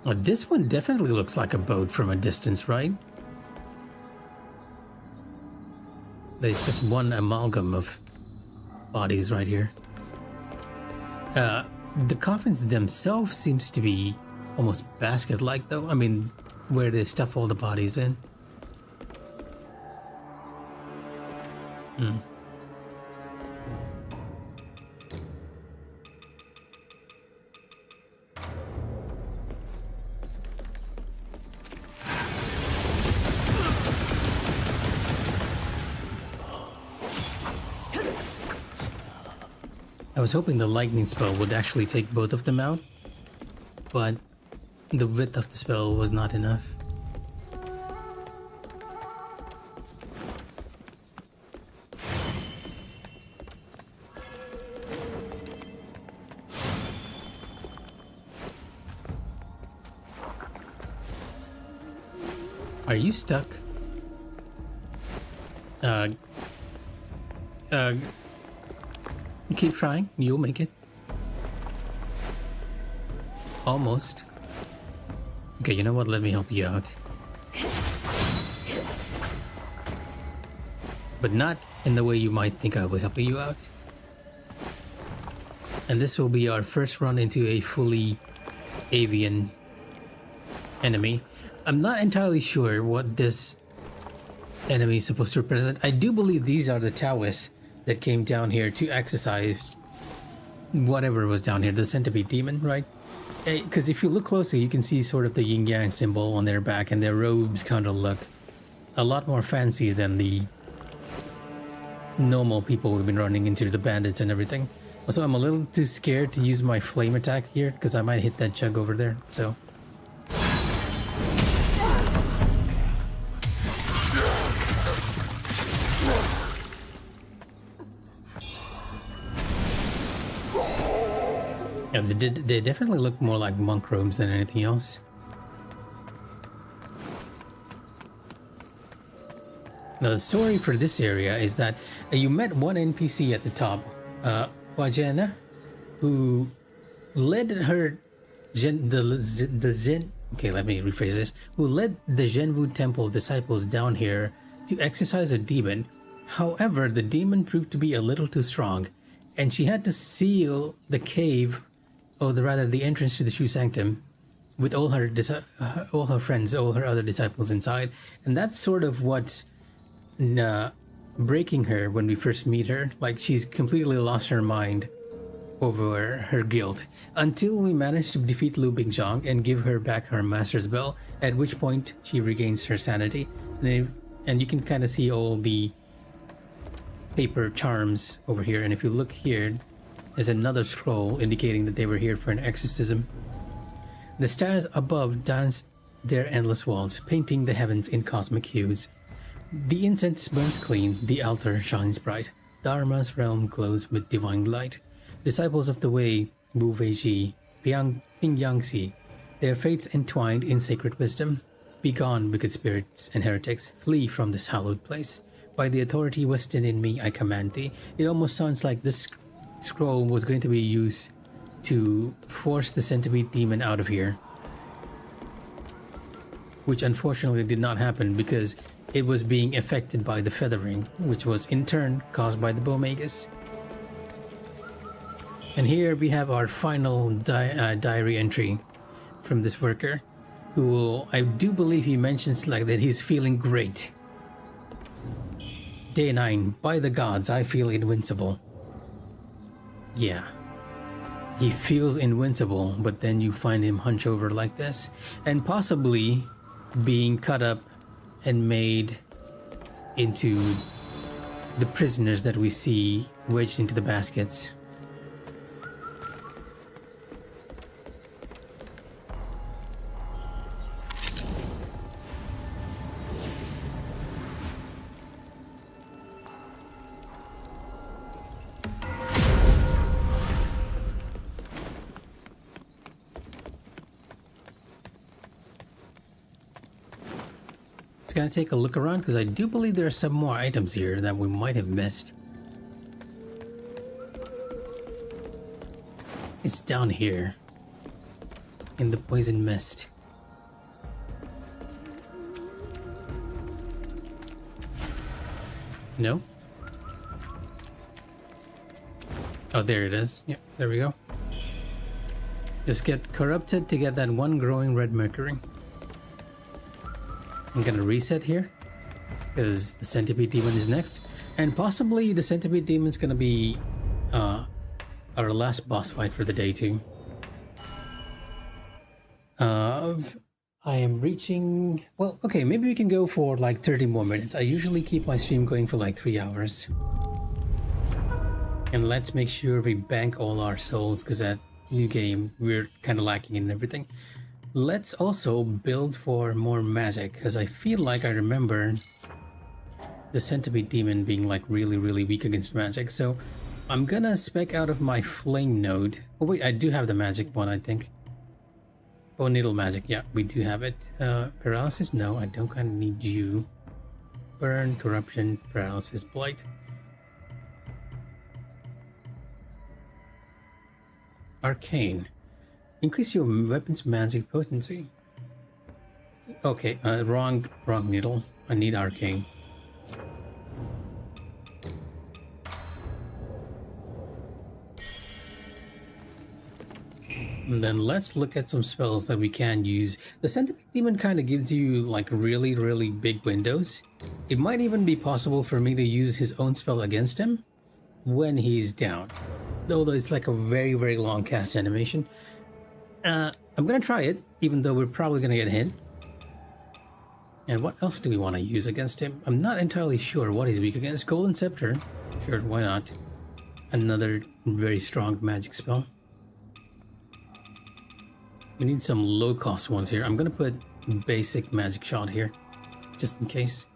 S1: Oh, this one definitely looks like a boat from a distance, right? There's just one amalgam of bodies right here. The coffins themselves seems to be almost basket-like though. I mean, where they stuff all the bodies in. I was hoping the lightning spell would actually take both of them out, but the width of the spell was not enough. Are you stuck? Keep trying, you'll make it. Almost. Okay, you know what? Let me help you out. But not in the way you might think I will help you out. And this will be our first run into a fully avian enemy. I'm not entirely sure what this enemy is supposed to represent. I do believe these are the Taoists that came down here to exercise whatever was down here, the centipede demon, right? Because if you look closely, you can see sort of the yin-yang symbol on their back, and their robes kind of look a lot more fancy than the normal people we've been running into, the bandits and everything. Also, I'm a little too scared to use my flame attack here, because I might hit that jug over there, so... Yeah, they definitely look more like monk robes than anything else. Now, the story for this area is that you met one NPC at the top, Wajana, who led her okay, let me rephrase this. Who led the Zhenwu Temple disciples down here to exorcise a demon. However, the demon proved to be a little too strong, and she had to seal the cave, or rather the entrance to the Shu Sanctum, with all her friends, all her other disciples inside. And that's sort of what's breaking her when we first meet her. Like, she's completely lost her mind over her guilt, until we manage to defeat Lu Bingzhang and give her back her master's bell, at which point she regains her sanity. And you can kind of see all the paper charms over here, and if you look here, there's another scroll indicating that they were here for an exorcism. The stars above danced their endless waltz, painting the heavens in cosmic hues. The incense burns clean, the altar shines bright, Dharma's realm glows with divine light. Disciples of the way, Wu Weiji, Pingyangxi, their fates entwined in sacred wisdom. Begone, wicked spirits and heretics, flee from this hallowed place. By the authority vested in me, I command thee. It almost sounds like this scroll was going to be used to force the centipede demon out of here, which unfortunately did not happen because it was being affected by the feathering, which was in turn caused by the Bomagus. And here we have our final diary entry from this worker, who will, I do believe he mentions like that he's feeling great. Day 9, by the gods, I feel invincible. Yeah, he feels invincible, but then you find him hunch over like this, and possibly being cut up and made into the prisoners that we see wedged into the baskets. Gonna take a look around because I do believe there are some more items here that we might have missed. It's down here in the poison mist. No? Oh, there it is. Yep, there we go. Just get corrupted to get that one growing red mercury. I'm gonna reset here because the centipede demon is next, and possibly the centipede demon is gonna be our last boss fight for the day too. I am reaching, well, okay, maybe we can go for like 30 more minutes. I usually keep my stream going for like 3 hours, and let's make sure we bank all our souls because that new game we're kind of lacking in everything. Let's also build for more magic, because I feel like I remember the centipede demon being like really weak against magic. So I'm gonna spec out of my flame node. Oh wait, I do have the magic one, I think. Bone needle magic, yeah, we do have it. Paralysis, no, I don't kind of need you. Burn, corruption, paralysis, blight. Arcane. Increase your weapon's magic potency. Okay, wrong needle. I need arcane. And then let's look at some spells that we can use. The Centipede Demon kind of gives you like really, really big windows. It might even be possible for me to use his own spell against him when he's down. Although it's like a very, very long cast animation. I'm gonna try it, even though we're probably gonna get hit. And what else do we want to use against him? I'm not entirely sure what he's weak against. Golden Scepter. Sure, why not? Another very strong magic spell. We need some low-cost ones here. I'm gonna put basic magic shot here, just in case.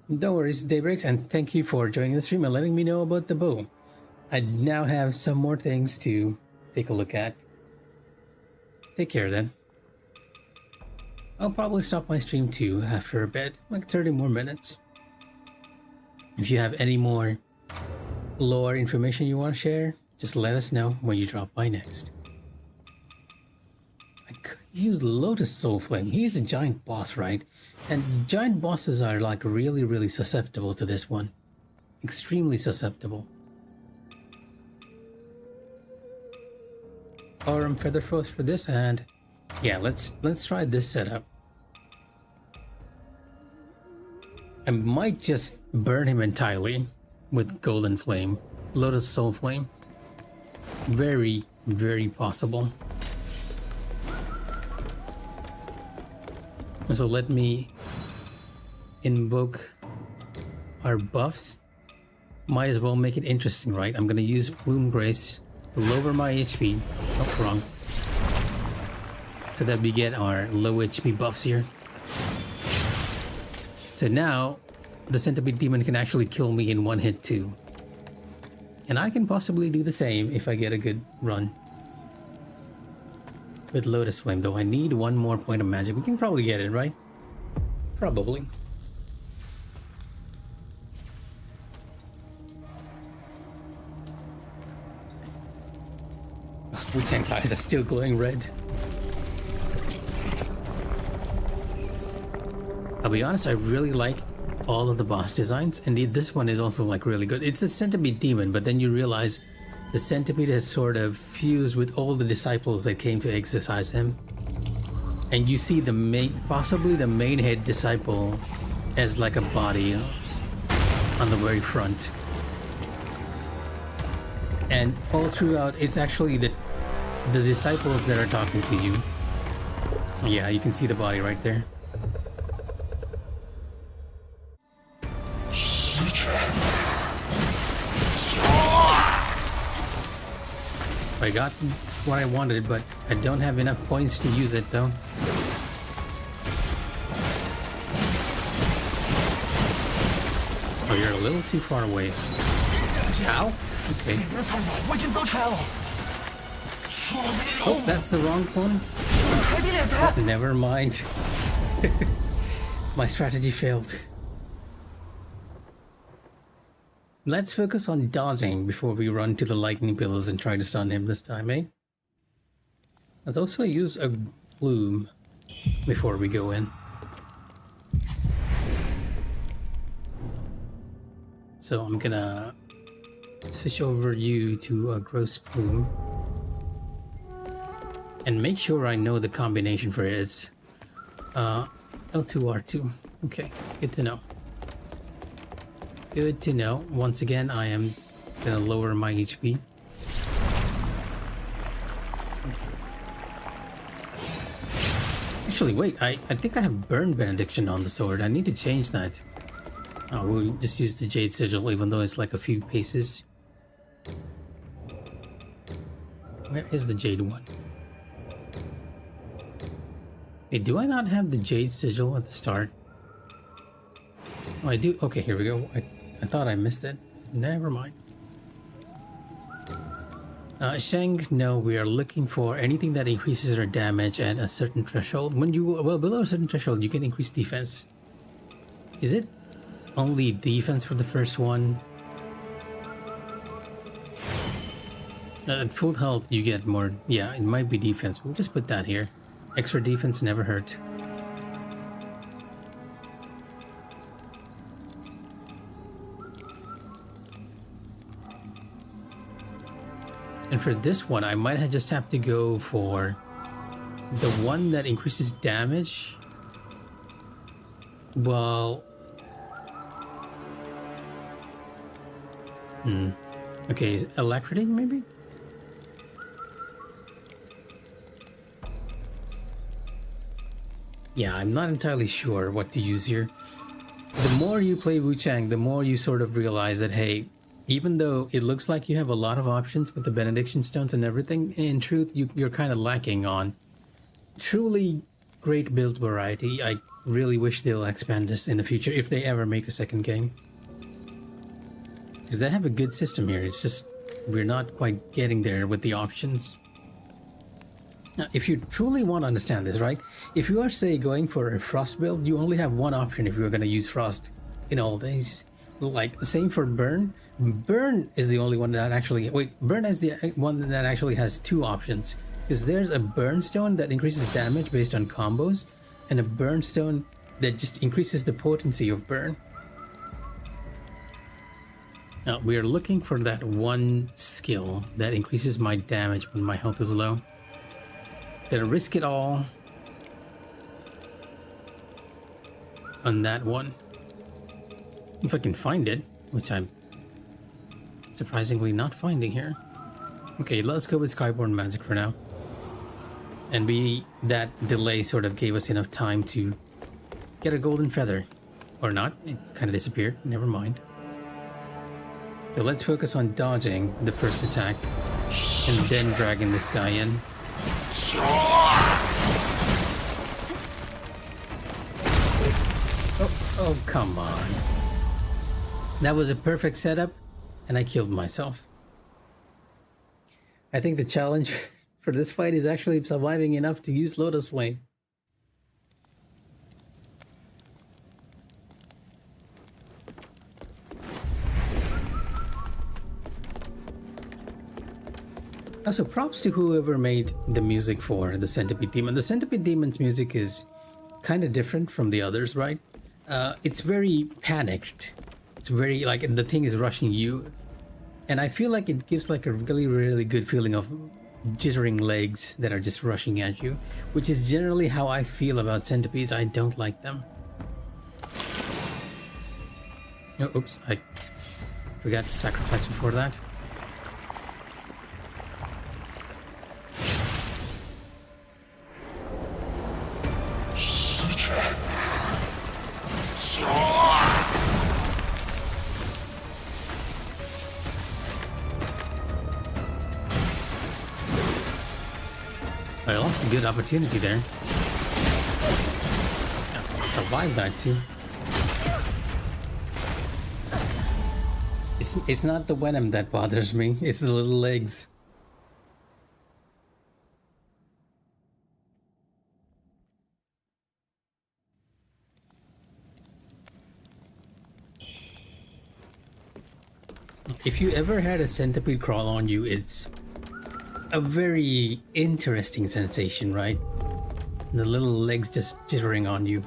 S1: No worries, Daybreaks, and thank you for joining the stream and letting me know about the bow. I now have some more things to take a look at. Take care then. I'll probably stop my stream too after a bit, like 30 more minutes. If you have any more lore information you want to share, just let us know when you drop by next. I could use Lotus Soul Flame. He's a giant boss, right? And giant bosses are like really, really susceptible to this one. Extremely susceptible. Aurum Feather Frost for this, and yeah, let's try this setup. I might just burn him entirely with Golden Flame, Lotus Soul Flame. Very, very possible. So let me invoke our buffs. Might as well make it interesting, right? I'm gonna use Plume Grace to lower my HP. Oh, wrong. So that we get our low HP buffs here. So now, the Centipede Demon can actually kill me in one hit too. And I can possibly do the same if I get a good run. With Lotus Flame, though I need one more point of magic. We can probably get it, right? Probably. Wuchang's eyes are still glowing red. I'll be honest, I really like all of the boss designs. Indeed, this one is also like really good. It's a Centipede Demon, but then you realize the Centipede has sort of fused with all the disciples that came to exorcise him. And you see the main, possibly the main head disciple as like a body on the very front. And all throughout, it's actually the disciples that are talking to you. Yeah, you can see the body right there. I got what I wanted, but I don't have enough points to use it though. Oh, you're a little too far away. Ow? Okay. Oh, that's the wrong one? Never mind. My strategy failed. Let's focus on dodging before we run to the lightning pillars and try to stun him this time, eh? Let's also use a bloom before we go in. So I'm gonna switch over you to a gross plume. And make sure I know the combination for it. It's L2R2. Okay, good to know. Good to know. Once again, I am gonna lower my HP. Actually, wait, I think I have Burn Benediction on the sword. I need to change that. Oh, we'll just use the Jade Sigil, even though it's like a few paces. Where is the Jade one? Wait, do I not have the Jade Sigil at the start? Oh, I do. Okay, here we go. I thought I missed it. Never mind. Sheng, no, we are looking for anything that increases our damage at a certain threshold. When you, well, below a certain threshold, you can increase defense. Is it only defense for the first one? At full health, you get more. Yeah, it might be defense. We'll just put that here. Extra defense never hurt. And for this one, I might just have to go for the one that increases damage. Well... Okay, is Electroting maybe? Yeah, I'm not entirely sure what to use here. The more you play Wuchang, the more you sort of realize that, hey, even though it looks like you have a lot of options with the Benediction Stones and everything, in truth, you're kind of lacking on truly great build variety. I really wish they'll expand this in the future if they ever make a second game. Because they have a good system here, it's just we're not quite getting there with the options. Now, if you truly want to understand this, right? If you are, say, going for a Frost build, you only have one option if you're going to use Frost in all days. Like, same for Burn. Burn is the only one that actually... Wait, Burn is the one that actually has two options. Because there's a Burn Stone that increases damage based on combos, and a Burn Stone that just increases the potency of Burn. Now, we are looking for that one skill that increases my damage when my health is low. Gonna risk it all on that one. If I can find it, which I'm surprisingly not finding here. Okay, let's go with Skyborn Magic for now. And that delay sort of gave us enough time to get a golden feather. Or not, it kind of disappeared, never mind. So let's focus on dodging the first attack and then dragging this guy in. Oh, come on. That was a perfect setup, and I killed myself. I think the challenge for this fight is actually surviving enough to use Lotus Flame. Also, props to whoever made the music for the Centipede Demon. The Centipede Demon's music is kind of different from the others, right? It's very panicked. It's very, like, the thing is rushing you. And I feel like it gives, like, a really, really good feeling of jittering legs that are just rushing at you. Which is generally how I feel about centipedes. I don't like them. Oh, oops, I forgot to sacrifice before that. I lost a good opportunity there. Survived that too. It's not the venom that bothers me, it's the little legs. If you ever had a centipede crawl on you, it's a very interesting sensation, right? The little legs just jittering on you.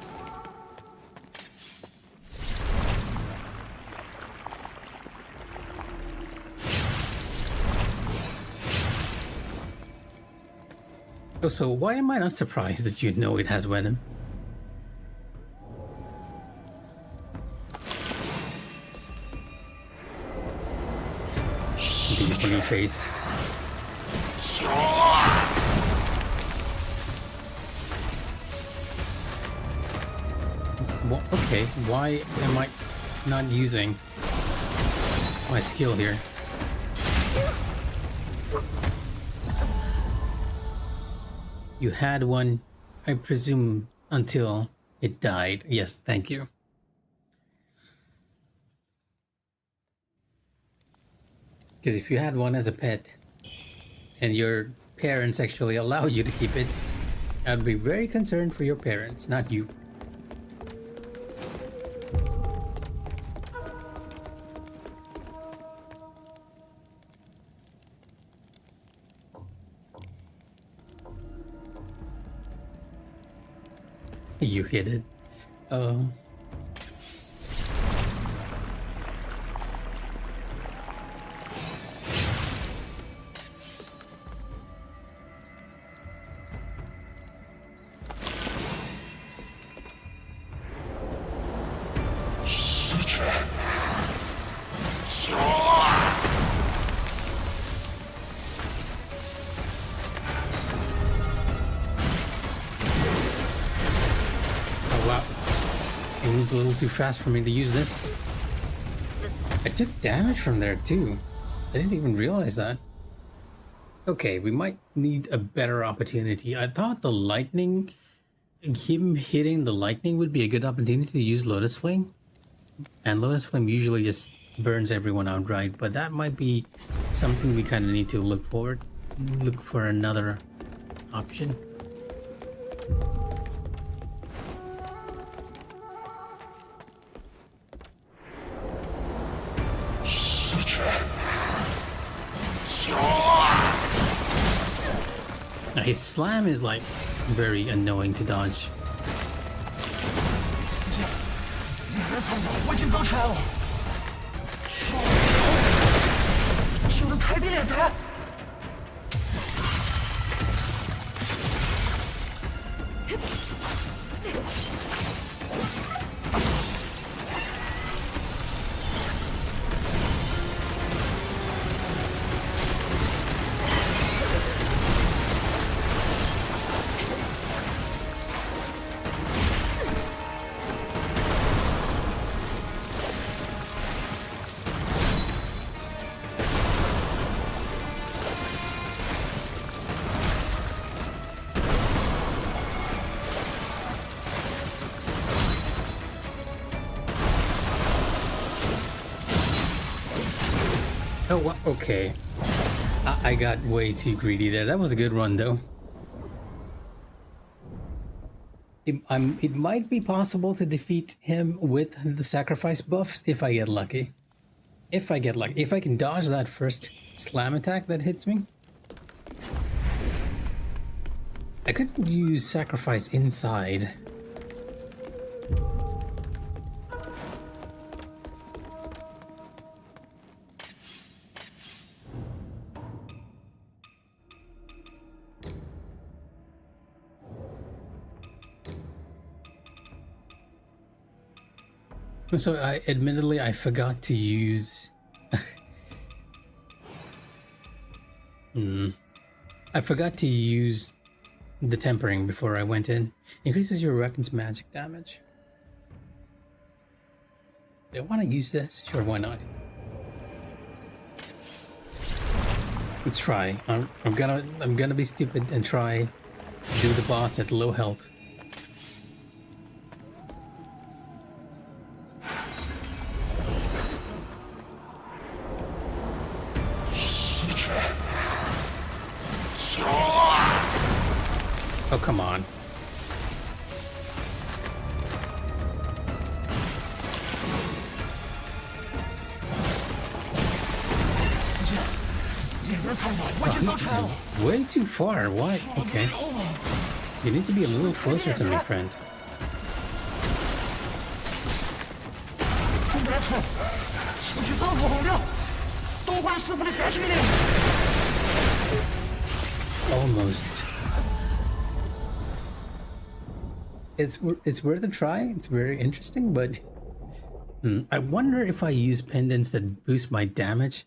S1: Oh, so why am I not surprised that you know it has venom? The funny face. Well, okay, why am I not using my skill here? You had one, I presume, until it died. Yes, thank you. Because if you had one as a pet, and your parents actually allowed you to keep it, I'd be very concerned for your parents, not you. You hit it. Oh. Oh wow. It moves a little too fast for me to use this. I took damage from there too. I didn't even realize that. Okay, we might need a better opportunity. I thought the lightning, him hitting the lightning would be a good opportunity to use Lotus Flame. And Lotus Flame usually just burns everyone outright, but that might be something we kind of need to look for another option. Now, his slam is like very annoying to dodge.
S6: 师姐，你别操了，我已经走开了。修的太低脸台。
S1: Oh, okay. I got way too greedy there. That was a good run, though. It might be possible to defeat him with the sacrifice buffs if I get lucky. If I get lucky. If I can dodge that first slam attack that hits me. I could use sacrifice inside. So admittedly I forgot to use I forgot to use the tempering before I went in. Increases your weapon's magic damage. Do I want to use this? Sure, why not? Let's try. I'm gonna be stupid and try to do the boss at low health. Oh, come on. Way too far. Why? Okay. You need to be a little closer to me, friend. Almost. It's worth a try. It's very interesting, but I wonder if I use pendants that boost my damage.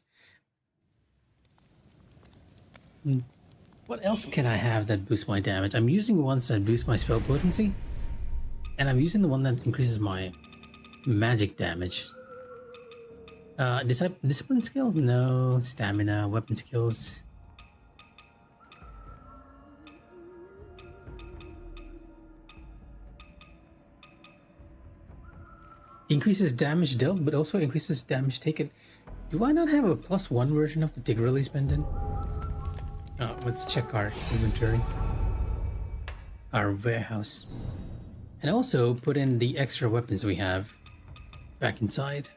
S1: What else can I have that boosts my damage? I'm using ones that boost my spell potency, and I'm using the one that increases my magic damage. Discipline skills? No. Stamina, weapon skills. Increases damage dealt, but also increases damage taken. Do I not have a +1 version of the Dig Release pendant? Let's check our inventory. Our warehouse. And also put in the extra weapons we have back inside.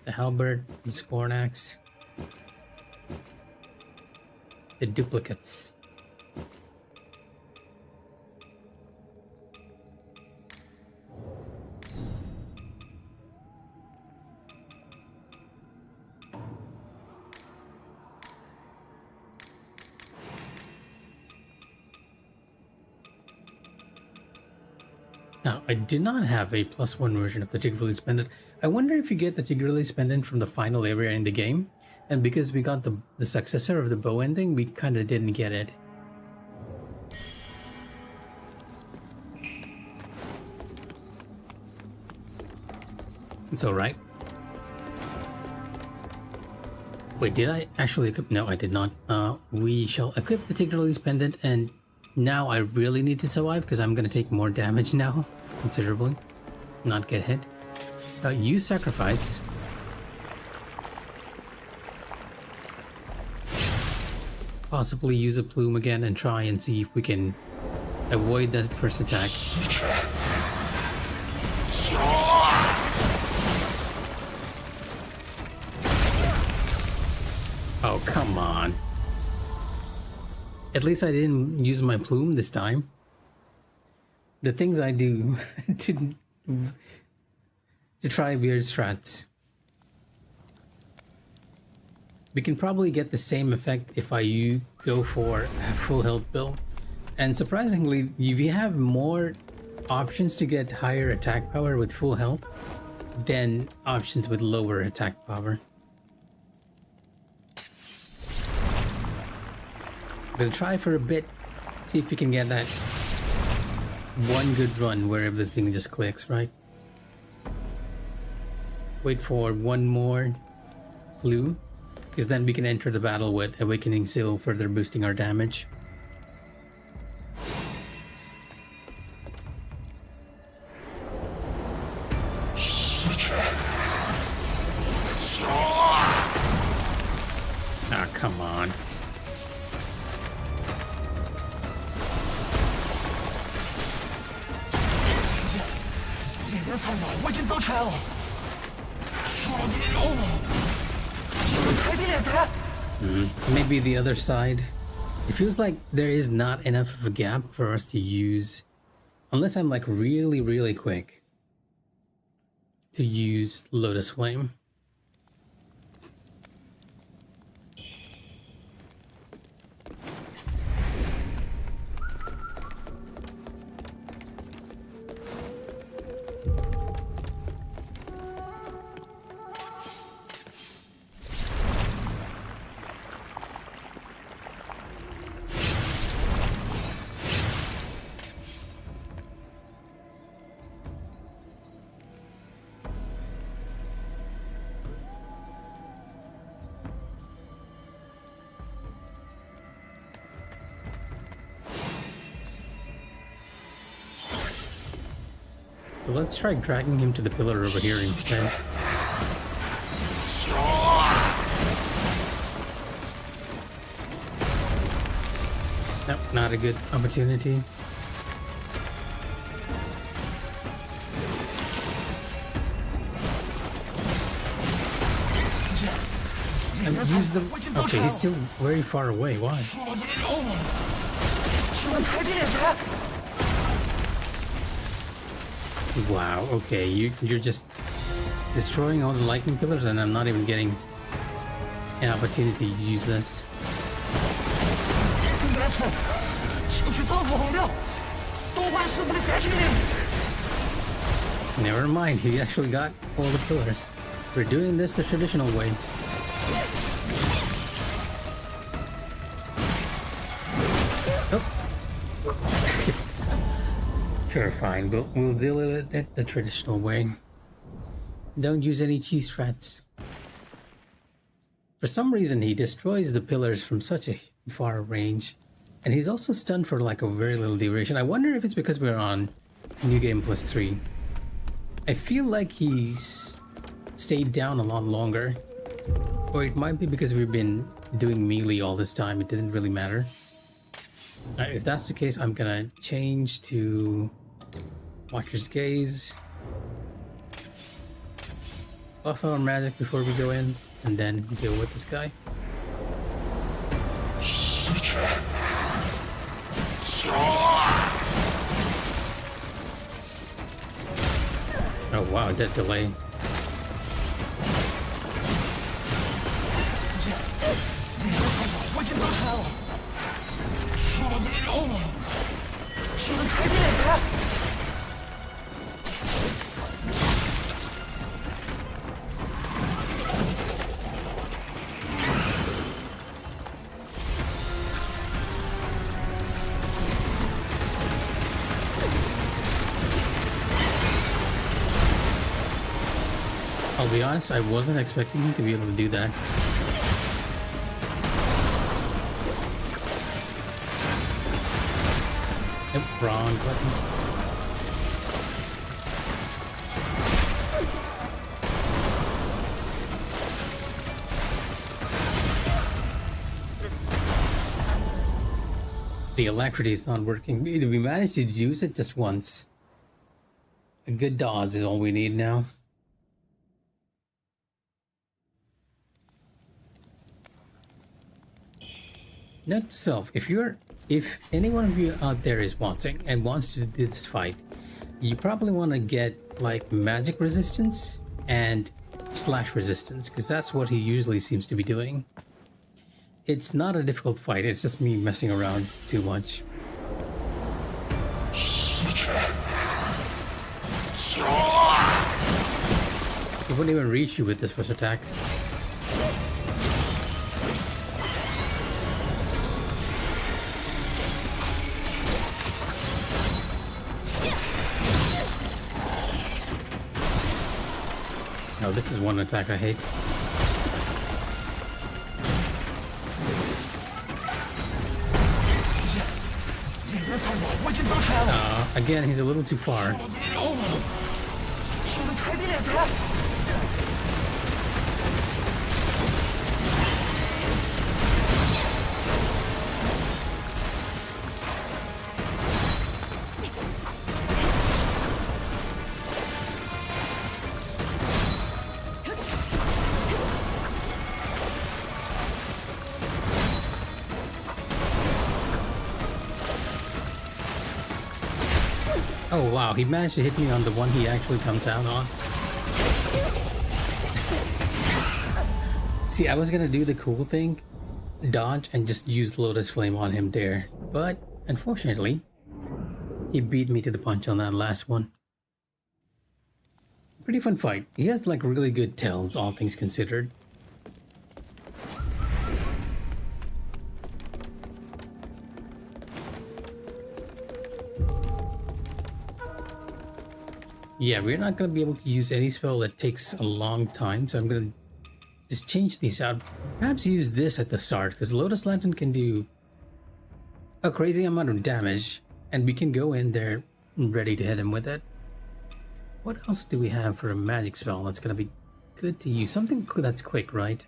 S1: The halberd, the scorn axe. The duplicates. Now, I did not have a +1 version of the Tig Release Pendant. I wonder if you get the Tig Release Pendant from the final area in the game, and because we got the successor of the bow ending, we kind of didn't get it. It's alright. Wait, did I actually equip? No, I did not. We shall equip the Tig Release Pendant, and now I really need to survive because I'm going to take more damage now, considerably. Not get hit. Use Sacrifice. Possibly use a Plume again and try and see if we can avoid that first attack. Oh, come on. At least I didn't use my Plume this time. The things I do to try weird strats. We can probably get the same effect if I go for a full health build. And surprisingly, we have more options to get higher attack power with full health than options with lower attack power. We'll try for a bit, see if we can get that one good run where everything just clicks, right? Wait for one more clue, because then we can enter the battle with Awakening Seal, further boosting our damage. Ah, come on. Maybe the other side. It feels like there is not enough of a gap for us to use, unless I'm like really quick, to use Lotus Flame. So let's try dragging him to the pillar over here instead. Nope, not a good opportunity. And use them. Okay, he's still very far away. Why? Wow, okay, you're just destroying all the lightning pillars and I'm not even getting an opportunity to use this. Never mind, he actually got all the pillars. We're doing this the traditional way. Sure, fine. We'll deal with it the traditional way. Don't use any cheese strats. For some reason, he destroys the pillars from such a far range. And he's also stunned for like a very little duration. I wonder if it's because we're on New Game +3. I feel like he's stayed down a lot longer. Or it might be because we've been doing melee all this time. It didn't really matter. If that's the case, I'm gonna change to Watcher's Gaze. Buff our magic before we go in, and then deal with this guy. Oh wow, that delay. I'll be honest, I wasn't expecting him to be able to do that. Yep, wrong button. The alacrity is not working. We managed to use it just once. A good dodge is all we need now. Note to self, if any one of you out there is watching and wants to do this fight, you probably want to get like magic resistance and slash resistance, because that's what he usually seems to be doing. It's not a difficult fight, it's just me messing around too much. He wouldn't even reach you with this first attack. No, this is one attack I hate. Again, he's a little too far. Oh wow, he managed to hit me on the one he actually comes out on. See, I was gonna do the cool thing, dodge and just use Lotus Flame on him there, but unfortunately, he beat me to the punch on that last one. Pretty fun fight. He has like really good tells, all things considered. Yeah, we're not going to be able to use any spell that takes a long time, so I'm going to just change these out. Perhaps use this at the start, because Lotus Lantern can do a crazy amount of damage, and we can go in there ready to hit him with it. What else do we have for a magic spell that's going to be good to use? Something that's quick, right?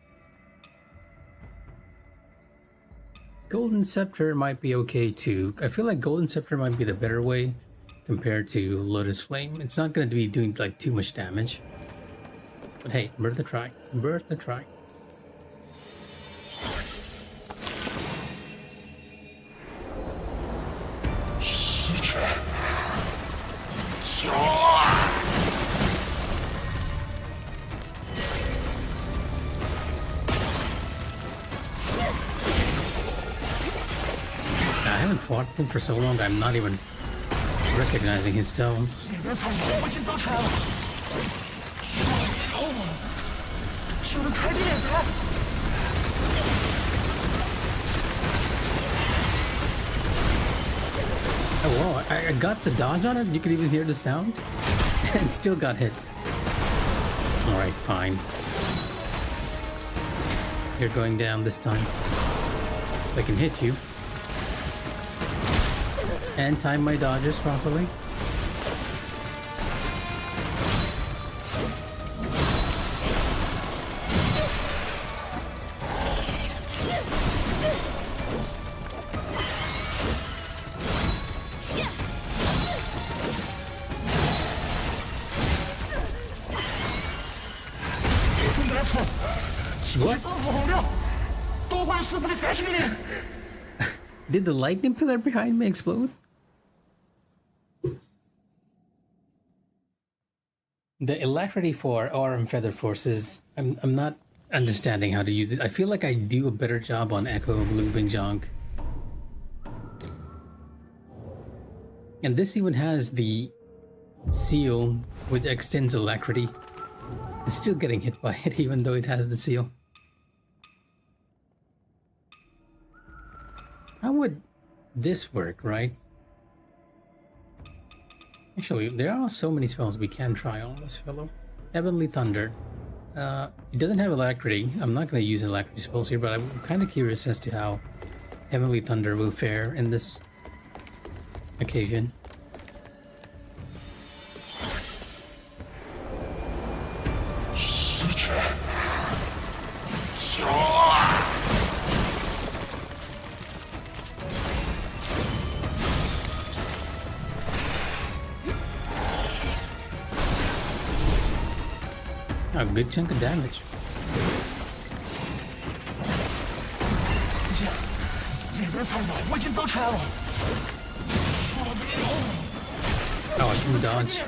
S1: Golden Scepter might be okay too. I feel like Golden Scepter might be the better way compared to Lotus Flame. It's not going to be doing like too much damage. But hey, worth a try. Worth a try. I haven't fought him for so long, I'm not even recognizing his tones. Oh wow, I got the dodge on it, you could even hear the sound, and still got hit. Alright, fine. You're going down this time. If I can hit you. And time my dodges properly. What? Did the lightning pillar behind me explode? The alacrity for Aurum Feather Forces, I'm not understanding how to use it. I feel like I do a better job on Echo Blue Bingjong. And this even has the seal, which extends alacrity. I'm still getting hit by it even though it has the seal. How would this work, right? Actually, there are so many spells we can try on this fellow. Heavenly Thunder. It doesn't have alacrity. I'm not going to use alacrity spells here, but I'm kind of curious as to how Heavenly Thunder will fare in this occasion. A good chunk of damage. Oh, I can dodge.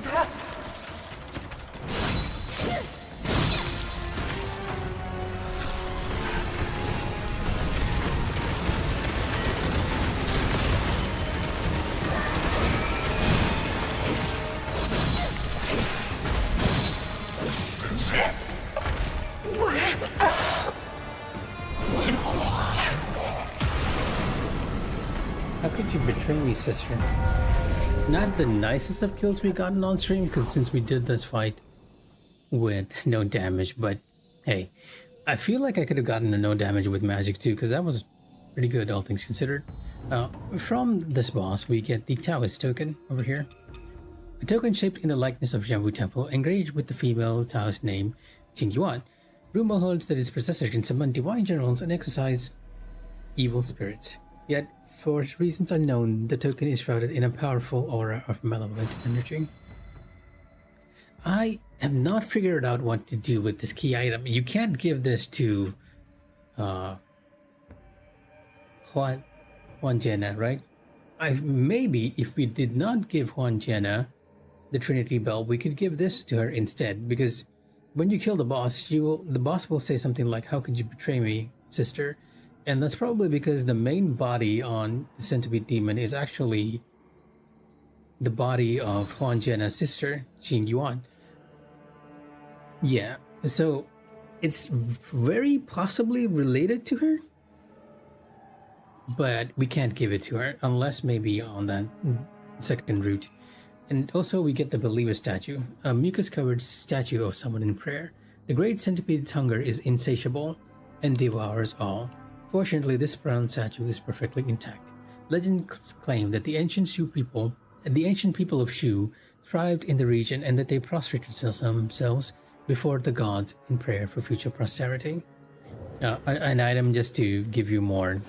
S1: How could you betray me, sister? Not the nicest of kills we've gotten on stream, because since we did this fight with no damage, but hey, I feel like I could have gotten a no damage with magic too, because that was pretty good, all things considered. From this boss, we get the Taoist token over here. A token shaped in the likeness of Jambu Temple, engraved with the female Taoist name, Qingyuan. Rumor holds that its possessor can summon divine generals and exorcise evil spirits. Yet, for reasons unknown, the token is shrouded in a powerful aura of malevolent energy. I have not figured out what to do with this key item. You can't give this to Huan Jena, right? Maybe if we did not give Huan Jena the Trinity Bell, we could give this to her instead, because when you kill the boss, the boss will say something like, "How could you betray me, sister?" And that's probably because the main body on the Centipede Demon is actually the body of Huan Jena's sister, Jing Yuan. Yeah, so it's very possibly related to her, but we can't give it to her unless maybe on that second route. And also we get the Believer statue, a mucus-covered statue of someone in prayer. The great centipede's hunger is insatiable and devours all. Fortunately, this bronze statue is perfectly intact. Legends claim that the ancient people of Shu thrived in the region and that they prostrated themselves before the gods in prayer for future posterity. An item just to give you more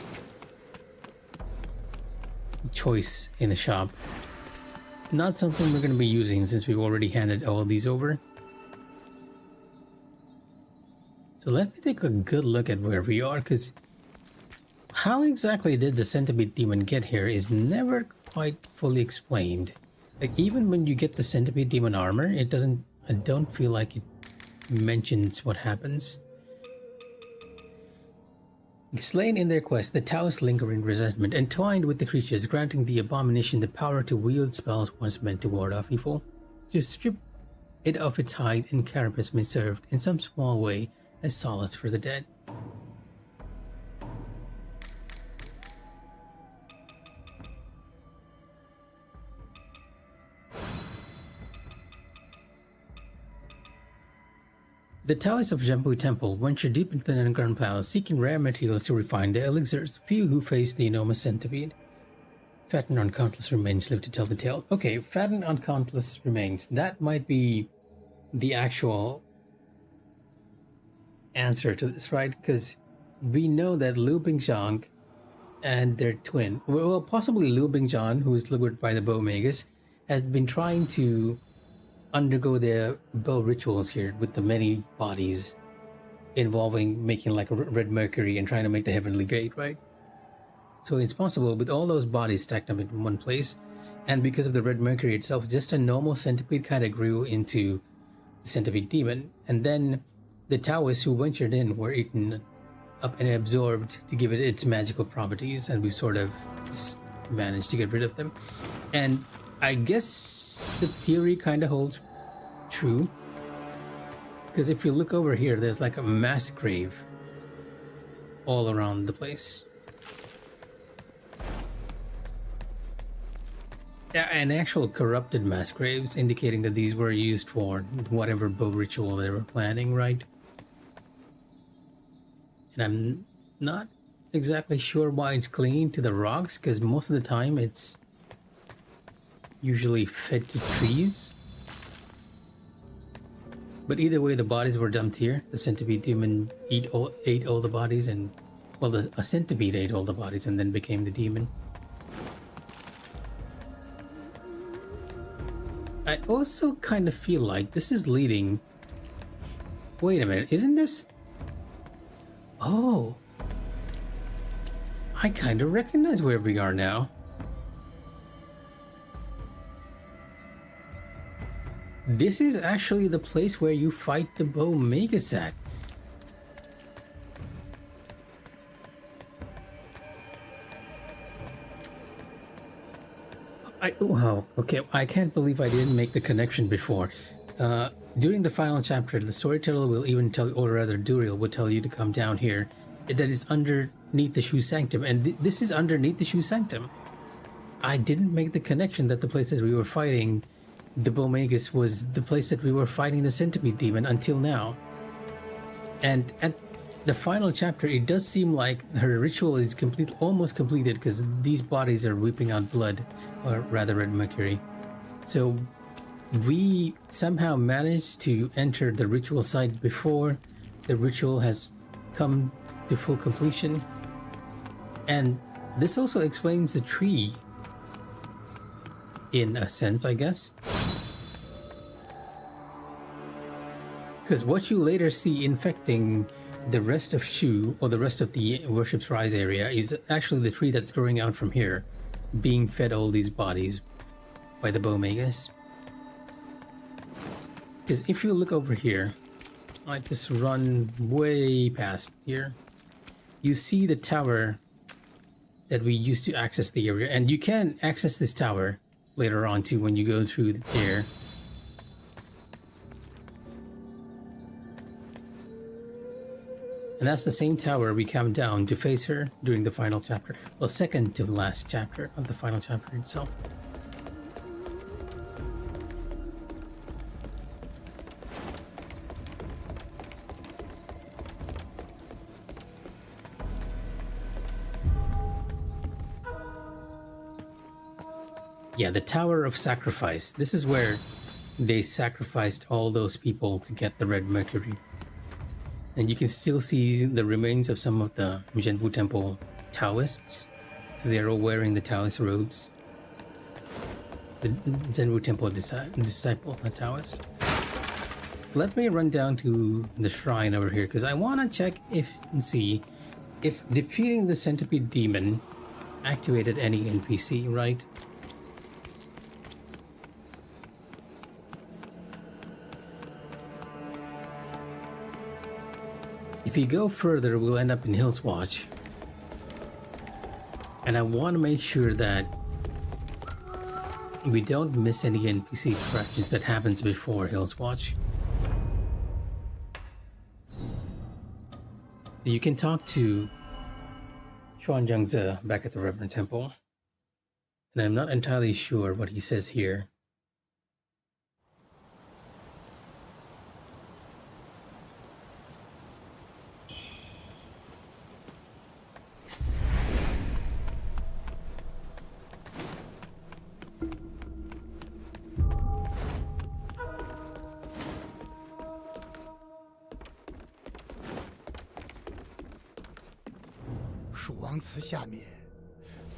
S1: choice in the shop. Not something we're going to be using since we've already handed all these over. So let me take a good look at where we are, because how exactly did the Centipede Demon get here is never quite fully explained. Like, even when you get the Centipede Demon armor, I don't feel like it mentions what happens. Slain in their quest, the Taoists linger in resentment, entwined with the creatures, granting the abomination the power to wield spells once meant to ward off evil. To strip it of its hide and carapace may serve in some small way as solace for the dead. The Taoists of Jambu Temple venture deep into the underground palace, seeking rare materials to refine their elixirs. Few who face the enormous centipede. Fattened on countless remains live to tell the tale. Okay, fattened on countless remains. That might be the actual answer to this, right? Because we know that Liu Bingzhang and their twin, well, possibly Liu Bingzhang, who is lured by the Bow Magus, has been trying to undergo their bow rituals here with the many bodies involving making like a red mercury and trying to make the heavenly gate, right? So it's possible with all those bodies stacked up in one place, and because of the red mercury itself, just a normal centipede kind of grew into the centipede demon, and then the Taoists who ventured in were eaten up and absorbed to give it its magical properties, and we sort of just managed to get rid of them. And I guess the theory kind of holds true, because if you look over here, there's like a mass grave all around the place. Yeah, and actual corrupted mass graves, indicating that these were used for whatever bow ritual they were planning, right? And I'm not exactly sure why it's clinging to the rocks, because most of the time it's usually fed to trees. But either way, the bodies were dumped here. The centipede demon ate all the bodies, and well, a centipede ate all the bodies and then became the demon. I also kind of feel like this is leading... Wait a minute, isn't this... Oh. I kind of recognize where we are now. This is actually the place where you fight the Mikh'a at. Wow, okay, I can't believe I didn't make the connection before. During the final chapter, the storyteller will even tell, or rather Duriel will tell you to come down here, that it's underneath the Shoe Sanctum, and this is underneath the Shoe Sanctum. I didn't make the connection that the place that we were fighting the Mikh'a was the place that we were fighting the centipede demon until now. And at the final chapter, it does seem like her ritual is almost completed, because these bodies are weeping out blood, or rather red mercury. So we somehow managed to enter the ritual site before the ritual has come to full completion. And this also explains the tree, in a sense, I guess. Because what you later see infecting the rest of Shu, or the rest of the Worship's Rise area, is actually the tree that's growing out from here, being fed all these bodies by the Mikh'a. Because if you look over here, I just run way past here, you see the tower that we used to access the area, and you can access this tower later on too when you go through there. And that's the same tower we come down to face her during the final chapter. Well, second to last chapter of the final chapter itself. Yeah, the Tower of Sacrifice. This is where they sacrificed all those people to get the red mercury. And you can still see the remains of some of the Zhenwu Temple Taoists, because they're all wearing the Taoist robes. The Zhenwu Temple disciples, not Taoist. Let me run down to the shrine over here, because I want to check and see if defeating the centipede demon activated any NPC, right? If you go further, we'll end up in Hill's Watch. And I want to make sure that we don't miss any NPC interactions that happens before Hill's Watch. You can talk to Xuanzhangze back at the Reverend Temple. And I'm not entirely sure what he says here.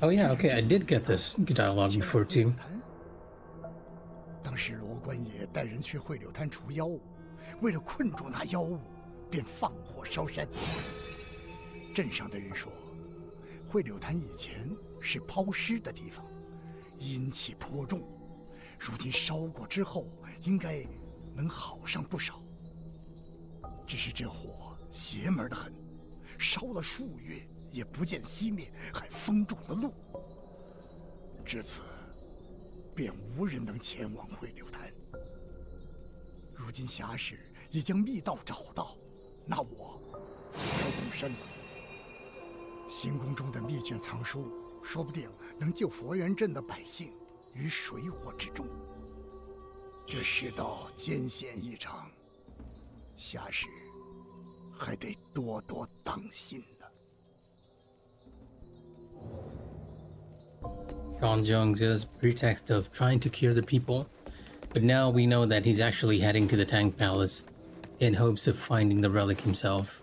S1: Oh yeah, okay, I did get this dialogue before too.
S6: 当时罗官爷带人去汇柳滩除妖物，为了困住那妖物，便放火烧山。镇上的人说，汇柳滩以前是抛尸的地方，阴气颇重，如今烧过之后，应该能好上不少。只是这火邪门得很，烧了数月。 也不见熄灭，还封住了路。至此，便无人能前往汇柳滩。如今侠士已将密道找到，那我要动身了。行宫中的密卷藏书，说不定能救佛缘镇的百姓于水火之中。这世道艰险异常，侠士还得多多当心呢。
S1: Zhang just pretext of trying to cure the people, but now we know that he's actually heading to the Tank Palace in hopes of finding the relic himself.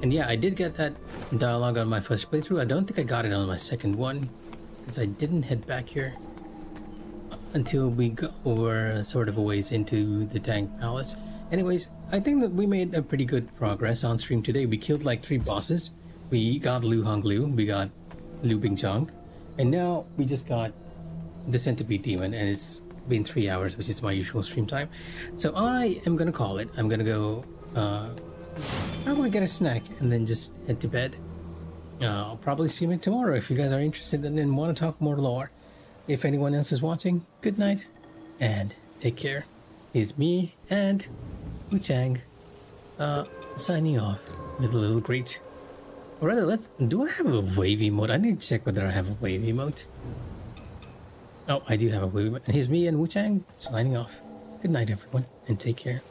S1: And yeah, I did get that dialogue on my first playthrough. I don't think I got it on my second one, because I didn't head back here until we were sort of a ways into the Tank Palace. Anyways, I think that we made a pretty good progress on stream today. We killed like 3 bosses. We got Wuchang Lu, we got Lu Bingzhang, and now we just got the Centipede Demon, and it's been 3 hours, which is my usual stream time. So I am gonna call it. I'm gonna go probably get a snack and then just head to bed. I'll probably stream it tomorrow if you guys are interested and want to talk more lore. If anyone else is watching, good night and take care. It's me and Wuchang signing off with a little great. Or rather, do I have a wave emote? I need to check whether I have a wave emote. Oh, I do have a wave emote. And here's me and Wuchang signing off. Good night, everyone, and take care.